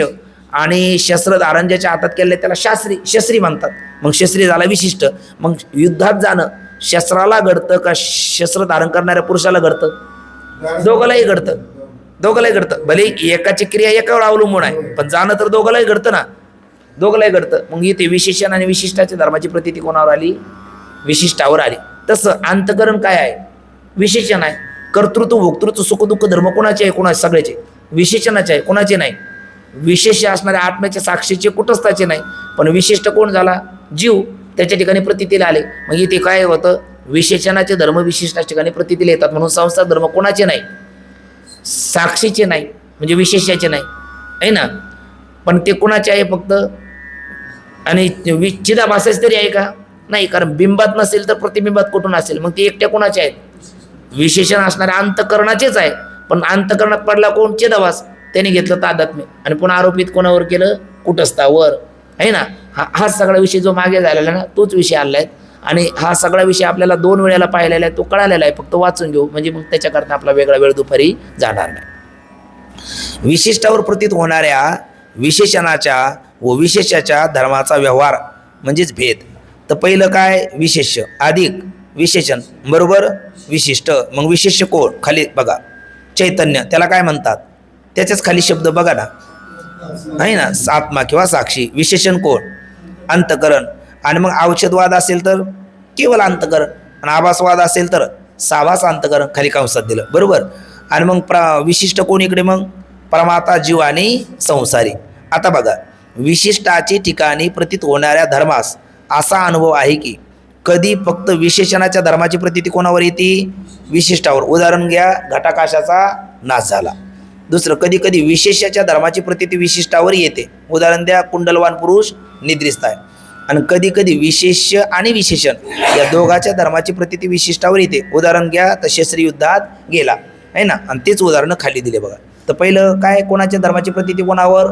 आणि शस्त्र धारण ज्याच्या हातात केले त्याला शास्त्री म्हणतात. मग शास्त्री झाला विशिष्ट. मग युद्धात जाणं शस्त्राला घडतं का शस्त्र धारण करणाऱ्या पुरुषाला घडतं? दोघालाही घडतं. दोघालाही घडतं. भले एकाची क्रिया एकावर अवलंबून आहे, पण जाणं तर दोघालाही घडतं ना. दोघालाही घडतं. मग इथे विशेषण आणि विशिष्टाच्या धर्माची प्रतीती कोणावर आली? विशिष्टावर आली. तसं अंतकरण काय आहे? विशेषण आहे. कर्तृत्व भोक्तृत्व सुखदुःख धर्म कोणाचे आहे? कोणाचे? सगळ्याचे. विशेषणाचे आहे, कोणाचे नाही? विशेष असणाऱ्या आत्म्याच्या साक्षीचे कुटस्थाचे नाही. पण विशिष्ट कोण झाला? जीव. त्याच्या ठिकाणी प्रतीतीला आले. मग इथे काय होतं? विशेषणाचे धर्म विशिष्टाच्या ठिकाणी प्रतीतीला येतात. म्हणून संसार धर्म कोणाचे नाही? साक्षीचे नाही, म्हणजे विशेषाचे नाही, आहे ना. पण ते कोणाचे आहे फक्त? आणि चिदाभासाच तरी आहे का? नाही. कारण बिंबात नसेल तर प्रतिबिंबात कुठून असेल? मग ते एकट्या कोणाचे आहेत? विशेषण असणाऱ्या अंतकरणाचेच आहे. पण अंतकरणात पडला कोण? चिदाभास. त्याने घेतलं तादात्म्य आणि पुन्हा आरोपित कोणावर केलं? कुटस्थावर, आहे ना. हा सगळा विषय जो मागे झालेला ना, तोच विषय आलेला आहे. आणि हा सगळा विषय आपल्याला 2 वेळेला पाहिलेला आहे, तो कळालेला आहे. फक्त वाचून घेऊ, म्हणजे मग त्याच्याकरता आपला वेगळा वेळ दुपारी जाणार नाही. विशिष्टावर प्रतीत होणाऱ्या विशेषणाच्या व विशेषाच्या धर्माचा व्यवहार म्हणजेच भेद. तर पहिलं काय? विशेष्य अधिक विशेषण बरोबर विशिष्ट. मग विशेष्य कोण? खाली बघा, चैतन्य. त्याला काय म्हणतात? त्याच्याच खाली शब्द बघा ना, आहे ना, आत्मा किंवा साक्षी. विशेषण कोण? अंतकरण. आणि मग औषधवाद असेल तर केवळ अंतकरण, आणि आभासवाद असेल तर साभास अंतकरण. खाली कंसात दिलं बरोबर. आणि मग विशिष्ट कोण इकडे? मग परमात्मा, जीव आणि संसारी. आता बघा, विशिष्टाची ठिकाणी प्रतीत होणाऱ्या धर्मास असा अनुभव आहे की कधी फक्त विशेषणाच्या धर्माची प्रतीती कोणावर येते? विशिष्टावर. उदाहरण घ्या, घटाकाशाचा नाश झाला. दुसरं, कधी कधी विशेषाच्या धर्माची प्रतीती विशिष्टावर येते. उदाहरण द्या, कुंडलवान पुरुष निद्रिस्त आहे. आणि कधी कधी विशेष आणि विशेषण या दोघांच्या धर्माची प्रतीती विशिष्टावर येते. उदाहरण घ्या, तर शस्त्री युद्धात गेला, आहे ना. आणि तेच उदाहरणं खाली दिले बघा. तर पहिलं काय, कोणाच्या धर्माची प्रतीती कोणावर,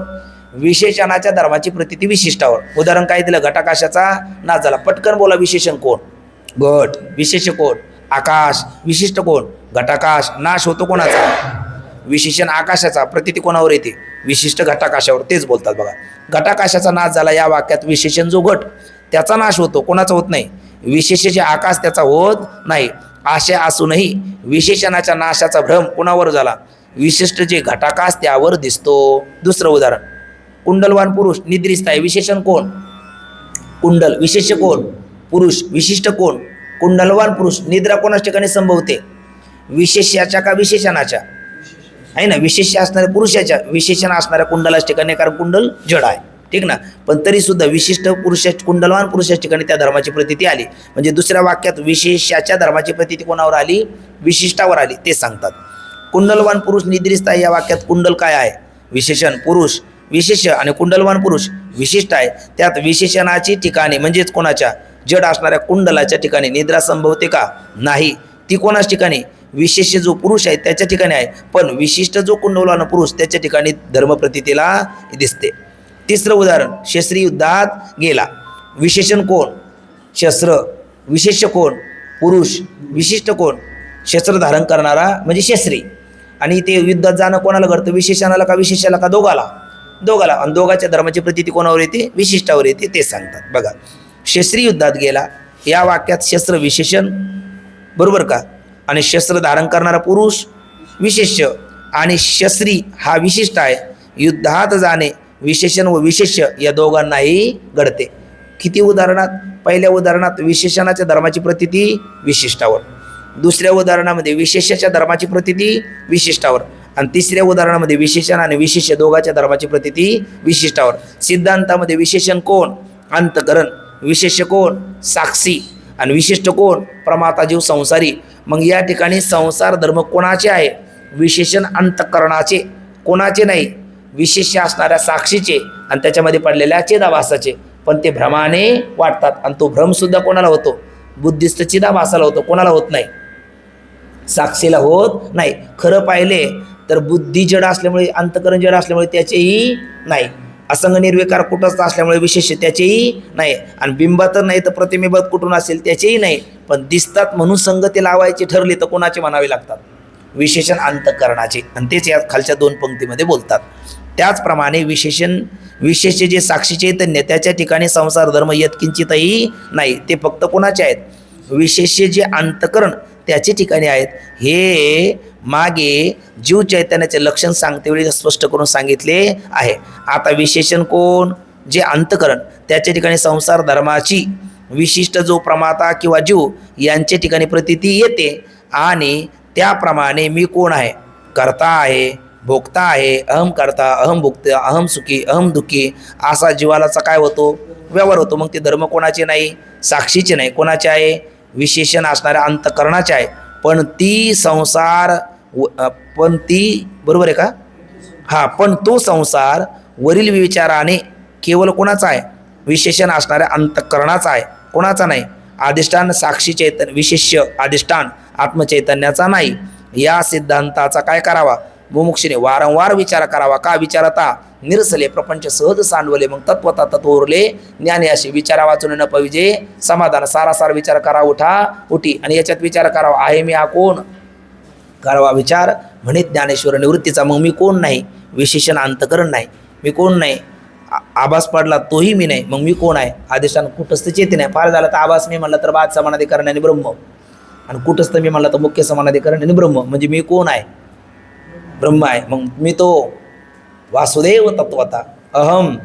विशेषणाच्या धर्माची प्रतीती विशिष्टावर. उदाहरण काय दिलं, घटाकाशाचा नाश झाला. पटकन बोला, विशेषण कोण, घट, विशेष कोण, आकाश, विशिष्ट कोण, घटाकाश. नाश होतो कोणाचा, विशेषण आकाशाचा, प्रतीती कोणावर येते, विशिष्ट घटाकाशावर. तेच बोलतात बघा, घटाकाशाचा नाश झाला या वाक्यात विशेषण जो घट त्याचा नाश होतो, कोणाचा होत नाही, विशेषचे आकाश त्याचा होत नाही. असे असूनही विशेषणाच्या नाशाचा भ्रम कोणावर झाला, विशिष्ट जे घटाकाश त्यावर दिसतो. दुसरं उदाहरण, कुंडलवान पुरुष निद्रिस्त आहे. विशेषण कोण, कुंडल, विशेष कोण, पुरुष, विशिष्ट कोण, कुंडलवान पुरुष. निद्रा कोणाच ठिकाणी संभवते, विशेष्याच्या का विशेषणाच्या, आहे ना, विशेष असणाऱ्या पुरुषाच्या, विशेषण असणाऱ्या कुंडलाच्या ठिकाणी, कारण कुंडल जड आहे, ठीक ना. पण तरी सुद्धा विशिष्ट पुरुषा, कुंडलवान पुरुषाच्या ठिकाणी त्या धर्माची प्रतीती आली. म्हणजे दुसऱ्या वाक्यात विशेषाच्या धर्माची प्रतीती कोणावर आली, विशिष्टावर आली. ते सांगतात, कुंडलवान पुरुष निद्रिस्त आहे या वाक्यात कुंडल काय आहे, विशेषण, पुरुष विशेष आणि कुंडलवान पुरुष विशिष्ट आहे. त्यात विशेषणाची ठिकाणी म्हणजेच कोणाच्या, जड असणाऱ्या कुंडलाच्या ठिकाणी निद्रा संभवते का, नाही. ती कोणाच्या ठिकाणी, विशेष जो पुरुष आहे त्याच्या ठिकाणी आहे, पण विशिष्ट जो कुंडलवान पुरुष त्याच्या ठिकाणी धर्मप्रतीतीला दिसते. तिसरं उदाहरण, शस्त्री युद्धात गेला. विशेषण कोण, शस्त्र, विशेष कोण, पुरुष, विशिष्ट कोण, शस्त्र धारण करणारा म्हणजे शस्त्री. आणि ते युद्धात जाणं कोणाला घडतं, विशेषणाला का विशेषाला का दोघाला, दोघाला. आणि दोघाच्या धर्माची प्रतीती कोणावर येते, विशिष्टावर येते. ते सांगतात बघा, शस्त्री युद्धात गेला या वाक्यात शस्त्र विशेषण, बरोबर का, आणि शस्त्र धारण करणारा पुरुष विशेष, आणि शस्त्री हा विशिष्ट आहे. युद्धात जाणे विशेषण व विशेष या दोघांनाही घडते. किती उदाहरणात, पहिल्या उदाहरणात विशेषणाच्या धर्माची प्रतीती विशिष्टावर, दुसऱ्या उदाहरणामध्ये विशेषाच्या धर्माची प्रतीती विशिष्टावर, आणि तिसऱ्या उदाहरणामध्ये विशेषण आणि विशेष दोघांच्या धर्माची प्रतीती विशिष्टावर. सिद्धांतामध्ये विशेषण कोण, अंतकरण, विशेष कोण, साक्षी, आणि विशिष्ट कोण, प्रमाता जीव संसारी. मग या ठिकाणी संसार धर्म कोणाचे आहे, विशेषण अंतकरणाचे, कोणाचे नाही, विशेष असणाऱ्या साक्षीचे आणि त्याच्यामध्ये पडलेल्या चिदाभासाचे. पण ते भ्रमाने वाटतात, आणि तो भ्रमसुद्धा कोणाला होतो, बुद्धिस्त चिदाभासाला होतो, कोणाला होत नाही, साक्षीला होत नाही. खरं पाहिले तर बुद्धी जड असल्यामुळे, अंतकरण जड असल्यामुळे त्याचेही नाही, असंग निर्विकार कुटस्थ असल्यामुळे विशेष त्याचेही नाही, आणि बिंबात नाही तर प्रतिबिंबात कुठून असेल त्याचेही नाही. पण दिसतात म्हणून संगती लावायची ठरली तर कोणाचे म्हणावे लागतात, विशेषण अंतकरणाचे. आणि तेच या खालच्या दोन पंक्तीमध्ये बोलतात. त्याचप्रमाणे विशेष जे साक्षी चैतन्य त्याच्या ठिकाणी संसार धर्म यत्किंचितही नाही, ते फक्त कोणाचे आहेत, विशेष जे अंतकरण त्याचे ठिकाणी आहेत. हे मागे जीव चैतन्याचे लक्षण सांगते वेळी स्पष्ट करून सांगितले आहे. आता विशेषण कोण, जे अंतकरण त्याच्या ठिकाणी संसार धर्माची विशिष्ट जो प्रमाता किंवा जीव यांच्या ठिकाणी प्रतीती येते. आणि त्याप्रमाणे मी कोण आहे, कर्ता आहे, भोक्ता आहे, अहम करता, अहम भोक्ता, अहम सुखी, अहम दुःखी असा जीवालाचा काय होतो, व्यवहार होतो. मग ते धर्म कोणाचे नाही, साक्षीचे नाही, कोणाचे आहे, विशेषण असणाऱ्या अंतकरणाचे आहे. पण ती संसार, पण ती, बरोबर आहे का, हा, पण तो संसार वरील विचाराने केवळ कोणाचा आहे, विशेषण असणाऱ्या अंतकरणाचा आहे, कोणाचा नाही. अधिष्ठान साक्षी चैतन्य, विशेष अधिष्ठान आत्मचैतन्याचा नाही. या सिद्धांताचा काय करावा, मुमुक्षीने वारंवार विचार करावा. का विचारता, निरसले प्रपंच सहज सांडवले, मग तत्वता तत्व उरले ज्ञानी असे. विचारा वाचून न पाहिजे समाधान, सारासार विचार करा उठा उठी. आणि याच्यात विचार करावा, आहे मी हा कोण, करावा विचार म्हणे ज्ञानेश्वर निवृत्तीचा. मग मी कोण नाही, विशेषण अंतकरण नाही, मी कोण नाही. आभास पडला तोही मी नाही, मग मी कोण आहे, अधिष्ठान कुटस्थ चेतन आहे. फार झालं तर आभास मी म्हणलं तर बाद समानाधिकरण आणि ब्रह्म, आणि कुटस्थ मी म्हणलं तर मुख्य समानाधिकरण आणि ब्रह्म. म्हणजे मी कोण आहे, ब्रह्म आहे. मग मी तो वासुदेव तत्वता, अहम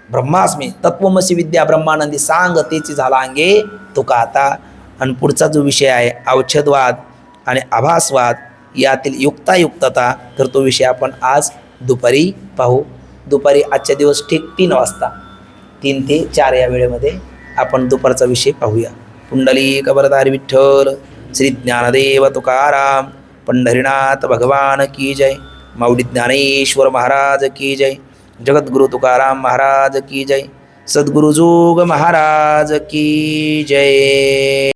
ब्रह्मास्मी, तत्वमसी विद्या ब्रह्मानंदी सांग तेची झाला अंगे तुका आता. आणि पुढचा जो विषय आहे अवच्छेदवाद आणि आभासवाद यातील युक्तायुक्तता, तर तो विषय आपण आज दुपारी पाहू. दुपारी आजच्या दिवस ठीक 3 वाजता, 3 ते 4 या वेळेमध्ये आपण दुपारचा विषय पाहूया. पुंडलिक वरदारी विठ्ठल, श्री ज्ञानदेव तुकाराम, पंढरीनाथ भगवान की जय, माऊली ज्ञानेश्वर महाराज की जय, जगद्गुरु तुकाराम महाराज की जय, सद्गुरु जोग महाराज की जय.